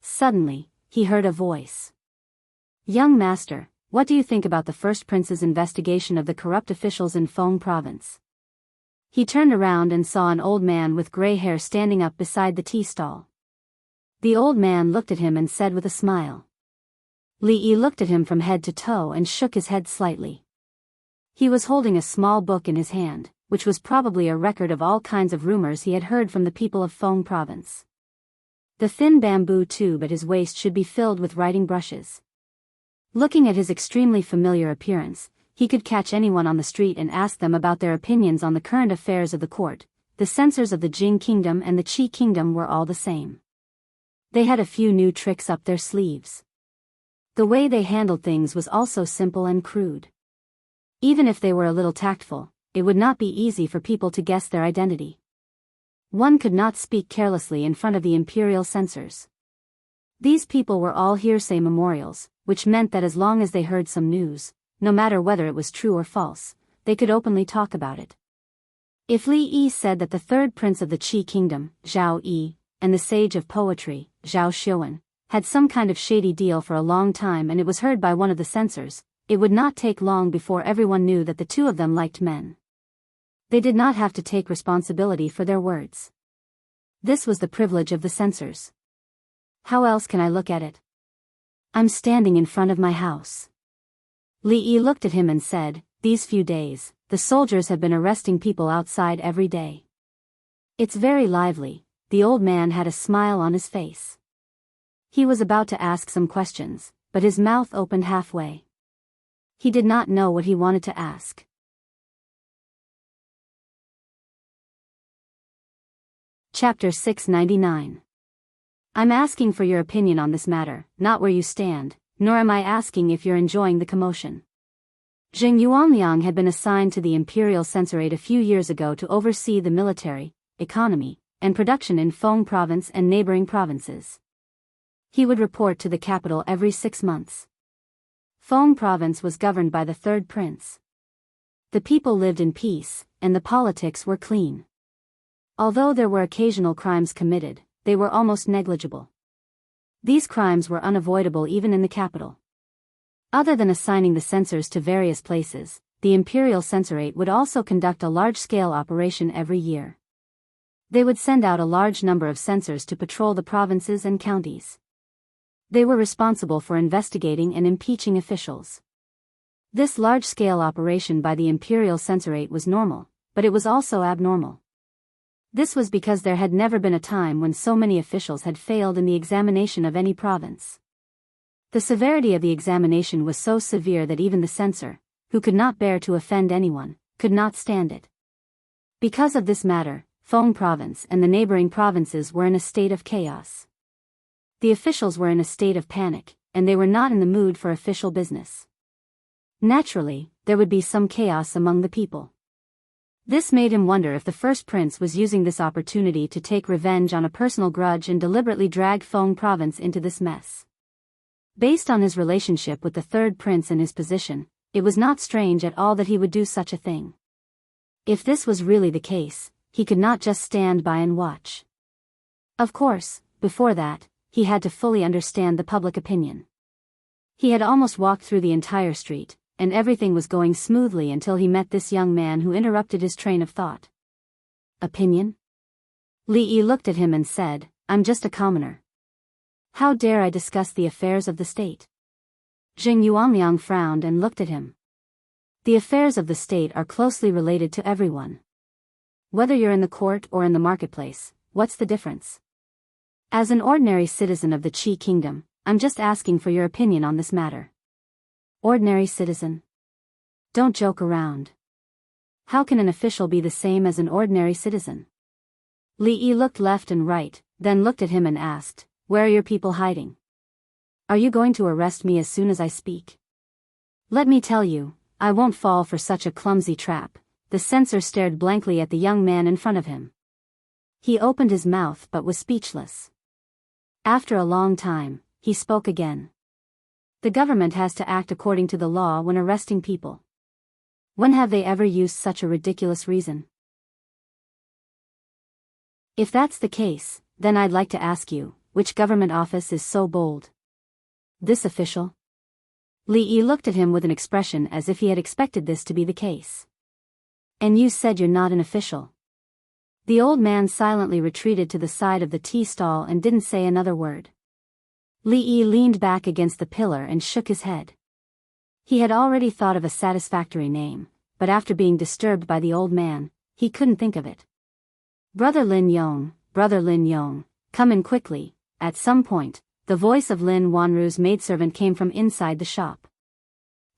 Suddenly, he heard a voice. "Young master, what do you think about the first prince's investigation of the corrupt officials in Feng province?" He turned around and saw an old man with gray hair standing up beside the tea stall. The old man looked at him and said with a smile. Li Yi looked at him from head to toe and shook his head slightly. He was holding a small book in his hand, which was probably a record of all kinds of rumors he had heard from the people of Feng province. The thin bamboo tube at his waist should be filled with writing brushes. Looking at his extremely familiar appearance, he could catch anyone on the street and ask them about their opinions on the current affairs of the court. The censors of the Jing kingdom and the Qi kingdom were all the same. They had a few new tricks up their sleeves. The way they handled things was also simple and crude. Even if they were a little tactful, it would not be easy for people to guess their identity. One could not speak carelessly in front of the imperial censors. These people were all hearsay memorials, which meant that as long as they heard some news, no matter whether it was true or false, they could openly talk about it. If Li Yi said that the third prince of the Qi kingdom, Zhao Yi, and the sage of poetry, Zhao Xiuan, had some kind of shady deal for a long time and it was heard by one of the censors, it would not take long before everyone knew that the two of them liked men. They did not have to take responsibility for their words. This was the privilege of the censors. How else can I look at it? I'm standing in front of my house. Li Yi looked at him and said, "These few days, the soldiers have been arresting people outside every day. It's very lively." The old man had a smile on his face. He was about to ask some questions, but his mouth opened halfway. He did not know what he wanted to ask. Chapter 699. I'm asking for your opinion on this matter, not where you stand, nor am I asking if you're enjoying the commotion. Zheng Yuanliang had been assigned to the Imperial Censorate a few years ago to oversee the military, economy, and production in Feng province and neighboring provinces. He would report to the capital every 6 months. Feng province was governed by the third prince. The people lived in peace, and the politics were clean. Although there were occasional crimes committed, they were almost negligible. These crimes were unavoidable even in the capital. Other than assigning the censors to various places, the Imperial Censorate would also conduct a large-scale operation every year. They would send out a large number of censors to patrol the provinces and counties. They were responsible for investigating and impeaching officials. This large-scale operation by the Imperial Censorate was normal, but it was also abnormal. This was because there had never been a time when so many officials had failed in the examination of any province. The severity of the examination was so severe that even the censor, who could not bear to offend anyone, could not stand it. Because of this matter, Phong province and the neighboring provinces were in a state of chaos. The officials were in a state of panic, and they were not in the mood for official business. Naturally, there would be some chaos among the people. This made him wonder if the first prince was using this opportunity to take revenge on a personal grudge and deliberately drag Phong province into this mess. Based on his relationship with the third prince and his position, it was not strange at all that he would do such a thing. If this was really the case, he could not just stand by and watch. Of course, before that, he had to fully understand the public opinion. He had almost walked through the entire street, and everything was going smoothly until he met this young man who interrupted his train of thought. Opinion? Li Yi looked at him and said, "I'm just a commoner. How dare I discuss the affairs of the state?" Jing Yuanliang frowned and looked at him. The affairs of the state are closely related to everyone. Whether you're in the court or in the marketplace, what's the difference? As an ordinary citizen of the Qi kingdom, I'm just asking for your opinion on this matter. Ordinary citizen? Don't joke around. How can an official be the same as an ordinary citizen? Li Yi looked left and right, then looked at him and asked, "Where are your people hiding? Are you going to arrest me as soon as I speak?" "Let me tell you, I won't fall for such a clumsy trap." The censor stared blankly at the young man in front of him. He opened his mouth but was speechless. After a long time, he spoke again. "The government has to act according to the law when arresting people. When have they ever used such a ridiculous reason? If that's the case, then I'd like to ask you, which government office is so bold? This official?" Li Yi looked at him with an expression as if he had expected this to be the case. "And you said you're not an official?" The old man silently retreated to the side of the tea stall and didn't say another word. Li Yi leaned back against the pillar and shook his head. He had already thought of a satisfactory name, but after being disturbed by the old man, he couldn't think of it. Brother Lin Yong, come in quickly." At some point, the voice of Lin Wanru's maidservant came from inside the shop.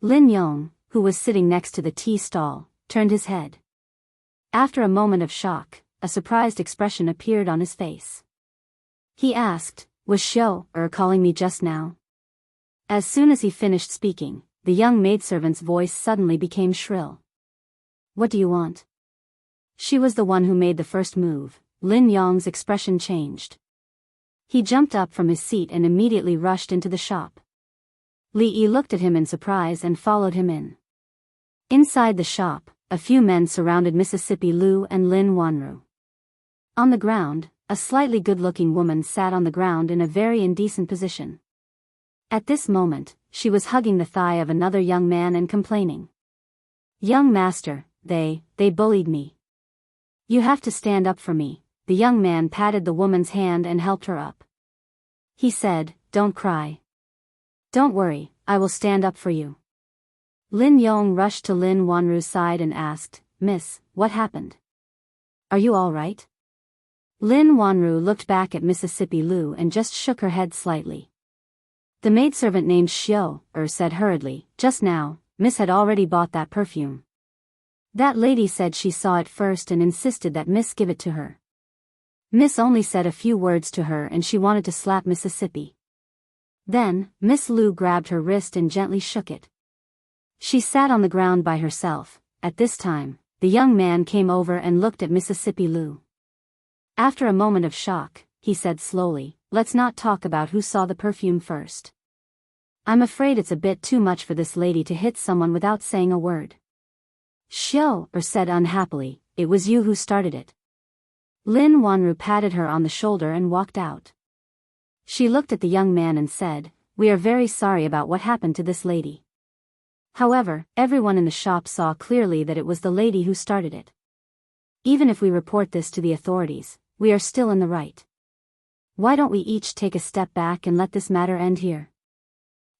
Lin Yong, who was sitting next to the tea stall, turned his head. After a moment of shock, a surprised expression appeared on his face. He asked, "Was Xiao calling me just now?" As soon as he finished speaking, the young maidservant's voice suddenly became shrill. "What do you want?" She was the one who made the first move. Lin Yong's expression changed. He jumped up from his seat and immediately rushed into the shop. Li Yi looked at him in surprise and followed him in. Inside the shop, a few men surrounded Mississippi Lu and Lin Wanru. On the ground, a slightly good-looking woman sat on the ground in a very indecent position. At this moment, she was hugging the thigh of another young man and complaining. "Young master, they bullied me. You have to stand up for me." The young man patted the woman's hand and helped her up. He said, "Don't cry. Don't worry, I will stand up for you." Lin Yong rushed to Lin Wanru's side and asked, "Miss, what happened? Are you all right?" Lin Wanru looked back at Mississippi Lu and just shook her head slightly. The maidservant named Xiao said hurriedly, "Just now, Miss had already bought that perfume. That lady said she saw it first and insisted that Miss give it to her. Miss only said a few words to her and she wanted to slap Mississippi. Then, Miss Lu grabbed her wrist and gently shook it. She sat on the ground by herself." At this time, the young man came over and looked at Mississippi Lu. After a moment of shock, he said slowly, "Let's not talk about who saw the perfume first. I'm afraid it's a bit too much for this lady to hit someone without saying a word." Xiao said unhappily, "It was you who started it." Lin Wanru patted her on the shoulder and walked out. She looked at the young man and said, "We are very sorry about what happened to this lady. However, everyone in the shop saw clearly that it was the lady who started it. Even if we report this to the authorities, we are still in the right. Why don't we each take a step back and let this matter end here?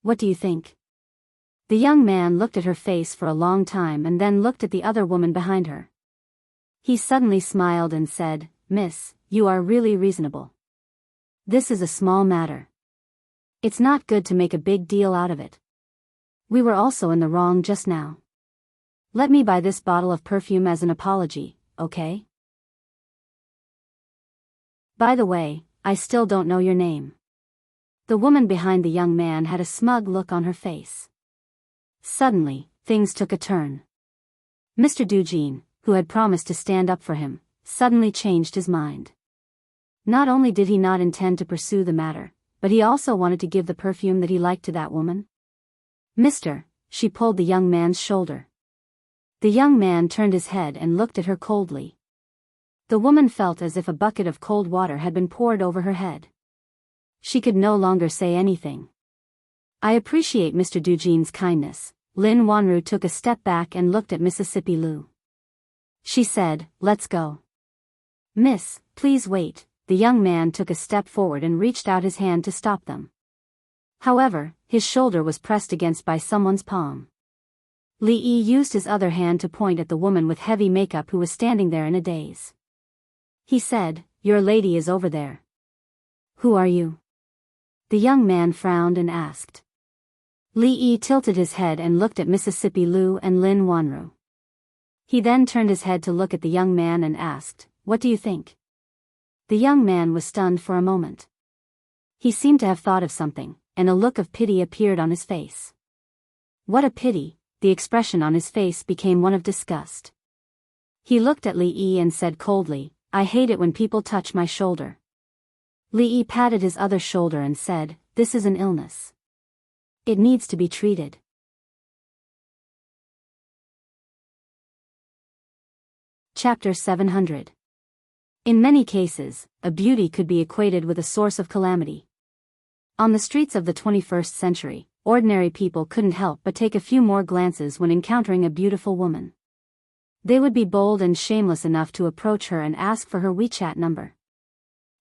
What do you think?" The young man looked at her face for a long time and then looked at the other woman behind her. He suddenly smiled and said, Miss, you are really reasonable. This is a small matter. It's not good to make a big deal out of it. We were also in the wrong just now. Let me buy this bottle of perfume as an apology, okay? By the way, I still don't know your name. The woman behind the young man had a smug look on her face. Suddenly, things took a turn. Mr. Dujin, who had promised to stand up for him, suddenly changed his mind. Not only did he not intend to pursue the matter, but he also wanted to give the perfume that he liked to that woman. Mister, she pulled the young man's shoulder. The young man turned his head and looked at her coldly. The woman felt as if a bucket of cold water had been poured over her head. She could no longer say anything. I appreciate Mr. Dujin's kindness. Lin Wanru took a step back and looked at Mississippi Lu. She said, let's go. Miss, please wait. The young man took a step forward and reached out his hand to stop them. However, his shoulder was pressed against by someone's palm. Li Yi used his other hand to point at the woman with heavy makeup who was standing there in a daze. He said, your lady is over there. Who are you? The young man frowned and asked. Li Yi tilted his head and looked at Mississippi Lu and Lin Wanru. He then turned his head to look at the young man and asked, what do you think? The young man was stunned for a moment. He seemed to have thought of something, and a look of pity appeared on his face. What a pity, the expression on his face became one of disgust. He looked at Li Yi and said coldly, I hate it when people touch my shoulder. Li Yi patted his other shoulder and said, this is an illness. It needs to be treated. Chapter 700. In many cases, a beauty could be equated with a source of calamity. On the streets of the 21st century, ordinary people couldn't help but take a few more glances when encountering a beautiful woman. They would be bold and shameless enough to approach her and ask for her WeChat number.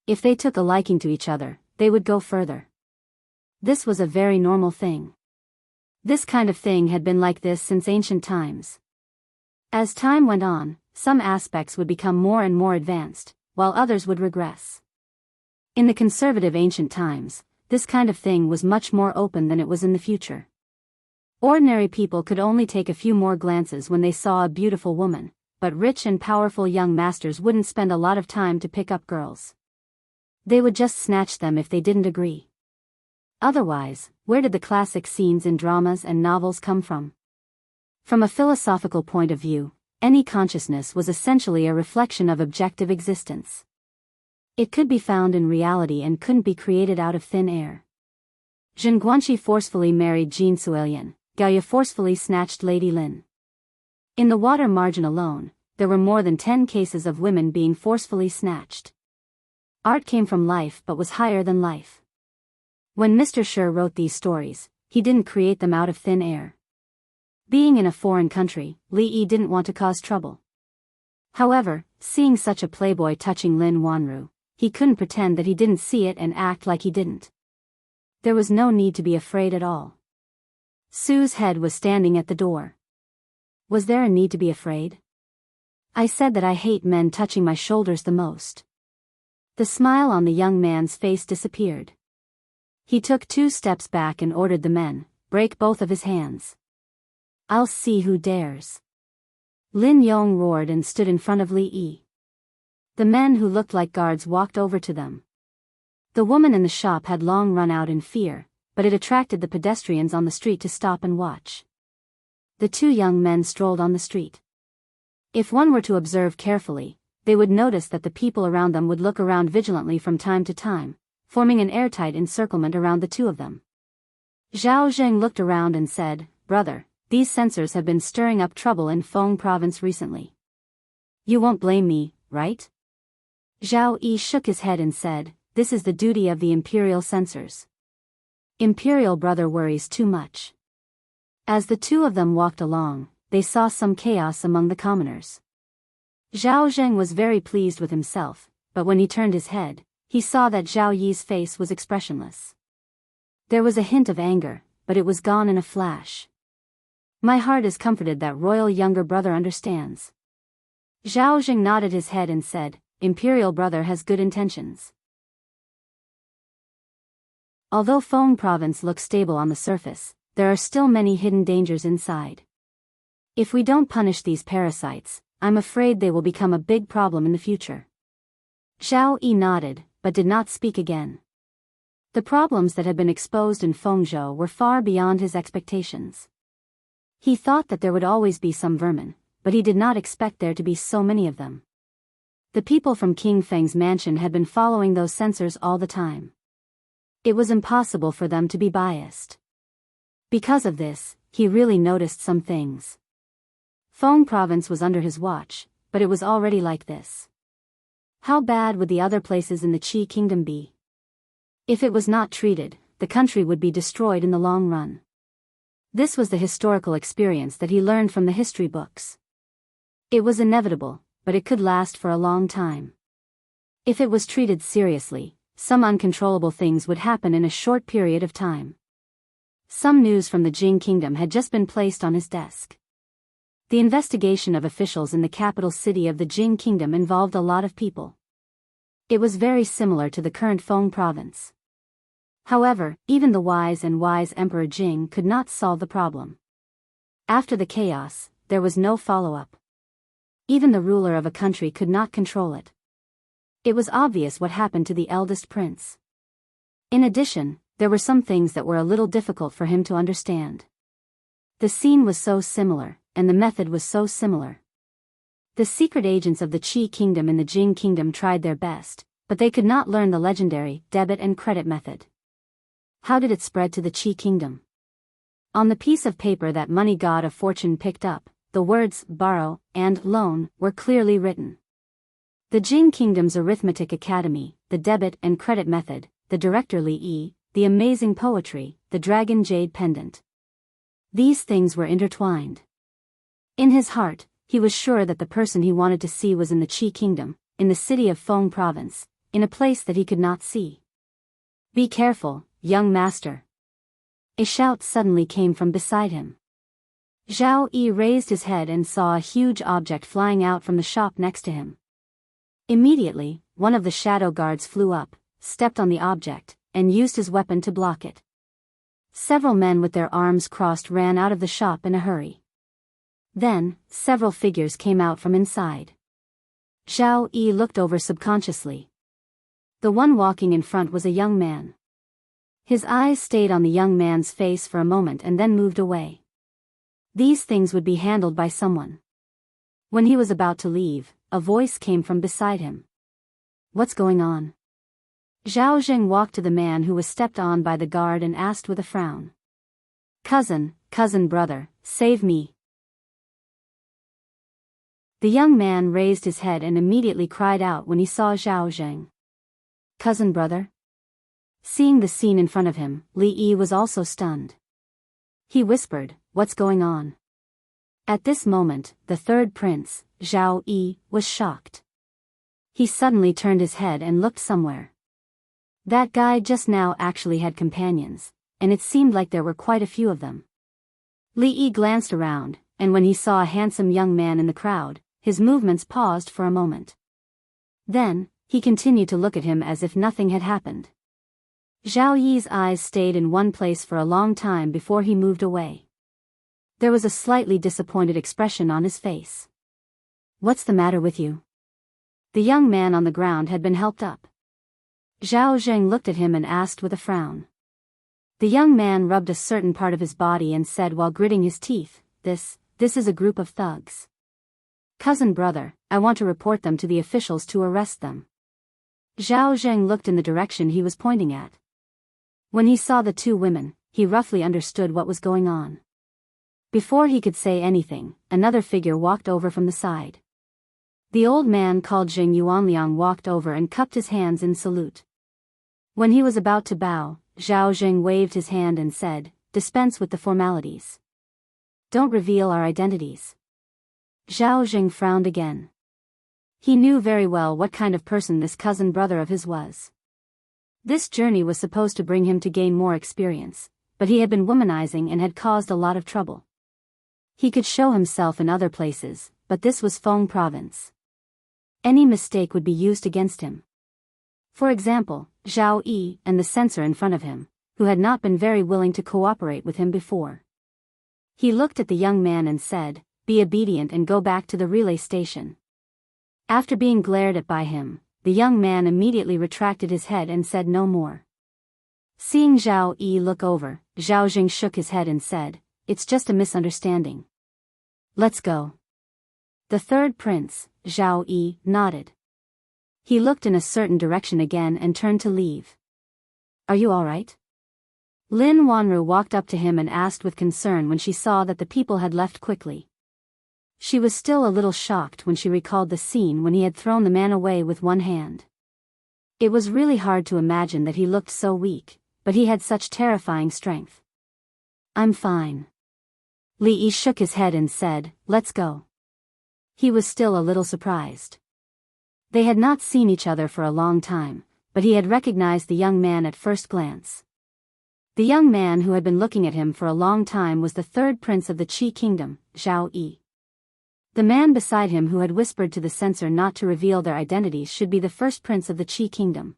If they took a liking to each other, they would go further. This was a very normal thing. This kind of thing had been like this since ancient times. As time went on, some aspects would become more and more advanced, while others would regress. In the conservative ancient times, this kind of thing was much more open than it was in the future. Ordinary people could only take a few more glances when they saw a beautiful woman, but rich and powerful young masters wouldn't spend a lot of time to pick up girls. They would just snatch them if they didn't agree. Otherwise, where did the classic scenes in dramas and novels come from? From a philosophical point of view, any consciousness was essentially a reflection of objective existence. It could be found in reality and couldn't be created out of thin air. Zhen Guanxi forcefully married Jin Suelian, Gaoya forcefully snatched Lady Lin. In the water margin alone, there were more than 10 cases of women being forcefully snatched. Art came from life but was higher than life. When Mr. Shi wrote these stories, he didn't create them out of thin air. Being in a foreign country, Li Yi didn't want to cause trouble. However, seeing such a playboy touching Lin Wanru, he couldn't pretend that he didn't see it and act like he didn't. There was no need to be afraid at all. Sue's head was standing at the door. Was there a need to be afraid? I said that I hate men touching my shoulders the most. The smile on the young man's face disappeared. He took 2 steps back and ordered the men, break both of his hands. I'll see who dares. Lin Yong roared and stood in front of Li Yi. The men who looked like guards walked over to them. The woman in the shop had long run out in fear, but it attracted the pedestrians on the street to stop and watch. The 2 young men strolled on the street. If one were to observe carefully, they would notice that the people around them would look around vigilantly from time to time, forming an airtight encirclement around the 2 of them. Zhao Zheng looked around and said, Brother, these censors have been stirring up trouble in Feng province recently. You won't blame me, right? Zhao Yi shook his head and said, this is the duty of the imperial censors. Imperial brother worries too much. As the 2 of them walked along, they saw some chaos among the commoners. Zhao Zheng was very pleased with himself, but when he turned his head, he saw that Zhao Yi's face was expressionless. There was a hint of anger, but it was gone in a flash. My heart is comforted that royal younger brother understands. Zhao Zheng nodded his head and said, Imperial brother has good intentions. Although Feng province looks stable on the surface, there are still many hidden dangers inside. If we don't punish these parasites, I'm afraid they will become a big problem in the future. Zhao Yi nodded, but did not speak again. The problems that had been exposed in Fengzhou were far beyond his expectations. He thought that there would always be some vermin, but he did not expect there to be so many of them. The people from King Feng's mansion had been following those sensors all the time. It was impossible for them to be biased. Because of this, he really noticed some things. Feng province was under his watch, but it was already like this. How bad would the other places in the Qi kingdom be? If it was not treated, the country would be destroyed in the long run. This was the historical experience that he learned from the history books. It was inevitable, but it could last for a long time. If it was treated seriously, some uncontrollable things would happen in a short period of time. Some news from the Jing kingdom had just been placed on his desk. The investigation of officials in the capital city of the Jing kingdom involved a lot of people. It was very similar to the current Feng province. However, even the wise Emperor Jing could not solve the problem. After the chaos, there was no follow-up. Even the ruler of a country could not control it. It was obvious what happened to the eldest prince. In addition, there were some things that were a little difficult for him to understand. The scene was so similar, and the method was so similar. The secret agents of the Qi kingdom and the Jing kingdom tried their best, but they could not learn the legendary debit and credit method. How did it spread to the Qi kingdom? On the piece of paper that money god of fortune picked up, the words borrow and loan were clearly written. The Jing kingdom's arithmetic academy, the debit and credit method, the director Li Yi, the amazing poetry, the dragon jade pendant. These things were intertwined. In his heart, he was sure that the person he wanted to see was in the Qi kingdom, in the city of Feng province, in a place that he could not see. Be careful, young master. A shout suddenly came from beside him. Zhao Yi raised his head and saw a huge object flying out from the shop next to him. Immediately, one of the shadow guards flew up, stepped on the object, and used his weapon to block it. Several men with their arms crossed ran out of the shop in a hurry. Then, several figures came out from inside. Zhao Yi looked over subconsciously. The one walking in front was a young man. His eyes stayed on the young man's face for a moment and then moved away. These things would be handled by someone. When he was about to leave, a voice came from beside him. What's going on? Zhao Zheng walked to the man who was stepped on by the guard and asked with a frown. Cousin brother, save me. The young man raised his head and immediately cried out when he saw Zhao Zheng. Cousin brother? Seeing the scene in front of him, Li Yi was also stunned. He whispered, what's going on? At this moment, the third prince, Zhao Yi, was shocked. He suddenly turned his head and looked somewhere. That guy just now actually had companions, and it seemed like there were quite a few of them. Li Yi glanced around, and when he saw a handsome young man in the crowd, his movements paused for a moment. Then, he continued to look at him as if nothing had happened. Zhao Yi's eyes stayed in one place for a long time before he moved away. There was a slightly disappointed expression on his face. What's the matter with you? The young man on the ground had been helped up. Zhao Zheng looked at him and asked with a frown. The young man rubbed a certain part of his body and said while gritting his teeth, This is a group of thugs. Cousin brother, I want to report them to the officials to arrest them. Zhao Zheng looked in the direction he was pointing at. When he saw the two women, he roughly understood what was going on. Before he could say anything, another figure walked over from the side. The old man called Jing Yuanliang walked over and cupped his hands in salute. When he was about to bow, Zhao Zheng waved his hand and said, Dispense with the formalities. Don't reveal our identities. Zhao Zheng frowned again. He knew very well what kind of person this cousin brother of his was. This journey was supposed to bring him to gain more experience, but he had been womanizing and had caused a lot of trouble. He could show himself in other places, but this was Feng province. Any mistake would be used against him. For example, Zhao Yi and the censor in front of him, who had not been very willing to cooperate with him before. He looked at the young man and said, "Be obedient and go back to the relay station." After being glared at by him, the young man immediately retracted his head and said no more. Seeing Zhao Yi look over, Zhao Jing shook his head and said, "It's just a misunderstanding. Let's go." The third prince, Zhao Yi, nodded. He looked in a certain direction again and turned to leave. "Are you all right?" Lin Wanru walked up to him and asked with concern when she saw that the people had left quickly. She was still a little shocked when she recalled the scene when he had thrown the man away with one hand. It was really hard to imagine that he looked so weak, but he had such terrifying strength. "I'm fine." Li Yi shook his head and said, "Let's go." He was still a little surprised. They had not seen each other for a long time, but he had recognized the young man at first glance. The young man who had been looking at him for a long time was the third prince of the Qi kingdom, Zhao Yi. The man beside him who had whispered to the censor not to reveal their identities should be the first prince of the Qi kingdom.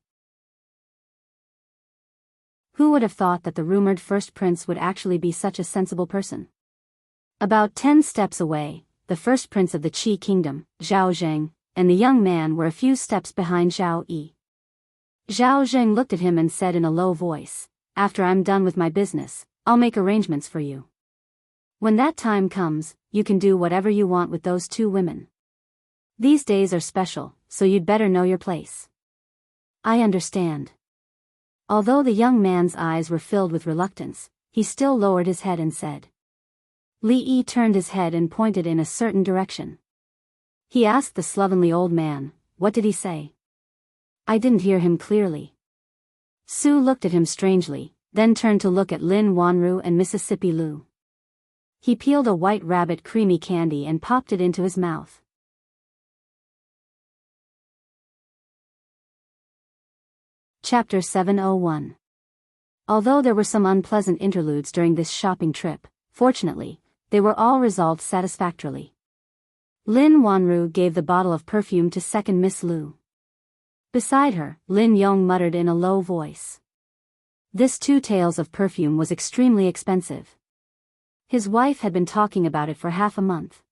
Who would have thought that the rumored first prince would actually be such a sensible person? About 10 steps away, the first prince of the Qi kingdom, Zhao Zheng, and the young man were a few steps behind Zhao Yi. Zhao Zheng looked at him and said in a low voice, "After I'm done with my business, I'll make arrangements for you. When that time comes, you can do whatever you want with those two women. These days are special, so you'd better know your place." "I understand." Although the young man's eyes were filled with reluctance, he still lowered his head and said. Li Yi turned his head and pointed in a certain direction. He asked the slovenly old man, "What did he say?" "I didn't hear him clearly." Su looked at him strangely, then turned to look at Lin Wanru and Mississippi Lu. He peeled a white rabbit creamy candy and popped it into his mouth. Chapter 701. Although there were some unpleasant interludes during this shopping trip, fortunately, they were all resolved satisfactorily. Lin Wanru gave the bottle of perfume to second Miss Lu. Beside her, Lin Yong muttered in a low voice. This 2 taels of perfume was extremely expensive. His wife had been talking about it for half a month.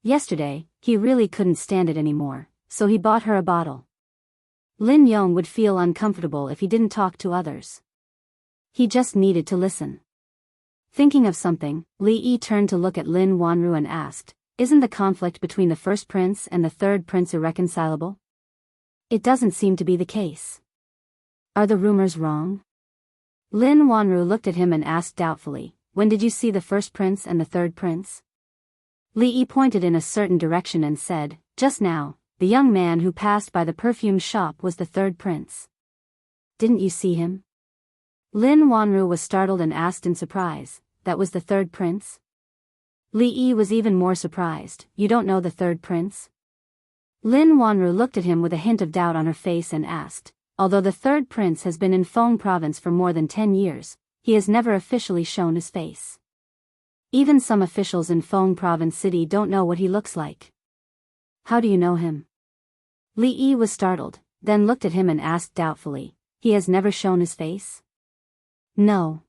Yesterday, he really couldn't stand it anymore, so he bought her a bottle. Lin Yong would feel uncomfortable if he didn't talk to others. He just needed to listen. Thinking of something, Li Yi turned to look at Lin Wanru and asked, "Isn't the conflict between the first prince and the third prince irreconcilable?" "It doesn't seem to be the case." "Are the rumors wrong?" Lin Wanru looked at him and asked doubtfully, "When did you see the first prince and the third prince?" Li Yi pointed in a certain direction and said, "Just now, the young man who passed by the perfume shop was the third prince." "Didn't you see him?" Lin Wanru was startled and asked in surprise, "That was the third prince?" Li Yi was even more surprised, "You don't know the third prince?" Lin Wanru looked at him with a hint of doubt on her face and asked, "Although the third prince has been in Feng province for more than 10 years, he has never officially shown his face. Even some officials in Feng province city don't know what he looks like." "How do you know him?" Li Yi was startled, then looked at him and asked doubtfully, "He has never shown his face?" "No."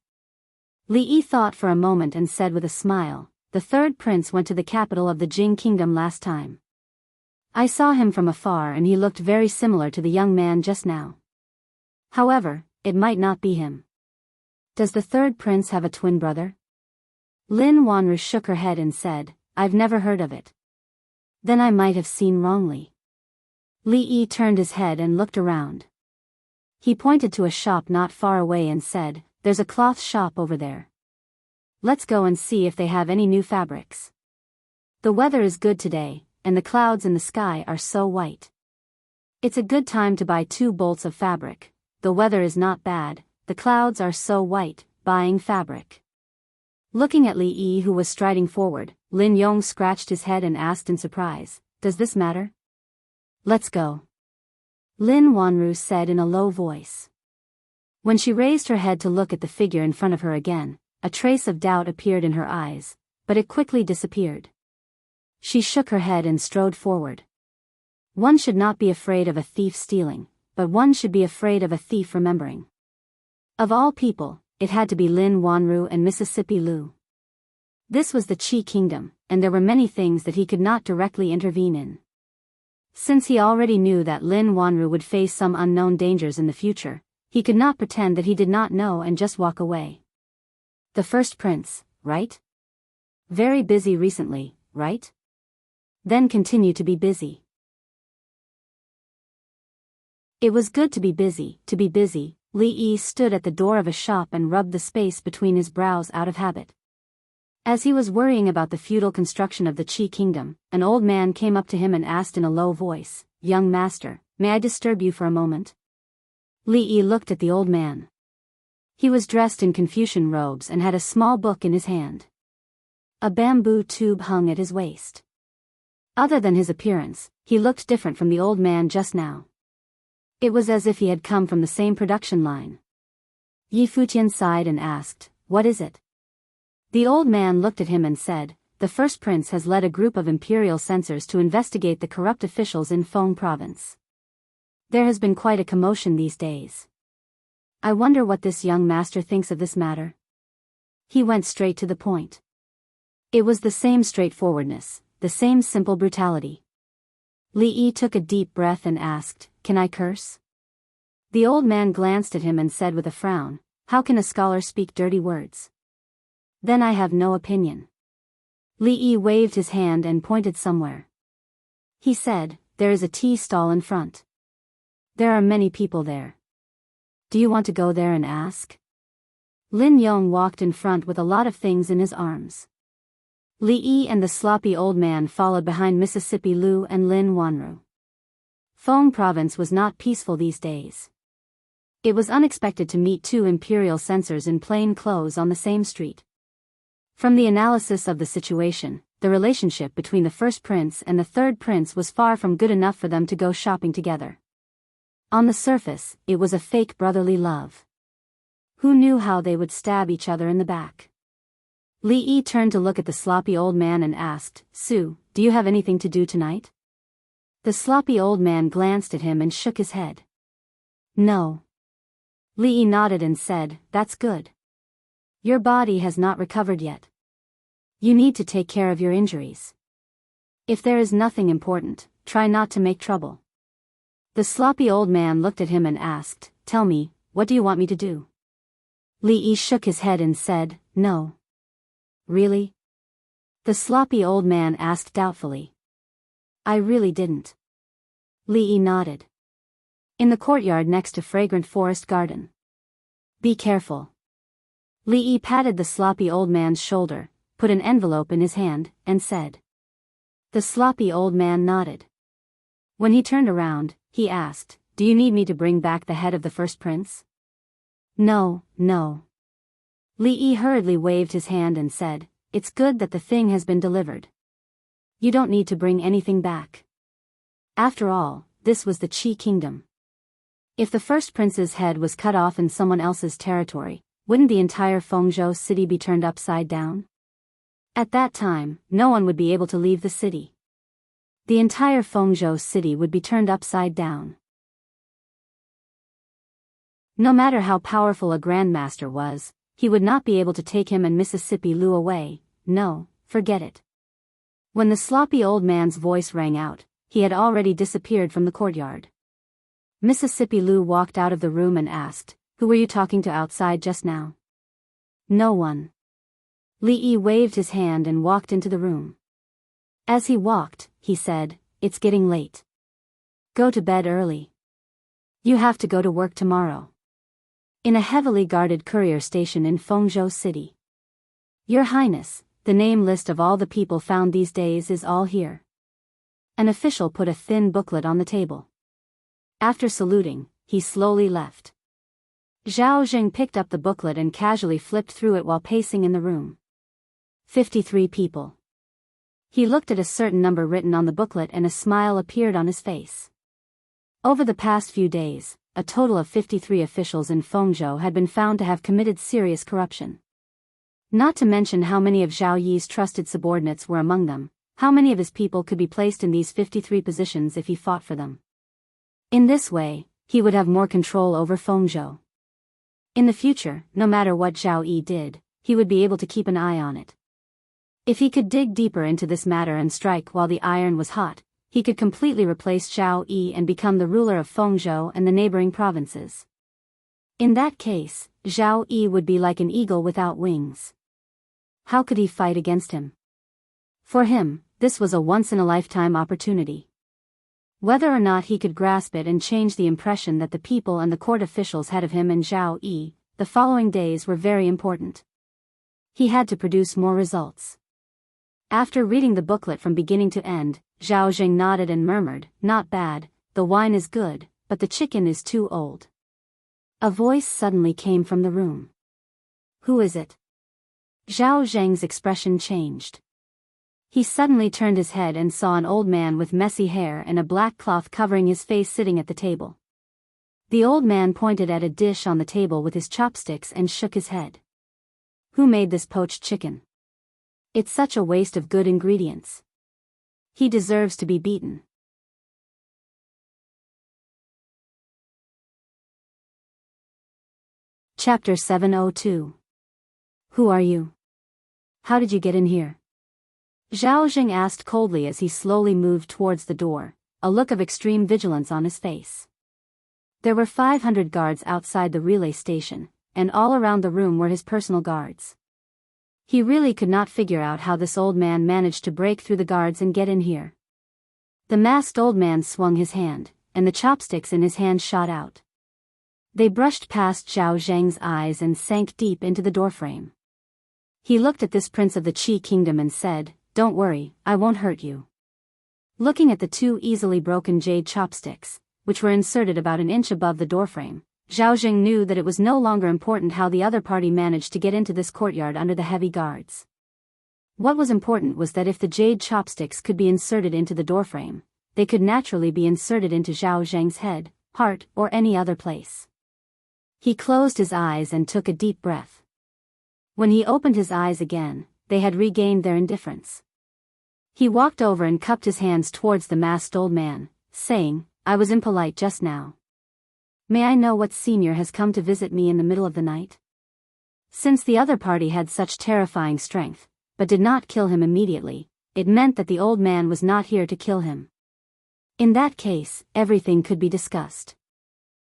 Li Yi thought for a moment and said with a smile, "The third prince went to the capital of the Jing kingdom last time. I saw him from afar and he looked very similar to the young man just now. However, it might not be him." "Does the third prince have a twin brother?" Lin Wanru shook her head and said, "I've never heard of it." "Then I might have seen wrongly." Li Yi turned his head and looked around. He pointed to a shop not far away and said, "There's a cloth shop over there. Let's go and see if they have any new fabrics. The weather is good today, and the clouds in the sky are so white. It's a good time to buy 2 bolts of fabric. The weather is not bad, the clouds are so white, buying fabric." Looking at Li Yi who was striding forward, Lin Yong scratched his head and asked in surprise, "Does this matter?" "Let's go," Lin Wanru said in a low voice. When she raised her head to look at the figure in front of her again, a trace of doubt appeared in her eyes, but it quickly disappeared. She shook her head and strode forward. One should not be afraid of a thief stealing, but one should be afraid of a thief remembering. Of all people, it had to be Lin Wanru and Mississippi Lu. This was the Qi Kingdom, and there were many things that he could not directly intervene in. Since he already knew that Lin Wanru would face some unknown dangers in the future, he could not pretend that he did not know and just walk away. The first prince, right? Very busy recently, right? Then continue to be busy. It was good to be busy, to be busy. Li Yi stood at the door of a shop and rubbed the space between his brows out of habit. As he was worrying about the feudal construction of the Qi Kingdom, an old man came up to him and asked in a low voice, "Young master, may I disturb you for a moment?" Li Yi looked at the old man. He was dressed in Confucian robes and had a small book in his hand. A bamboo tube hung at his waist. Other than his appearance, he looked different from the old man just now. It was as if he had come from the same production line. Yi Futian sighed and asked, "What is it?" The old man looked at him and said, "The first prince has led a group of imperial censors to investigate the corrupt officials in Feng province. There has been quite a commotion these days. I wonder what this young master thinks of this matter." He went straight to the point. It was the same straightforwardness, the same simple brutality. Li Yi took a deep breath and asked, "Can I curse?" The old man glanced at him and said with a frown, "How can a scholar speak dirty words?" "Then I have no opinion." Li Yi waved his hand and pointed somewhere. He said, "There is a tea stall in front. There are many people there. Do you want to go there and ask?" Lin Yong walked in front with a lot of things in his arms. Li Yi and the sloppy old man followed behind Mississippi Lu and Lin Wanru. Feng province was not peaceful these days. It was unexpected to meet two imperial censors in plain clothes on the same street. From the analysis of the situation, the relationship between the first prince and the third prince was far from good enough for them to go shopping together. On the surface, it was a fake brotherly love. Who knew how they would stab each other in the back? Li Yi turned to look at the sloppy old man and asked, "Su, do you have anything to do tonight?" The sloppy old man glanced at him and shook his head. "No." Li Yi nodded and said, "That's good. Your body has not recovered yet. You need to take care of your injuries. If there is nothing important, try not to make trouble." The sloppy old man looked at him and asked, "Tell me, what do you want me to do?" Li Yi shook his head and said, "No." "Really?" The sloppy old man asked doubtfully. "I really didn't." Li Yi nodded. In the courtyard next to fragrant forest garden. "Be careful." Li Yi patted the sloppy old man's shoulder, put an envelope in his hand, and said. The sloppy old man nodded. When he turned around, he asked, "Do you need me to bring back the head of the first prince?" "No, no." Li Yi hurriedly waved his hand and said, "It's good that the thing has been delivered. You don't need to bring anything back. After all, this was the Qi Kingdom. If the first prince's head was cut off in someone else's territory, wouldn't the entire Fengzhou city be turned upside down? At that time, no one would be able to leave the city. The entire Fengzhou city would be turned upside down. No matter how powerful a grandmaster was, he would not be able to take him and Mississippi Lu away. No, forget it." When the sloppy old man's voice rang out, he had already disappeared from the courtyard. Mississippi Lu walked out of the room and asked, "Who were you talking to outside just now?" "No one." Li Yi waved his hand and walked into the room. As he walked, he said, "It's getting late. Go to bed early. You have to go to work tomorrow." In a heavily guarded courier station in Fengzhou City. "Your Highness, the name list of all the people found these days is all here." An official put a thin booklet on the table. After saluting, he slowly left. Zhao Jing picked up the booklet and casually flipped through it while pacing in the room. 53 people. He looked at a certain number written on the booklet and a smile appeared on his face. Over the past few days, a total of 53 officials in Fengzhou had been found to have committed serious corruption. Not to mention how many of Zhao Yi's trusted subordinates were among them, How many of his people could be placed in these 53 positions if he fought for them? In this way, he would have more control over Fengzhou. In the future, no matter what Zhao Yi did, he would be able to keep an eye on it. If he could dig deeper into this matter and strike while the iron was hot, he could completely replace Zhao Yi and become the ruler of Fengzhou and the neighboring provinces. In that case, Zhao Yi would be like an eagle without wings. How could he fight against him? For him, this was a once-in-a-lifetime opportunity. Whether or not he could grasp it and change the impression that the people and the court officials had of him and Zhao Yi, the following days were very important. He had to produce more results. After reading the booklet from beginning to end, Zhao Zheng nodded and murmured, "Not bad, the wine is good, but the chicken is too old." A voice suddenly came from the room. "Who is it?" Zhao Zheng's expression changed. He suddenly turned his head and saw an old man with messy hair and a black cloth covering his face sitting at the table. The old man pointed at a dish on the table with his chopsticks and shook his head. "Who made this poached chicken? It's such a waste of good ingredients. He deserves to be beaten." Chapter 702. Who are you? How did you get in here? Zhao Zheng asked coldly as he slowly moved towards the door, a look of extreme vigilance on his face. There were 500 guards outside the relay station, and all around the room were his personal guards. He really could not figure out how this old man managed to break through the guards and get in here. The masked old man swung his hand, and the chopsticks in his hand shot out. They brushed past Zhao Zheng's eyes and sank deep into the doorframe. He looked at this prince of the Qi kingdom and said, "Don't worry, I won't hurt you." Looking at the two easily broken jade chopsticks, which were inserted about an inch above the doorframe, Zhao Zheng knew that it was no longer important how the other party managed to get into this courtyard under the heavy guards. What was important was that if the jade chopsticks could be inserted into the doorframe, they could naturally be inserted into Zhao Zheng's head, heart, or any other place. He closed his eyes and took a deep breath. When he opened his eyes again, they had regained their indifference. He walked over and cupped his hands towards the masked old man, saying, "I was impolite just now. May I know what senior has come to visit me in the middle of the night?" Since the other party had such terrifying strength, but did not kill him immediately, it meant that the old man was not here to kill him. In that case, everything could be discussed.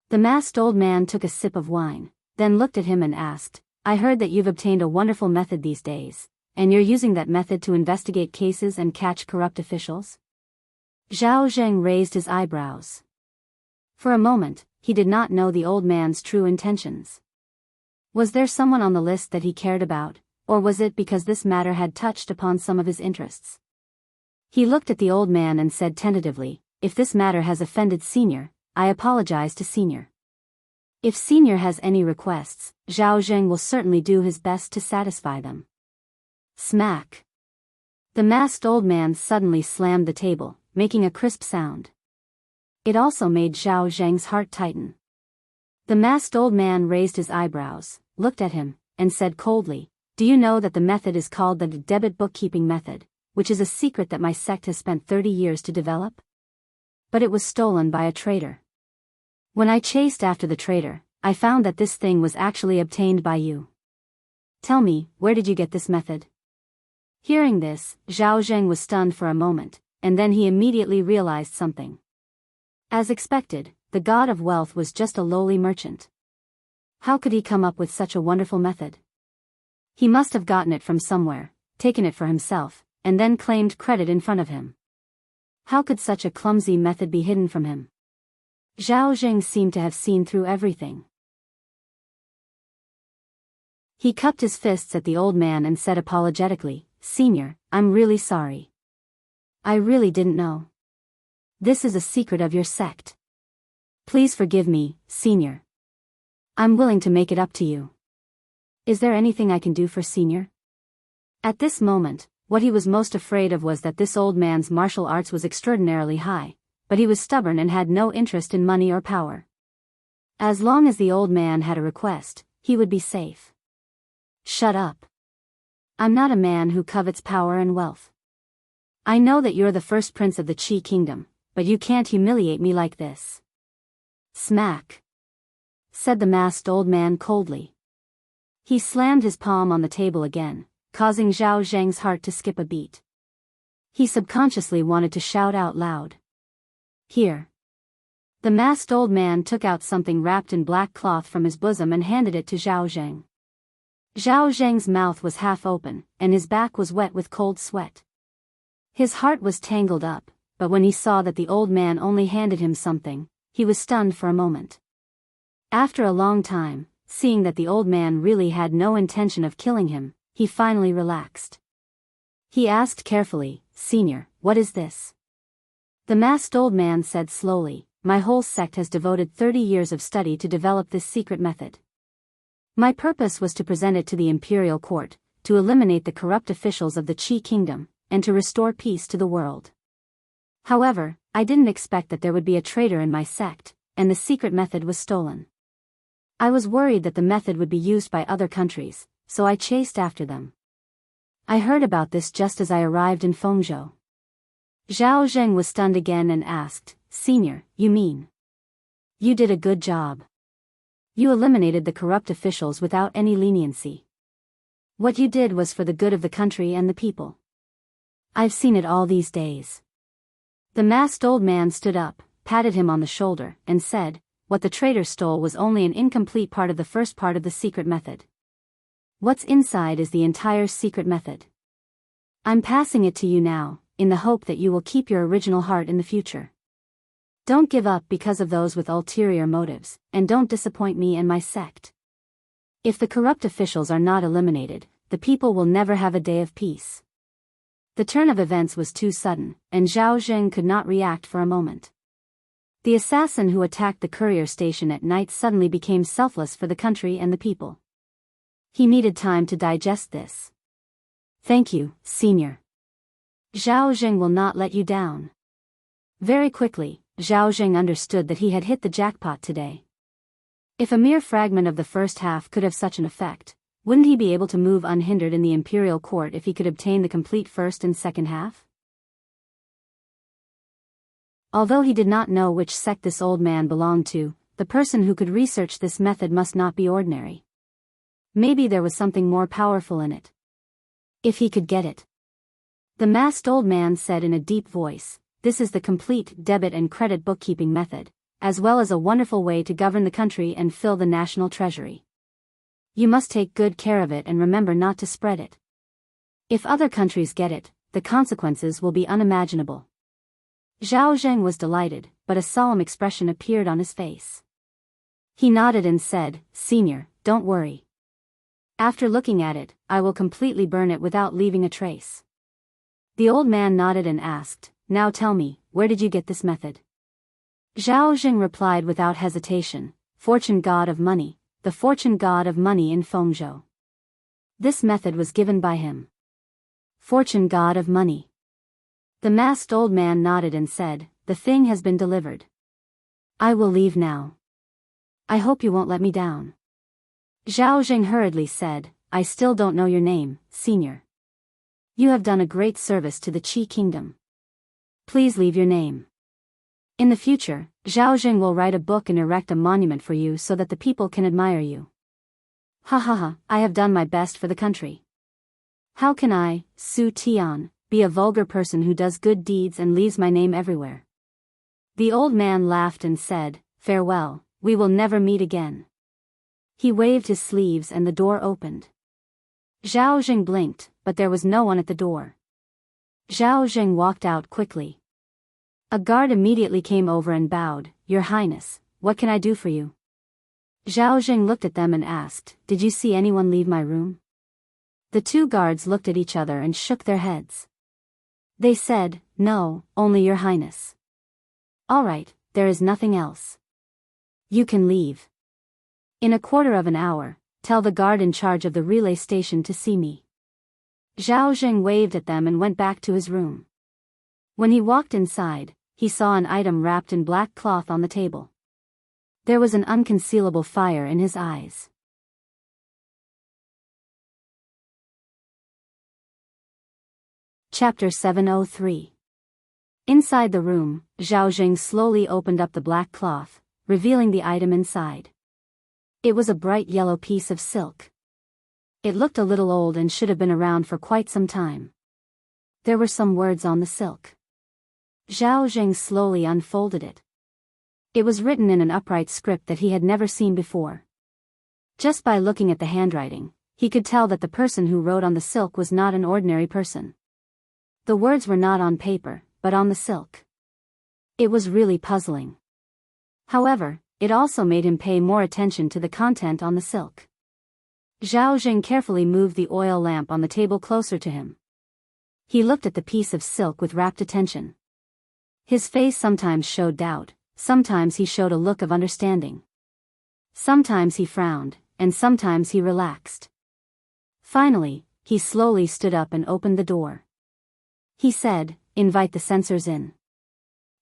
The masked old man took a sip of wine, then looked at him and asked, "I heard that you've obtained a wonderful method these days, and you're using that method to investigate cases and catch corrupt officials?" Zhao Zheng raised his eyebrows. For a moment, he did not know the old man's true intentions. Was there someone on the list that he cared about, or was it because this matter had touched upon some of his interests? He looked at the old man and said tentatively, "If this matter has offended Senior, I apologize to Senior. If Senior has any requests, Zhao Zheng will certainly do his best to satisfy them." Smack! The masked old man suddenly slammed the table, making a crisp sound. It also made Zhao Zheng's heart tighten. The masked old man raised his eyebrows, looked at him, and said coldly, "Do you know that the method is called the debit bookkeeping method, which is a secret that my sect has spent 30 years to develop? But it was stolen by a traitor. When I chased after the traitor, I found that this thing was actually obtained by you. Tell me, where did you get this method?" Hearing this, Zhao Zheng was stunned for a moment, and then he immediately realized something. As expected, the god of wealth was just a lowly merchant. How could he come up with such a wonderful method? He must have gotten it from somewhere, taken it for himself, and then claimed credit in front of him. How could such a clumsy method be hidden from him? Zhao Zheng seemed to have seen through everything. He cupped his fists at the old man and said apologetically, "Senior, I'm really sorry. I really didn't know. This is a secret of your sect. Please forgive me, Senior. I'm willing to make it up to you. Is there anything I can do for Senior?" At this moment, what he was most afraid of was that this old man's martial arts was extraordinarily high, but he was stubborn and had no interest in money or power. As long as the old man had a request, he would be safe. "Shut up. I'm not a man who covets power and wealth. I know that you're the first prince of the Qi kingdom, but you can't humiliate me like this. Smack, said the masked old man coldly. He slammed his palm on the table again, causing Zhao Zheng's heart to skip a beat. He subconsciously wanted to shout out loud. Here. The masked old man took out something wrapped in black cloth from his bosom and handed it to Zhao Zheng. Zhao Zheng's mouth was half open, and his back was wet with cold sweat. His heart was tangled up, but when he saw that the old man only handed him something, he was stunned for a moment. After a long time, seeing that the old man really had no intention of killing him, he finally relaxed. He asked carefully, "Senior, what is this?" The masked old man said slowly, "My whole sect has devoted 30 years of study to develop this secret method. My purpose was to present it to the imperial court, to eliminate the corrupt officials of the Qi kingdom, and to restore peace to the world. However, I didn't expect that there would be a traitor in my sect, and the secret method was stolen. I was worried that the method would be used by other countries, so I chased after them. I heard about this just as I arrived in Fengzhou." Zhao Zheng was stunned again and asked, "Senior, you mean? You did a good job. You eliminated the corrupt officials without any leniency. What you did was for the good of the country and the people. I've seen it all these days." The masked old man stood up, patted him on the shoulder, and said, "What the traitor stole was only an incomplete part of the first part of the secret method. What's inside is the entire secret method. I'm passing it to you now, in the hope that you will keep your original heart in the future. Don't give up because of those with ulterior motives, and don't disappoint me and my sect. If the corrupt officials are not eliminated, the people will never have a day of peace." The turn of events was too sudden, and Zhao Zheng could not react for a moment. The assassin who attacked the courier station at night suddenly became selfless for the country and the people. He needed time to digest this. "Thank you, Senior. Zhao Zheng will not let you down." Very quickly, Zhao Zheng understood that he had hit the jackpot today. If a mere fragment of the first half could have such an effect, wouldn't he be able to move unhindered in the imperial court if he could obtain the complete first and second half? Although he did not know which sect this old man belonged to, the person who could research this method must not be ordinary. Maybe there was something more powerful in it. If he could get it. The masked old man said in a deep voice, "This is the complete debit and credit bookkeeping method, as well as a wonderful way to govern the country and fill the national treasury. You must take good care of it and remember not to spread it. If other countries get it, the consequences will be unimaginable." Zhao Zheng was delighted, but a solemn expression appeared on his face. He nodded and said, "Senior, don't worry. After looking at it, I will completely burn it without leaving a trace." The old man nodded and asked, "Now tell me, where did you get this method?" Zhao Zheng replied without hesitation, "Fortune god of money, the fortune god of money in Fengzhou. This method was given by him." "Fortune god of money." The masked old man nodded and said, "The thing has been delivered. I will leave now. I hope you won't let me down." Zhao Zheng hurriedly said, "I still don't know your name, Senior. You have done a great service to the Qi kingdom. Please leave your name. In the future, Zhao Zheng will write a book and erect a monument for you so that the people can admire you." "Ha ha ha, I have done my best for the country. How can I, Su Tian, be a vulgar person who does good deeds and leaves my name everywhere?" The old man laughed and said, "Farewell, we will never meet again." He waved his sleeves and the door opened. Zhao Zheng blinked, but there was no one at the door. Zhao Zheng walked out quickly. A guard immediately came over and bowed, "Your Highness, what can I do for you?" Zhao Zheng looked at them and asked, "Did you see anyone leave my room?" The two guards looked at each other and shook their heads. They said, "No, only Your Highness." "All right, there is nothing else. You can leave. In a quarter of an hour, tell the guard in charge of the relay station to see me." Zhao Zheng waved at them and went back to his room. When he walked inside, he saw an item wrapped in black cloth on the table. There was an unconcealable fire in his eyes. Chapter 703. Inside the room, Zhao Jing slowly opened up the black cloth, revealing the item inside. It was a bright yellow piece of silk. It looked a little old and should have been around for quite some time. There were some words on the silk. Zhao Jing slowly unfolded it. It was written in an upright script that he had never seen before. Just by looking at the handwriting, he could tell that the person who wrote on the silk was not an ordinary person. The words were not on paper, but on the silk. It was really puzzling. However, it also made him pay more attention to the content on the silk. Zhao Jing carefully moved the oil lamp on the table closer to him. He looked at the piece of silk with rapt attention. His face sometimes showed doubt, sometimes he showed a look of understanding. Sometimes he frowned, and sometimes he relaxed. Finally, he slowly stood up and opened the door. He said, "Invite the censors in.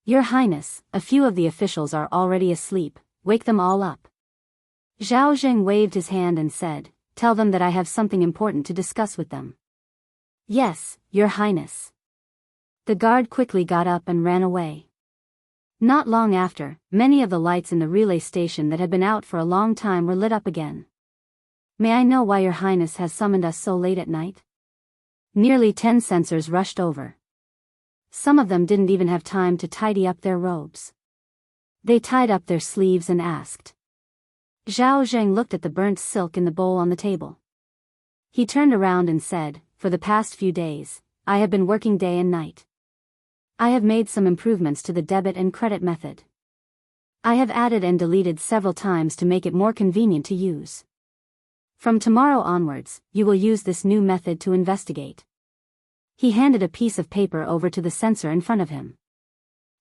Your Highness, a few of the officials are already asleep, wake them all up." Zhao Jing waved his hand and said, "Tell them that I have something important to discuss with them." "Yes, Your Highness." The guard quickly got up and ran away. Not long after, many of the lights in the relay station that had been out for a long time were lit up again. "May I know why Your Highness has summoned us so late at night?" Nearly 10 censors rushed over. Some of them didn't even have time to tidy up their robes. They tied up their sleeves and asked. Zhao Jing looked at the burnt silk in the bowl on the table. He turned around and said, "For the past few days, I have been working day and night. I have made some improvements to the debit and credit method. I have added and deleted several times to make it more convenient to use. From tomorrow onwards, you will use this new method to investigate." He handed a piece of paper over to the censor in front of him.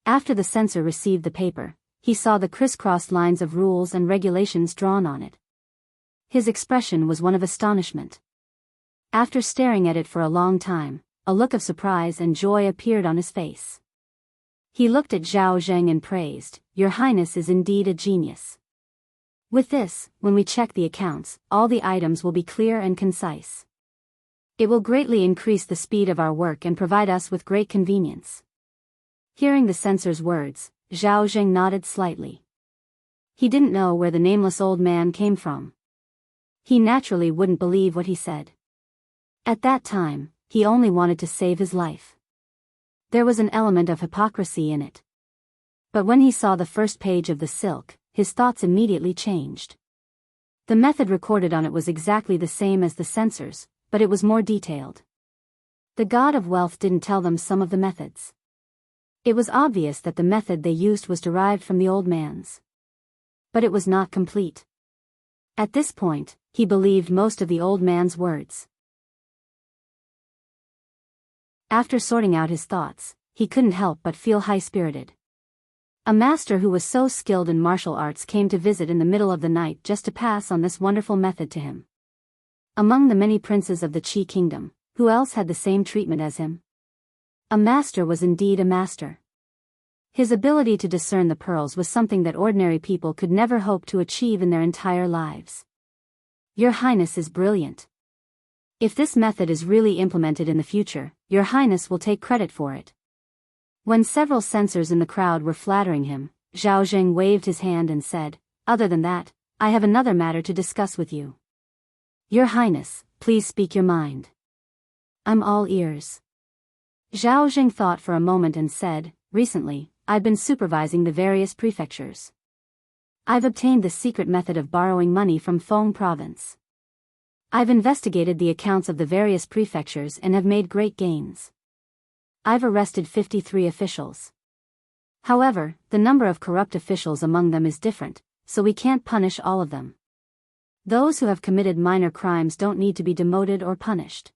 After the censor received the paper, he saw the crisscrossed lines of rules and regulations drawn on it. His expression was one of astonishment. After staring at it for a long time, a look of surprise and joy appeared on his face. He looked at Zhao Jing and praised, "Your Highness is indeed a genius. With this, when we check the accounts, all the items will be clear and concise. It will greatly increase the speed of our work and provide us with great convenience." Hearing the censor's words, Zhao Jing nodded slightly. He didn't know where the nameless old man came from. He naturally wouldn't believe what he said. At that time, he only wanted to save his life. There was an element of hypocrisy in it. But when he saw the first page of the silk, his thoughts immediately changed. The method recorded on it was exactly the same as the censors, but it was more detailed. The god of wealth didn't tell them some of the methods. It was obvious that the method they used was derived from the old man's. But it was not complete. At this point, he believed most of the old man's words. After sorting out his thoughts, he couldn't help but feel high-spirited. A master who was so skilled in martial arts came to visit in the middle of the night just to pass on this wonderful method to him. Among the many princes of the Qi kingdom, who else had the same treatment as him? A master was indeed a master. His ability to discern the pearls was something that ordinary people could never hope to achieve in their entire lives. "Your Highness is brilliant. If this method is really implemented in the future, Your Highness will take credit for it." When several censors in the crowd were flattering him, Zhao Jing waved his hand and said, "Other than that, I have another matter to discuss with you." "Your Highness, please speak your mind. I'm all ears." Zhao Jing thought for a moment and said, "Recently, I've been supervising the various prefectures. I've obtained the secret method of borrowing money from Feng province. I've investigated the accounts of the various prefectures and have made great gains. I've arrested 53 officials. However, the number of corrupt officials among them is different, so we can't punish all of them. Those who have committed minor crimes don't need to be demoted or punished.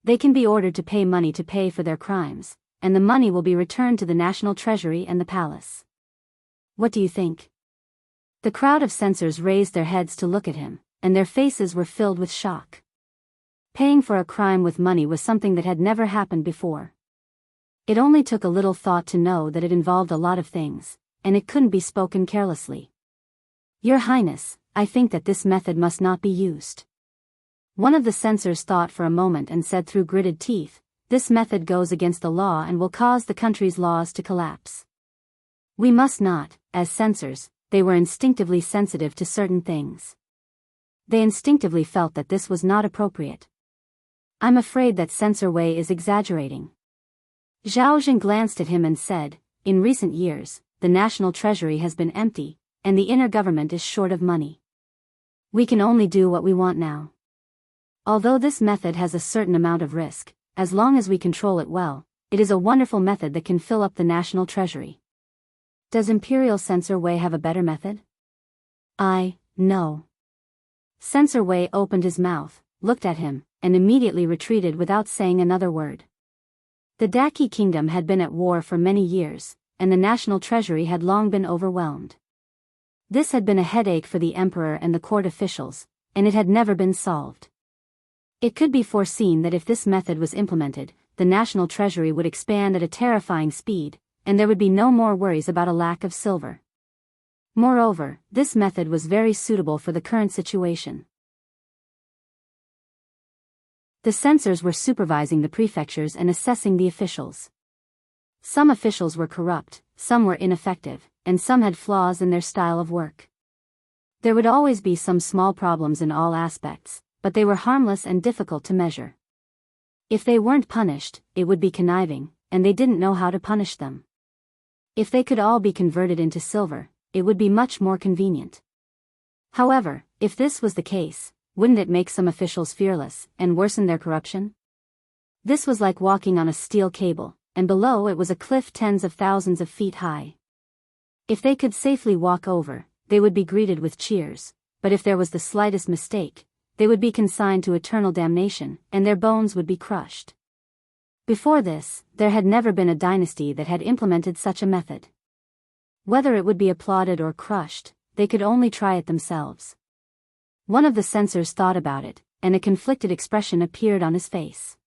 They can be ordered to pay money to pay for their crimes, and the money will be returned to the national treasury and the palace. What do you think?" The crowd of censors raised their heads to look at him, and their faces were filled with shock. Paying for a crime with money was something that had never happened before. It only took a little thought to know that it involved a lot of things, and it couldn't be spoken carelessly. "Your Highness, I think that this method must not be used." One of the censors thought for a moment and said through gritted teeth, this method goes against the law and will cause the country's laws to collapse. We must not, as censors, they were instinctively sensitive to certain things. They instinctively felt that this was not appropriate. I'm afraid that Censor Wei is exaggerating. Zhao Zheng glanced at him and said, in recent years, the national treasury has been empty, and the inner government is short of money. We can only do what we want now. Although this method has a certain amount of risk, as long as we control it well, it is a wonderful method that can fill up the national treasury. Does Imperial Censor Wei have a better method? No. Censor Wei opened his mouth, looked at him, and immediately retreated without saying another word. The Daqi kingdom had been at war for many years, and the national treasury had long been overwhelmed. This had been a headache for the emperor and the court officials, and it had never been solved. It could be foreseen that if this method was implemented, the national treasury would expand at a terrifying speed, and there would be no more worries about a lack of silver. Moreover, this method was very suitable for the current situation. The censors were supervising the prefectures and assessing the officials. Some officials were corrupt, some were ineffective, and some had flaws in their style of work. There would always be some small problems in all aspects, but they were harmless and difficult to measure. If they weren't punished, it would be conniving, and they didn't know how to punish them. If they could all be converted into silver, it would be much more convenient. However, if this was the case, wouldn't it make some officials fearless, and worsen their corruption? This was like walking on a steel cable, and below it was a cliff tens of thousands of feet high. If they could safely walk over, they would be greeted with cheers, but if there was the slightest mistake, they would be consigned to eternal damnation, and their bones would be crushed. Before this, there had never been a dynasty that had implemented such a method. Whether it would be applauded or crushed, they could only try it themselves. One of the censors thought about it, and a conflicted expression appeared on his face.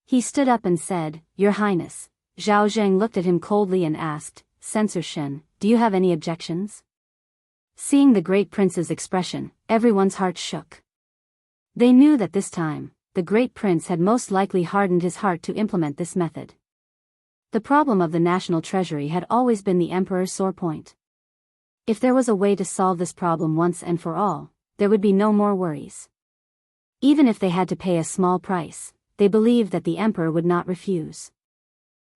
He stood up and said, "Your Highness." Zhao Zheng looked at him coldly and asked, "Censor Shen, do you have any objections?" Seeing the great prince's expression, everyone's heart shook. They knew that this time, the great prince had most likely hardened his heart to implement this method. The problem of the national treasury had always been the emperor's sore point. If there was a way to solve this problem once and for all, there would be no more worries. Even if they had to pay a small price, they believed that the emperor would not refuse.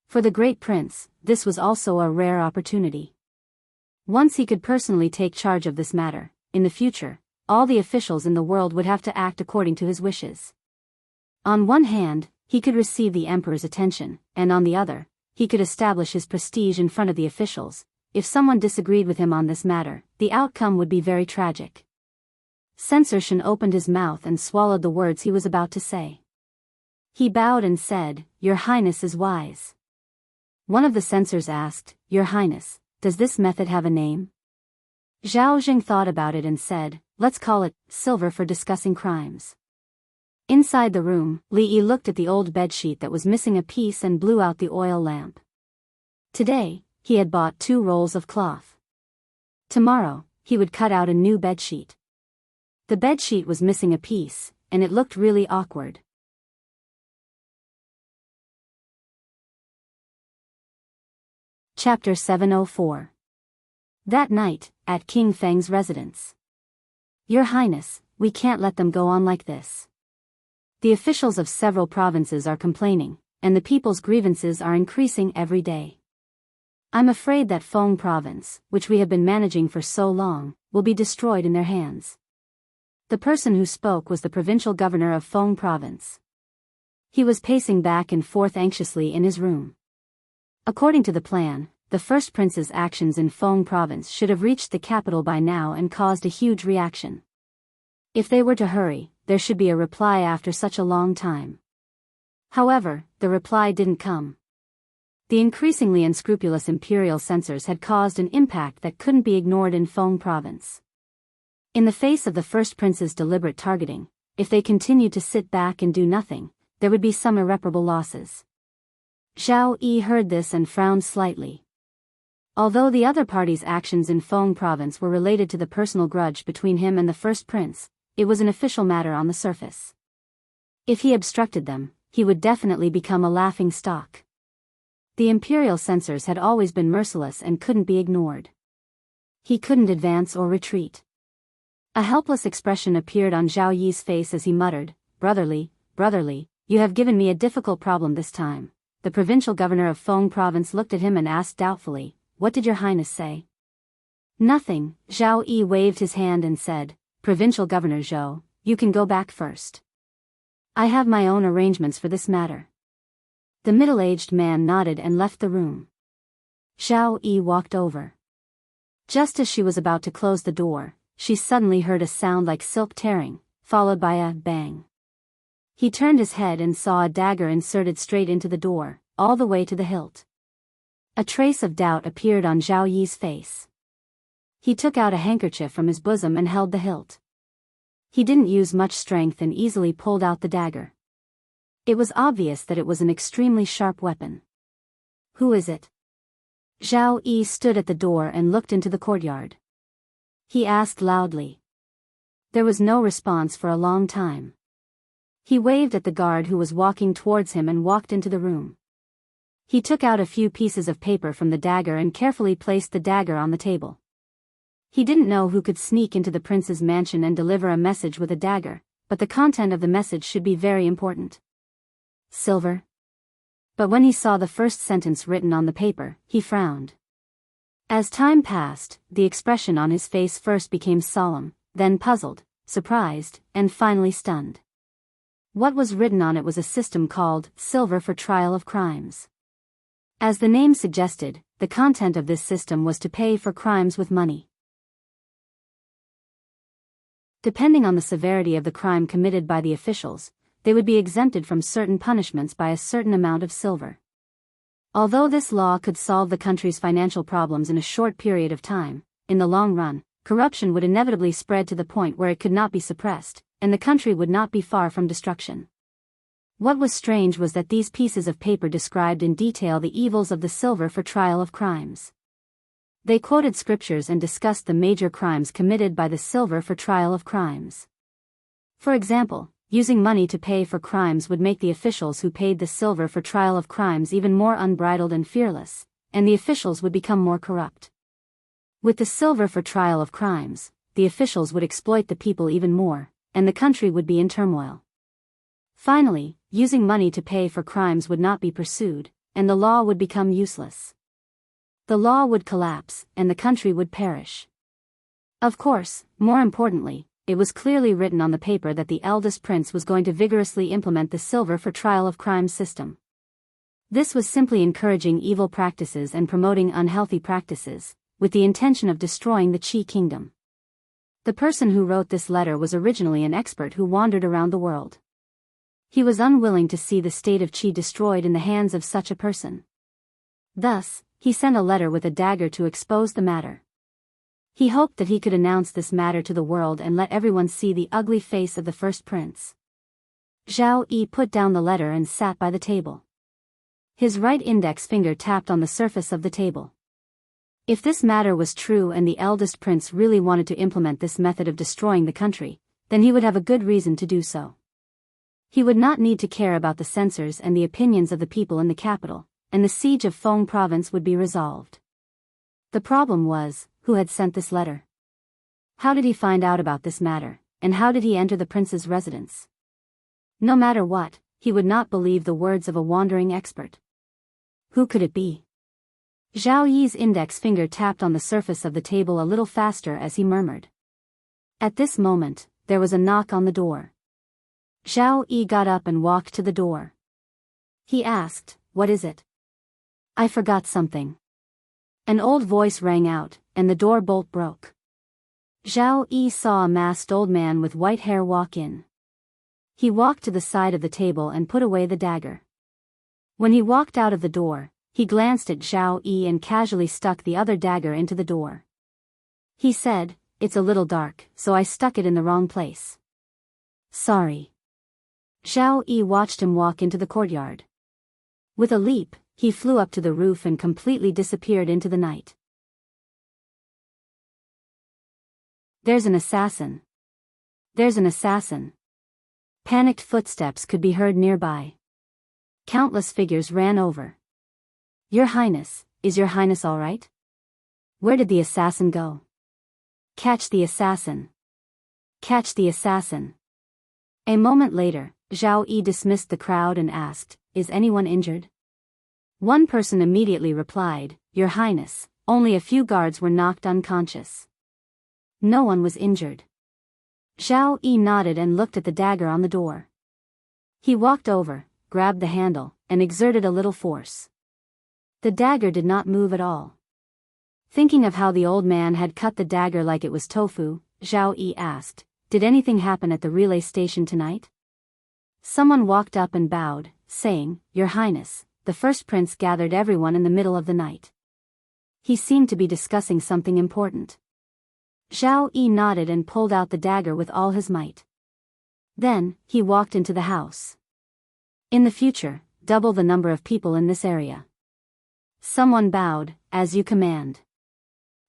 For the great prince, this was also a rare opportunity. Once he could personally take charge of this matter, in the future, all the officials in the world would have to act according to his wishes. On one hand, he could receive the emperor's attention, and on the other, he could establish his prestige in front of the officials. If someone disagreed with him on this matter, the outcome would be very tragic. Censor Shen opened his mouth and swallowed the words he was about to say. He bowed and said, "Your Highness is wise." One of the censors asked, "Your Highness, does this method have a name?" Zhao Zheng thought about it and said, "Let's call it silver for discussing crimes." Inside the room, Li Yi looked at the old bedsheet that was missing a piece and blew out the oil lamp. Today, he had bought 2 rolls of cloth. Tomorrow, he would cut out a new bedsheet. The bedsheet was missing a piece, and it looked really awkward. Chapter 704. That night, at King Feng's residence. "Your Highness, we can't let them go on like this. The officials of several provinces are complaining, and the people's grievances are increasing every day. I'm afraid that Feng province, which we have been managing for so long, will be destroyed in their hands." The person who spoke was the provincial governor of Feng province. He was pacing back and forth anxiously in his room. According to the plan, the first prince's actions in Feng province should have reached the capital by now and caused a huge reaction. If they were to hurry, there should be a reply after such a long time. However, the reply didn't come. The increasingly unscrupulous imperial censors had caused an impact that couldn't be ignored in Feng province. In the face of the first prince's deliberate targeting, if they continued to sit back and do nothing, there would be some irreparable losses. Zhao Yi heard this and frowned slightly. Although the other party's actions in Feng province were related to the personal grudge between him and the first prince, it was an official matter on the surface. If he obstructed them, he would definitely become a laughing stock. The imperial censors had always been merciless and couldn't be ignored. He couldn't advance or retreat. A helpless expression appeared on Zhao Yi's face as he muttered, "Brotherly, brotherly, you have given me a difficult problem this time." The provincial governor of Feng province looked at him and asked doubtfully, "What did your highness say?" "Nothing," Zhao Yi waved his hand and said, "Provincial Governor Zhou, you can go back first. I have my own arrangements for this matter." The middle-aged man nodded and left the room. Zhao Yi walked over. Just as she was about to close the door, she suddenly heard a sound like silk tearing, followed by a bang. He turned his head and saw a dagger inserted straight into the door, all the way to the hilt. A trace of doubt appeared on Zhao Yi's face. He took out a handkerchief from his bosom and held the hilt. He didn't use much strength and easily pulled out the dagger. It was obvious that it was an extremely sharp weapon. "Who is it?" Zhao Yi stood at the door and looked into the courtyard. He asked loudly. There was no response for a long time. He waved at the guard who was walking towards him and walked into the room. He took out a few pieces of paper from the dagger and carefully placed the dagger on the table. He didn't know who could sneak into the prince's mansion and deliver a message with a dagger, but the content of the message should be very important. Silver. But when he saw the first sentence written on the paper, he frowned. As time passed, the expression on his face first became solemn, then puzzled, surprised, and finally stunned. What was written on it was a system called silver for trial of crimes. As the name suggested, the content of this system was to pay for crimes with money. Depending on the severity of the crime committed by the officials, they would be exempted from certain punishments by a certain amount of silver. Although this law could solve the country's financial problems in a short period of time, in the long run, corruption would inevitably spread to the point where it could not be suppressed, and the country would not be far from destruction. What was strange was that these pieces of paper described in detail the evils of the silver for trial of crimes. They quoted scriptures and discussed the major crimes committed by the silver for trial of crimes. For example, using money to pay for crimes would make the officials who paid the silver for trial of crimes even more unbridled and fearless, and the officials would become more corrupt. With the silver for trial of crimes, the officials would exploit the people even more, and the country would be in turmoil. Finally, using money to pay for crimes would not be pursued, and the law would become useless. The law would collapse, and the country would perish. Of course, more importantly, it was clearly written on the paper that the eldest prince was going to vigorously implement the silver for trial of crimes system. This was simply encouraging evil practices and promoting unhealthy practices, with the intention of destroying the Qi kingdom. The person who wrote this letter was originally an expert who wandered around the world. He was unwilling to see the state of Qi destroyed in the hands of such a person. Thus, he sent a letter with a dagger to expose the matter. He hoped that he could announce this matter to the world and let everyone see the ugly face of the first prince. Zhao Yi put down the letter and sat by the table. His right index finger tapped on the surface of the table. If this matter was true and the eldest prince really wanted to implement this method of destroying the country, then he would have a good reason to do so. He would not need to care about the censors and the opinions of the people in the capital, and the siege of Feng province would be resolved. The problem was, who had sent this letter? How did he find out about this matter, and how did he enter the prince's residence? No matter what, he would not believe the words of a wandering expert. Who could it be? Zhao Yi's index finger tapped on the surface of the table a little faster as he murmured. At this moment, there was a knock on the door. Zhao Yi got up and walked to the door. He asked, "What is it?" "I forgot something." An old voice rang out, and the door bolt broke. Zhao Yi saw a masked old man with white hair walk in. He walked to the side of the table and put away the dagger. When he walked out of the door, he glanced at Zhao Yi and casually stuck the other dagger into the door. He said, "It's a little dark, so I stuck it in the wrong place." "Sorry." Zhao Yi watched him walk into the courtyard. With a leap, he flew up to the roof and completely disappeared into the night. "There's an assassin. There's an assassin." Panicked footsteps could be heard nearby. Countless figures ran over. Your Highness, is your Highness all right? Where did the assassin go? Catch the assassin. Catch the assassin. A moment later, Zhao Yi dismissed the crowd and asked, is anyone injured? One person immediately replied, Your Highness, only a few guards were knocked unconscious. No one was injured. Zhao Yi nodded and looked at the dagger on the door. He walked over, grabbed the handle, and exerted a little force. The dagger did not move at all. Thinking of how the old man had cut the dagger like it was tofu, Zhao Yi asked, Did anything happen at the relay station tonight? Someone walked up and bowed, saying, Your Highness, the first prince gathered everyone in the middle of the night. He seemed to be discussing something important. Zhao Yi nodded and pulled out the dagger with all his might. Then, he walked into the house. In the future, double the number of people in this area. Someone bowed, as you command.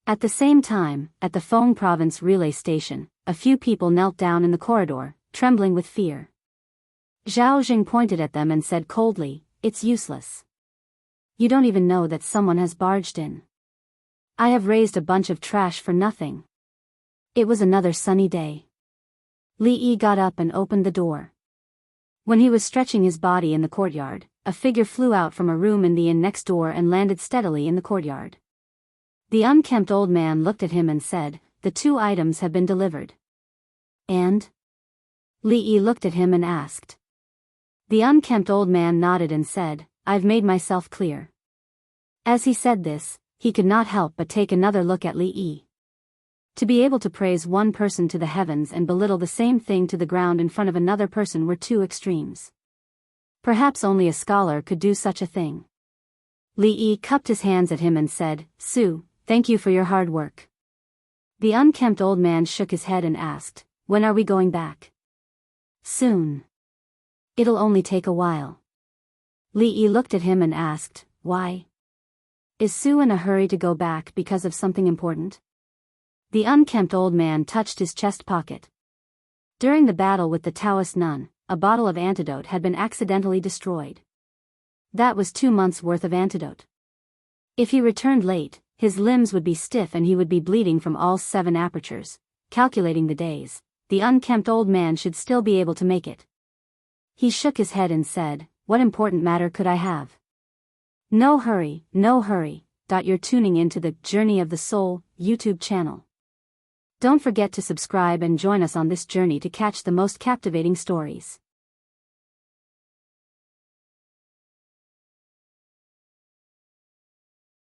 At the same time, at the Feng Province relay station, a few people knelt down in the corridor, trembling with fear. Zhao Jing pointed at them and said coldly, It's useless. You don't even know that someone has barged in. I have raised a bunch of trash for nothing. It was another sunny day. Li Yi got up and opened the door. When he was stretching his body in the courtyard, a figure flew out from a room in the inn next door and landed steadily in the courtyard. The unkempt old man looked at him and said, The 2 items have been delivered. And? Li Yi looked at him and asked. The unkempt old man nodded and said, I've made myself clear. As he said this, he could not help but take another look at Li Yi. To be able to praise one person to the heavens and belittle the same thing to the ground in front of another person were 2 extremes. Perhaps only a scholar could do such a thing. Li Yi cupped his hands at him and said, Su, thank you for your hard work. The unkempt old man shook his head and asked, When are we going back? Soon. It'll only take a while. Li Yi looked at him and asked, Why? Is Su in a hurry to go back because of something important? The unkempt old man touched his chest pocket. During the battle with the Taoist nun, a bottle of antidote had been accidentally destroyed. That was 2 months' worth of antidote. If he returned late, his limbs would be stiff and he would be bleeding from all 7 apertures. Calculating the days, the unkempt old man should still be able to make it. He shook his head and said, What important matter could I have? No hurry, no hurry. You're tuning into the Journey of the Soul YouTube channel. Don't forget to subscribe and join us on this journey to catch the most captivating stories.